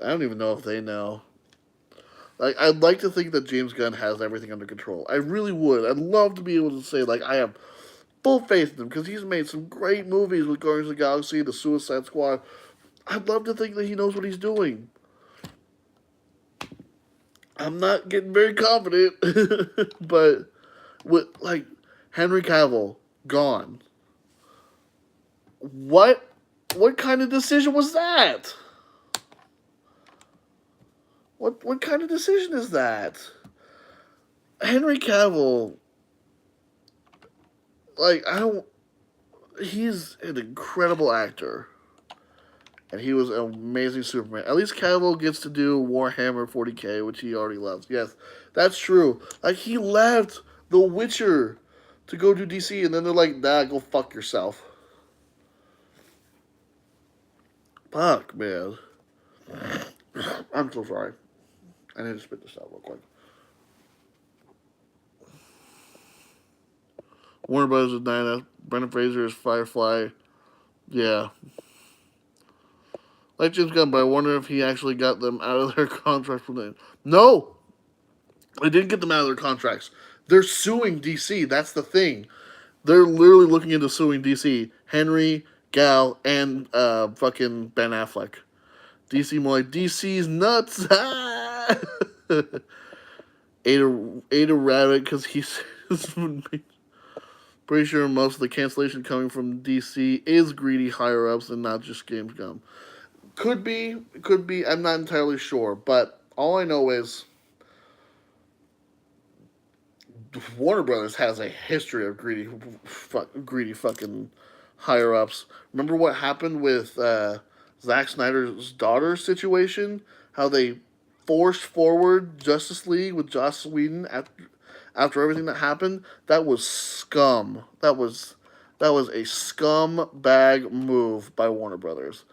I don't even know if they know. Like, I'd like to think that James Gunn has everything under control. I really would. I'd love to be able to say, like, I have full faith in him because he's made some great movies with Guardians of the Galaxy, The Suicide Squad. I'd love to think that he knows what he's doing. I'm not getting very confident, but with, like, Henry Cavill gone. What kind of decision was that? What kind of decision is that? Henry Cavill, like, he's an incredible actor. And he was an amazing Superman. At least Cavill gets to do Warhammer 40K, which he already loves. Yes, that's true. Like, he left The Witcher to go do DC, and then they're like, nah, go fuck yourself. Fuck, man. I'm so sorry. I need to spit this out real quick. Warner Brothers is Diana. Brendan Fraser is Firefly. Yeah. Like James Gunn, but I wonder if he actually got them out of their contract from them. No! They didn't get them out of their contracts. They're suing DC. That's the thing. They're literally looking into suing DC. Henry, Gal, and fucking Ben Affleck. DC more like, DC's nuts. Ate a rabbit because he's pretty sure most of the cancellation coming from DC is greedy higher ups and not just James Gunn. Could be. I'm not entirely sure, but all I know is Warner Brothers has a history of greedy fucking higher ups. Remember what happened with Zack Snyder's daughter situation? How they forced forward Justice League with Joss Whedon after everything that happened, that was scum. That was a scumbag move by Warner Brothers,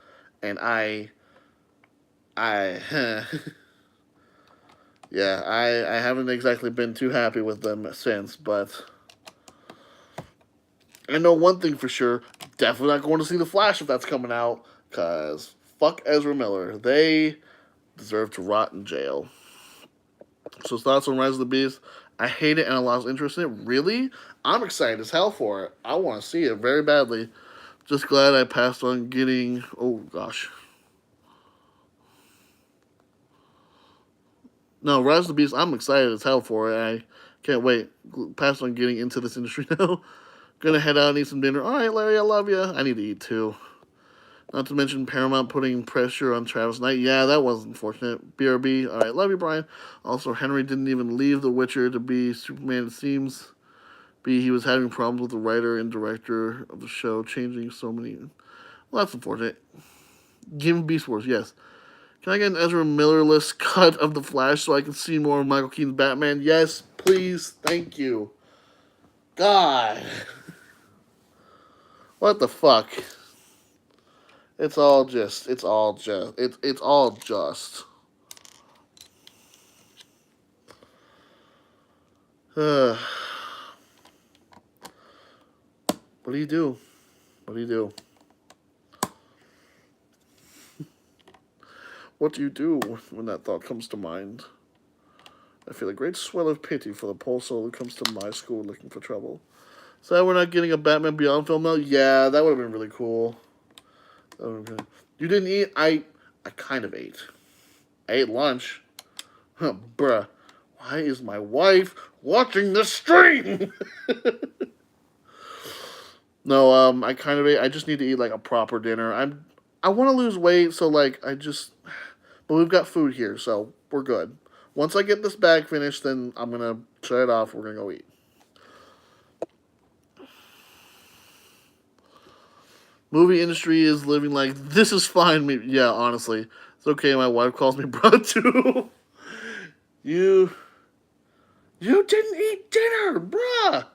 and I yeah, I haven't exactly been too happy with them since, but I know one thing for sure: definitely not going to see the Flash if that's coming out, cause fuck Ezra Miller. They deserve to rot in jail. So thoughts on Rise of the Beast? I hate it and I lost interest in it. Really? I'm excited as hell for it. I want to see it very badly. Just glad I passed on getting. Oh gosh. No, Rise of the Beast. I'm excited as hell for it. I can't wait. Passed on getting into this industry now. Gonna head out and eat some dinner. All right, Larry. I love you. I need to eat too. Not to mention Paramount putting pressure on Travis Knight. Yeah, that was unfortunate. BRB. All right, love you, Brian. Also, Henry didn't even leave The Witcher to be Superman. It seems he was having problems with the writer and director of the show, changing so many. Well, that's unfortunate. Give him Beast Wars, yes. Can I get an Ezra Miller-less cut of The Flash so I can see more of Michael Keaton's Batman? Yes, please. Thank you. God. What the fuck? It's all just. It's all just. What do you do? What do you do? What do you do when that thought comes to mind? I feel a great swell of pity for the poor soul who comes to my school looking for trouble. So we're not getting a Batman Beyond film now? Yeah, that would have been really cool. You didn't eat? I kind of ate. I ate lunch. Huh, bruh. Why is my wife watching the stream? No, I kind of ate. I just need to eat like a proper dinner. I want to lose weight, so like but we've got food here, so we're good. Once I get this bag finished, then I'm gonna shut it off. We're gonna go eat. Movie industry is living like this is fine. Yeah, honestly, it's okay. My wife calls me bro too. you you didn't eat dinner, bruh.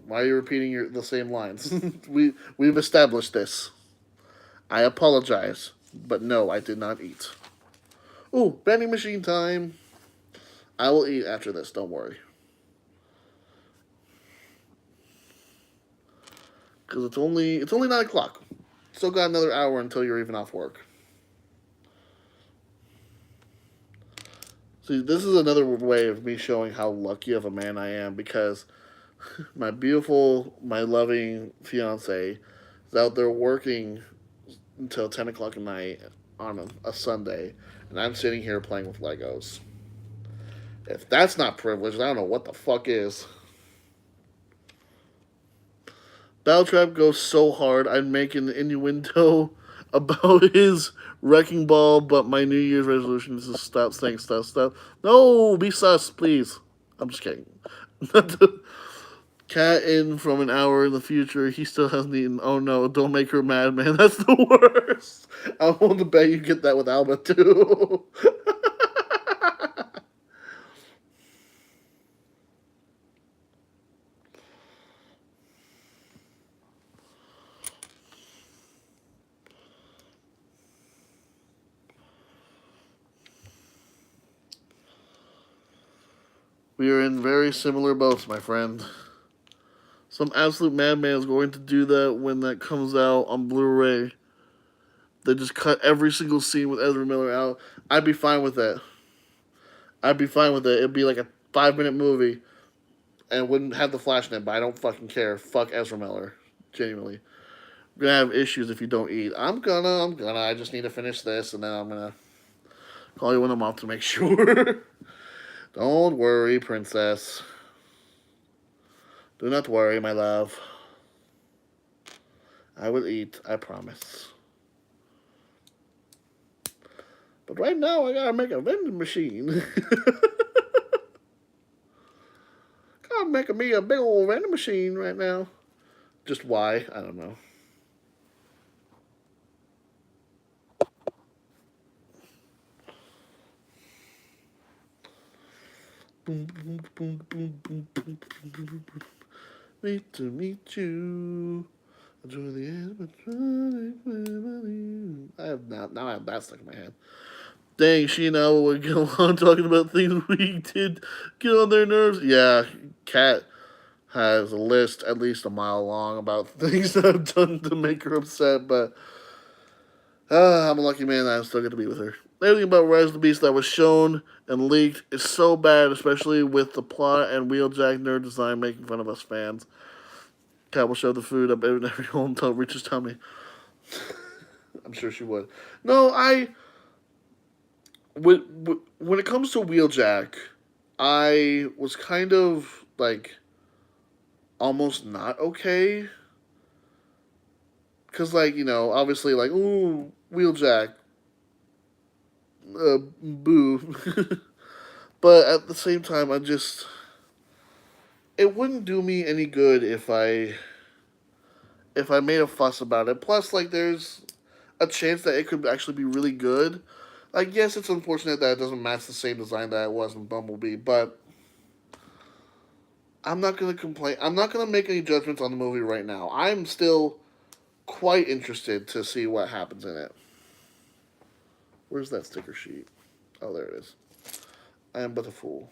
Why are you repeating the same lines? We've established this. I apologize, but no, I did not eat. Ooh, vending machine time. I will eat after this. Don't worry. Because it's only 9 o'clock. Still got another hour until you're even off work. See, this is another way of me showing how lucky of a man I am because my beautiful, my loving fiance is out there working until 10 o'clock at night on a Sunday, and I'm sitting here playing with Legos. If that's not privileged, I don't know what the fuck is. Battletrap goes so hard, I'd make an innuendo about his wrecking ball, but my New Year's resolution is to stop saying stuff. No, be sus, please. I'm just kidding. Cat in from an hour in the future, he still hasn't eaten. Oh no, don't make her mad, man. That's the worst. I'm willing to bet you get that with Alba too. We are in very similar boats, my friend. Some absolute madman is going to do that when that comes out on Blu-ray. They just cut every single scene with Ezra Miller out. I'd be fine with that. I'd be fine with it. It'd be like a 5-minute movie and wouldn't have the Flash in it, but I don't fucking care. Fuck Ezra Miller. Genuinely. We're gonna have issues if you don't eat. I'm gonna. I just need to finish this and then I'm gonna call you when I'm off to make sure. Don't worry, princess. Do not worry, my love. I will eat, I promise. But right now, I gotta make a vending machine. Gotta make me a big old vending machine right now. Just why? I don't know. Wait to meet you. Enjoy the animatronic. I have now I have that stuck in my head. Dang, she and I would get along talking about things we did get on their nerves. Yeah, Kat has a list at least a mile long about things that I've done to make her upset, but I'm a lucky man that I still get to be with her. Everything about Rise of the Beast that was shown and leaked is so bad, especially with the plot and Wheeljack nerd design making fun of us fans. Kat will shove the food up every hole until it reaches tummy. I'm sure she would. No, when it comes to Wheeljack, I was kind of like almost not okay. Because, like, obviously, like, ooh, Wheeljack, boo. But at the same time, it wouldn't do me any good if I made a fuss about it. Plus, like, there's a chance that it could actually be really good. Like, yes, it's unfortunate that it doesn't match the same design that it was in Bumblebee, but I'm not gonna complain. I'm not gonna make any judgments on the movie right now. I'm still quite interested to see what happens in it. Where's that sticker sheet? Oh, there it is. I am but a fool.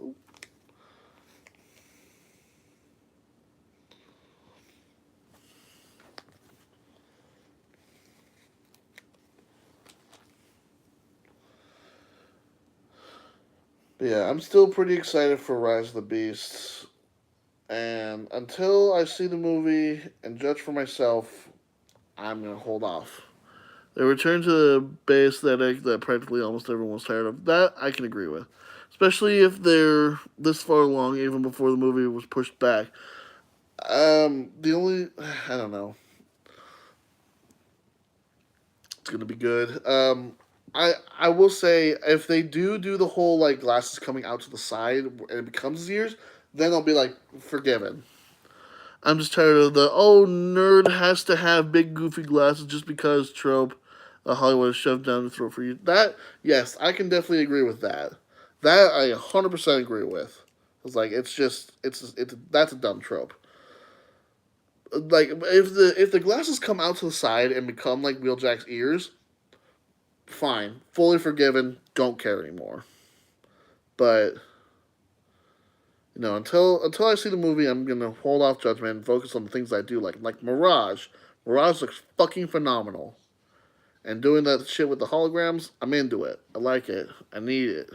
Ooh. But yeah, I'm still pretty excited for Rise of the Beasts. And until I see the movie and judge for myself, I'm going to hold off. The return to the Bay aesthetic that practically almost everyone was tired of, that I can agree with. Especially if they're this far along, even before the movie was pushed back. The only, I don't know. It's gonna be good. I will say if they do the whole like glasses coming out to the side and it becomes his ears, then I'll be like forgiven. I'm just tired of the nerd has to have big goofy glasses just because trope. Hollywood is shoved down the throat for you. That yes, I can definitely agree with that. That I 100% agree with. It's like it's that's a dumb trope. Like if the glasses come out to the side and become like Wheeljack's ears, fine, fully forgiven. Don't care anymore. But until I see the movie, I'm gonna hold off judgment and focus on the things I do like Mirage. Mirage looks fucking phenomenal, and doing that shit with the holograms, I'm into it. I like it. I need it.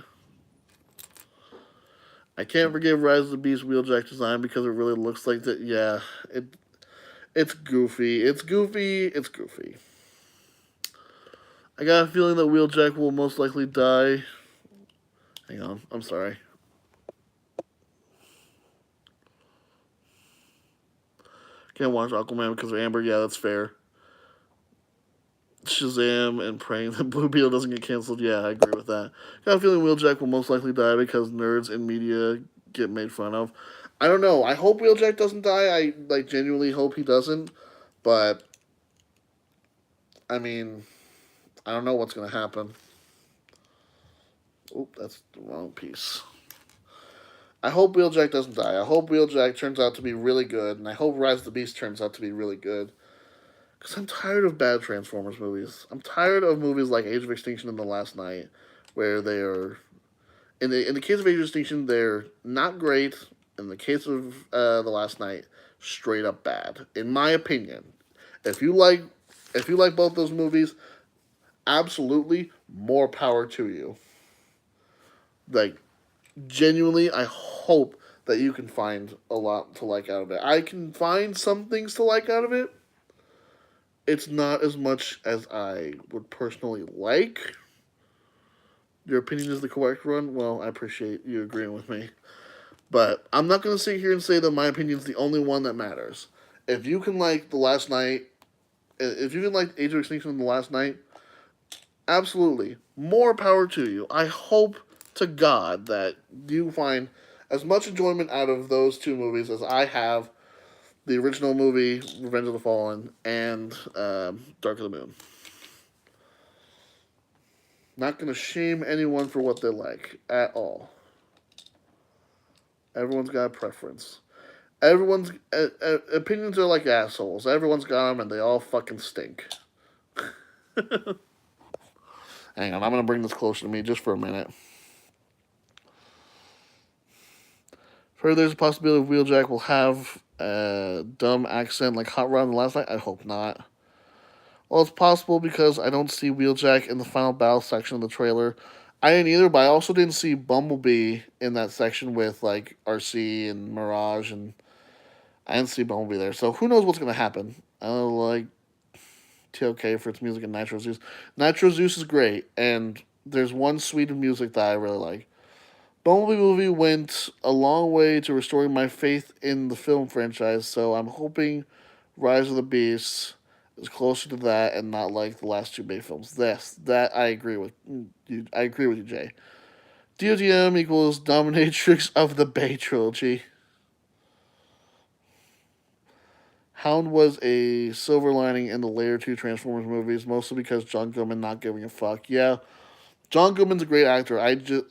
I can't forgive Rise of the Beast Wheeljack design because it really looks like that. Yeah, it's goofy. It's goofy. It's goofy. I got a feeling that Wheeljack will most likely die. Hang on, I'm sorry. Can't watch Aquaman because of Amber. Yeah, that's fair. Shazam and praying that Blue Beetle doesn't get canceled. Yeah, I agree with that. Got a feeling Wheeljack will most likely die because nerds in media get made fun of. I don't know. I hope Wheeljack doesn't die. I genuinely hope he doesn't. But I mean, I don't know what's gonna happen. Oop, that's the wrong piece. I hope Wheeljack doesn't die. I hope Wheeljack turns out to be really good, and I hope Rise of the Beast turns out to be really good. Because I'm tired of bad Transformers movies. I'm tired of movies like Age of Extinction and The Last Night, where they are, in the case of Age of Extinction, they're not great. In the case of The Last Night, straight up bad. In my opinion, if you like, if you like both those movies, absolutely more power to you. Like genuinely, I hope that you can find a lot to like out of it. I can find some things to like out of it. It's not as much as I would personally like. Your opinion is the correct one. Well, I appreciate you agreeing with me. But I'm not going to sit here and say that my opinion is the only one that matters. If you can like The Last Night, if you can like Age of Extinction The Last Night, absolutely. More power to you. I hope to God that you find as much enjoyment out of those two movies as I have the original movie, Revenge of the Fallen, and Dark of the Moon. Not going to shame anyone for what they like at all. Everyone's got a preference. Everyone's opinions are like assholes. Everyone's got them, and they all fucking stink. Hang on, I'm gonna bring this closer to me just for a minute. Heard there's a possibility Wheeljack will have a dumb accent like Hot Rod in the last night. I hope not. Well, it's possible because I don't see Wheeljack in the final battle section of the trailer. I didn't either, but I also didn't see Bumblebee in that section with like RC and Mirage, and I didn't see Bumblebee there. So who knows what's gonna happen? I don't like TOK for its music and Nitro Zeus. Nitro Zeus is great, and there's one suite of music that I really like. Bumblebee movie went a long way to restoring my faith in the film franchise, so I'm hoping Rise of the Beast is closer to that and not like the last two Bay films. That I agree with. I agree with you, Jay. DOTM equals Dominatrix of the Bay trilogy. Hound was a silver lining in the later two Transformers movies, mostly because John Goodman not giving a fuck. Yeah, John Goodman's a great actor.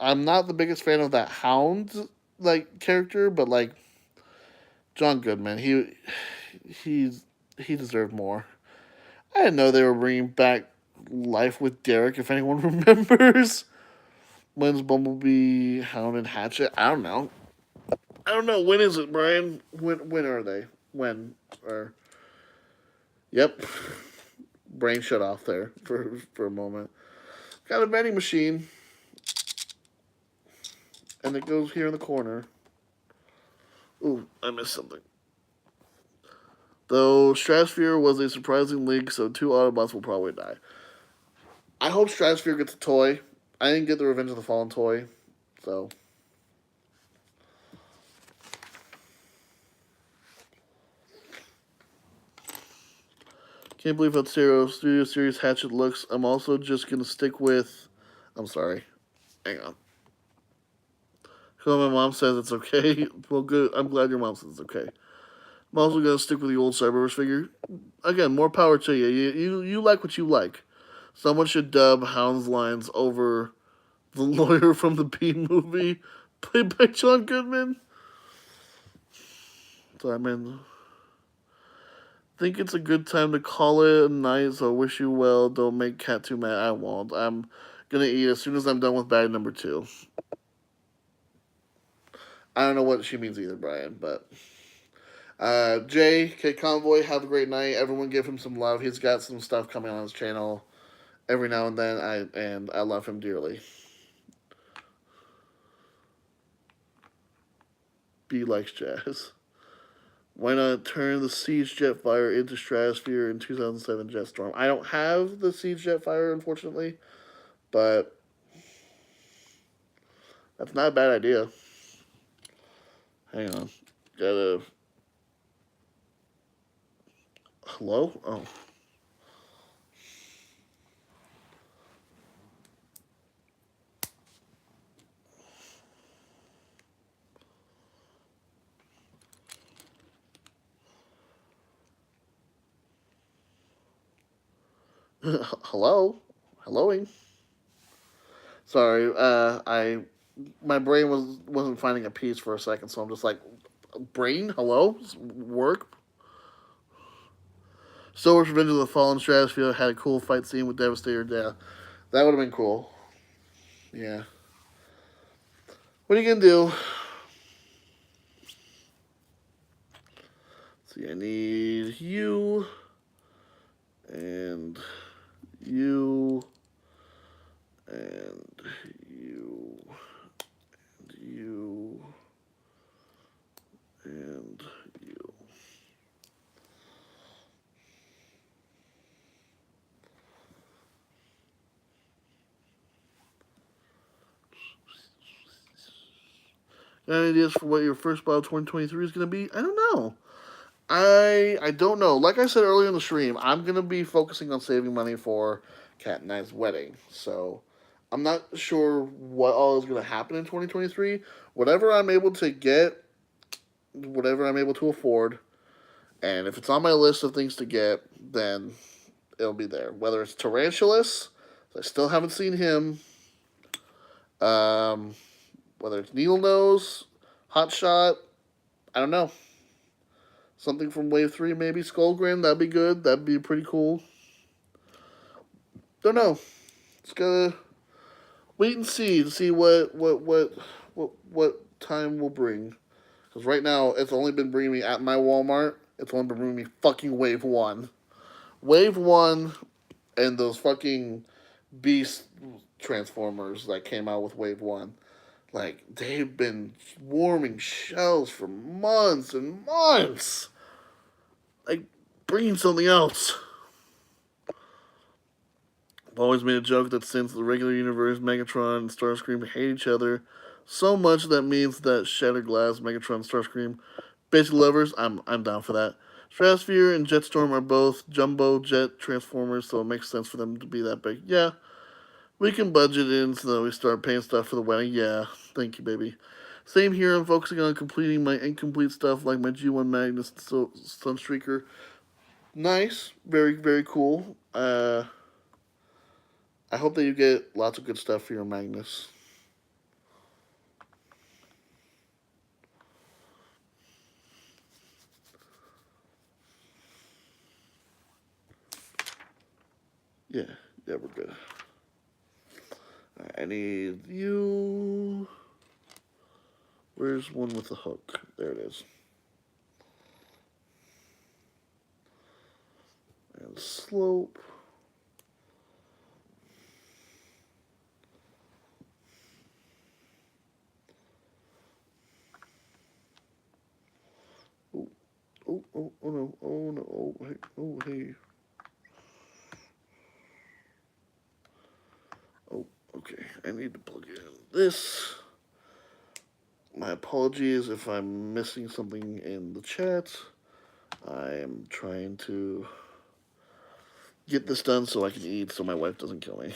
I'm not the biggest fan of that Hound like character, but like John Goodman, he's he deserved more. I didn't know they were bringing back Life with Derek. If anyone remembers, when's Bumblebee, Hound, and Hatchet? I don't know. I don't know. When is it, Brian? When are they? When or yep. Brain shut off there for a moment. Got a vending machine, and it goes here in the corner. Ooh, I missed something. Though Stratosphere was a surprising leak, so two Autobots will probably die. I hope Stratosphere gets a toy. I didn't get the Revenge of the Fallen toy, so. Can't believe how Studio Series Hatchet looks. I'm also just gonna stick with. I'm sorry. Hang on. My mom says it's okay. Well, good. I'm glad your mom says it's okay. I'm also gonna stick with the old Cyberverse figure. Again, more power to you. You like what you like. Someone should dub Hound's lines over the lawyer from the Bean movie, played by John Goodman. So I mean, think it's a good time to call it a night. So I wish you well. Don't make Cat too mad. I won't. I'm gonna eat as soon as I'm done with bag number 2. I don't know what she means either, Brian, but Jay, K Convoy, have a great night. Everyone give him some love. He's got some stuff coming on his channel every now and then. I love him dearly. B likes jazz. Why not turn the Siege Jetfire into Stratosphere in 2007 Jetstorm? I don't have the Siege Jetfire, unfortunately, but that's not a bad idea. Hang on. Gotta. Hello? Oh. Hello? Helloing? Sorry, my brain wasn't finding a piece for a second, so I'm just like, brain, hello, work. Star Wars Revenge of the Fallen Stratosphere had a cool fight scene with Devastator. Yeah, that would have been cool. Yeah. What are you gonna do? See, I need you and you and you and you and you. Got any ideas for what your first battle 2023 is going to be? I don't know. I don't know. Like I said earlier in the stream, I'm going to be focusing on saving money for Cat and I's wedding. So I'm not sure what all is going to happen in 2023. Whatever I'm able to get, whatever I'm able to afford, and if it's on my list of things to get, then it'll be there. Whether it's Tarantulas, I still haven't seen him. Um, whether it's Needle Nose, Hot Shot, I don't know. Something from Wave 3, maybe. Skullgrin, that'd be good. That'd be pretty cool. Don't know. It's gotta wait and see to see what time will bring. Because right now, it's only been bringing me at my Walmart. It's only been bringing me fucking Wave 1. Wave 1 and those fucking Beast Transformers that came out with Wave 1. Like, they've been swarming shelves for months and months. Like, bringing something else. I've always made a joke that since the regular universe, Megatron and Starscream hate each other so much that means that Shattered Glass, Megatron, and Starscream basically lovers. I'm down for that. Stratosphere and Jetstorm are both jumbo jet transformers, so it makes sense for them to be that big. Yeah, we can budget in so that we start paying stuff for the wedding. Yeah, thank you, baby. Same here. I'm focusing on completing my incomplete stuff like my G1 Magnus Sunstreaker. Nice, very very cool. I hope that you get lots of good stuff for your Magnus. Yeah, yeah, we're good. Right, I need you. Where's one with the hook? There it is. And slope. Oh, oh no, oh no, oh hey, oh hey. Oh, okay, I need to plug in this. My apologies if I'm missing something in the chat. I am trying to get this done so I can eat so my wife doesn't kill me.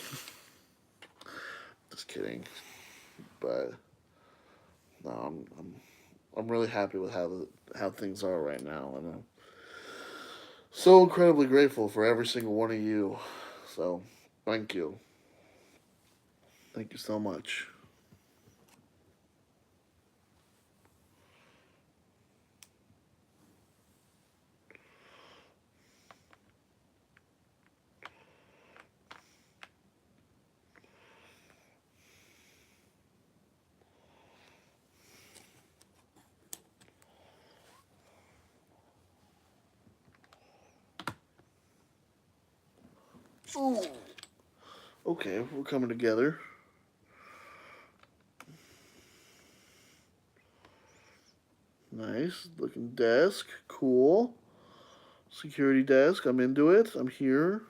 Just kidding. But no, I'm really happy with how things are right now, and I'm so incredibly grateful for every single one of you. So, thank you. Thank you so much. Ooh. Okay, we're coming together. Nice looking desk. Cool. Security desk. I'm into it. I'm here.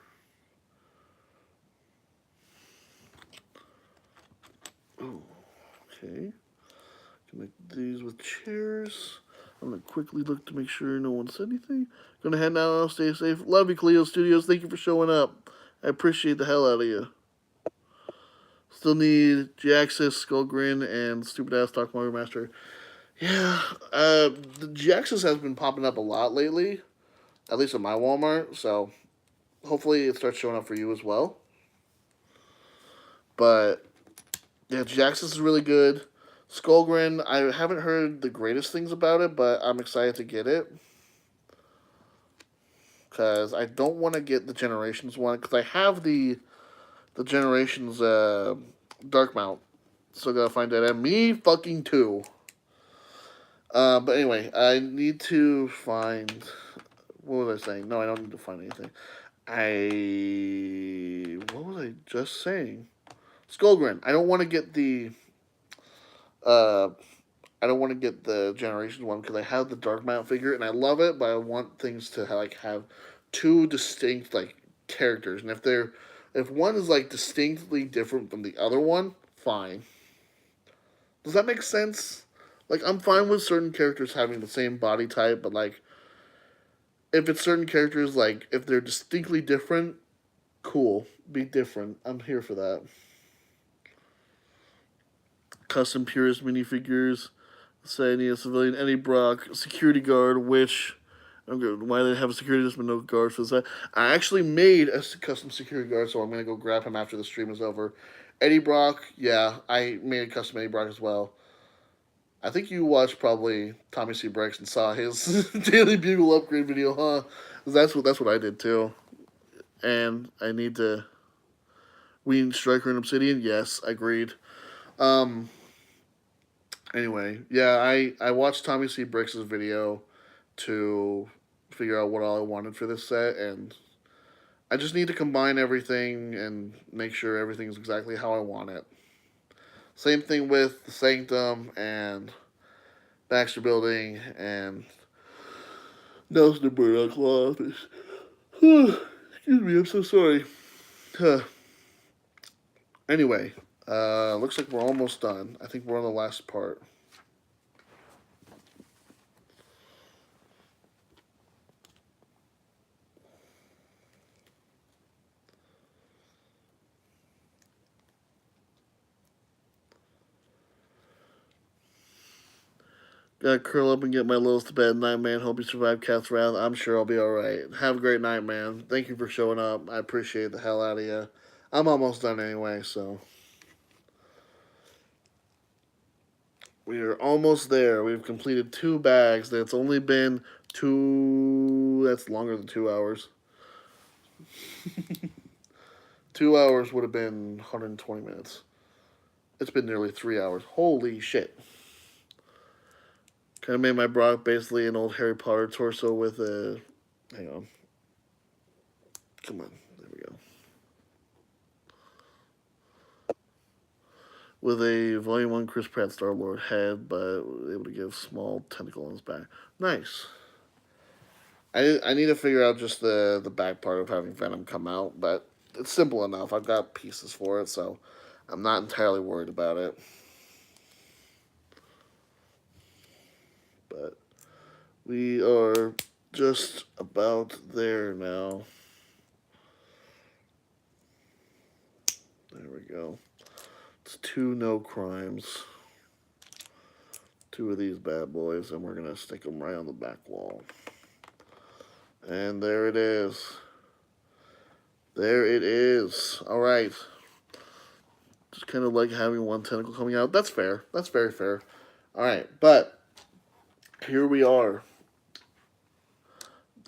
Ooh. Okay. Connect these with chairs. I'm gonna quickly look to make sure no one said anything. Gonna head now. Stay safe. Love you, Cleo Studios. Thank you for showing up. I appreciate the hell out of you. Still need G-Axis, Skullgrin, and Stupid Ass Talk Mario Master. Yeah, the G-Axis has been popping up a lot lately, at least at my Walmart, so hopefully it starts showing up for you as well. But, yeah, G-Axis is really good. Skullgrin, I haven't heard the greatest things about it, but I'm excited to get it. Because I don't want to get the Generations one, because I have the Generations Dark Mount. So gotta find that. And me fucking too. But anyway, I need to find. What was I saying? No, I don't need to find anything. What was I just saying? Skullgrin. I don't want to get the. Uh, I don't want to get the Generations one because I have the Dark Mount figure and I love it, but I want things to have two distinct characters, and if one is distinctly different from the other one, fine. Does that make sense? I'm fine with certain characters having the same body type, but if it's certain characters, if they're distinctly different, cool, be different. I'm here for that. Custom Purist minifigures. Say I need a civilian Eddie Brock, security guard, which why they have a security just but no guard for that. I actually made a custom security guard, so I'm gonna go grab him after the stream is over. Eddie Brock, yeah, I made a custom Eddie Brock as well. I think you watched probably Tommy C. Bricks and saw his Daily Bugle upgrade video, huh? That's what I did too. And I need to. We need Striker and Obsidian. Yes, agreed. Um. Anyway, yeah, I watched Tommy C. Bricks' video to figure out what all I wanted for this set, and I just need to combine everything and make sure everything's exactly how I want it. Same thing with the Sanctum and Baxter Building and Nelson and Burdock Law Office. Excuse me, I'm so sorry. Anyway, looks like we're almost done. I think we're on the last part. Gotta curl up and get my littlest to bed. Night, man. Hope you survive Cat's Wrath. I'm sure I'll be alright. Have a great night, man. Thank you for showing up. I appreciate the hell out of you. I'm almost done anyway, so. We are almost there. We've completed 2 bags. That's only been 2. That's longer than 2 hours. 2 hours would have been 120 minutes. It's been nearly 3 hours. Holy shit. Kind of made my Brock basically an old Harry Potter torso with a. Hang on. Come on. There we go. With a Volume 1 Chris Pratt Star-Lord head, but able to give small tentacle on his back. Nice. I need to figure out just the back part of having Venom come out, but it's simple enough. I've got pieces for it, so I'm not entirely worried about it. But we are just about there now. There we go. It's 2 no crimes. 2 of these bad boys, and we're going to stick them right on the back wall. And there it is. There it is. All right. Just kind of like having one tentacle coming out. That's fair. That's very fair. All right, but here we are.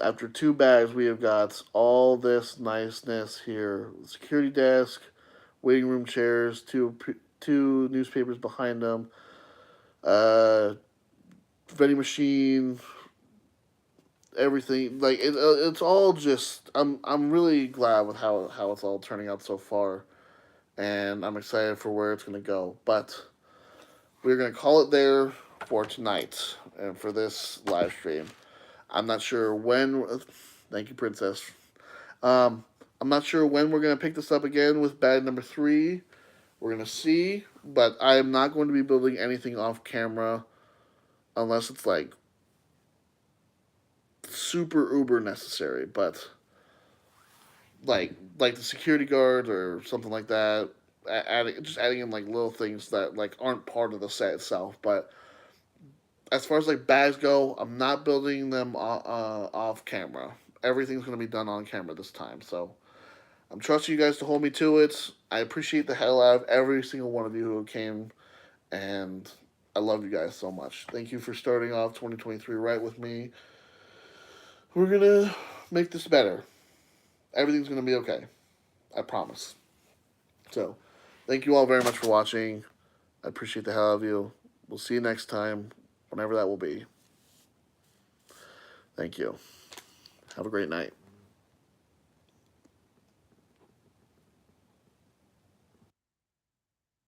After 2 bags, we have got all this niceness here. Security desk, waiting room chairs, two newspapers behind them, vending machine, everything. Like it's all just. I'm really glad with how it's all turning out so far, and I'm excited for where it's gonna go. But we're gonna call it there for tonight and for this live stream. I'm not sure when. Thank you, Princess. I'm not sure when we're gonna pick this up again with bag number 3. We're gonna see, but I am not going to be building anything off camera unless it's like super uber necessary. But like the security guard or something like that, adding in like little things that like aren't part of the set itself. But as far as like bags go, I'm not building them off camera. Everything's gonna be done on camera this time. So I'm trusting you guys to hold me to it. I appreciate the hell out of every single one of you who came, and I love you guys so much. Thank you for starting off 2023 right with me. We're gonna make this better. Everything's gonna be okay. I promise. So, thank you all very much for watching. I appreciate the hell out of you. We'll see you next time, whenever that will be. Thank you. Have a great night.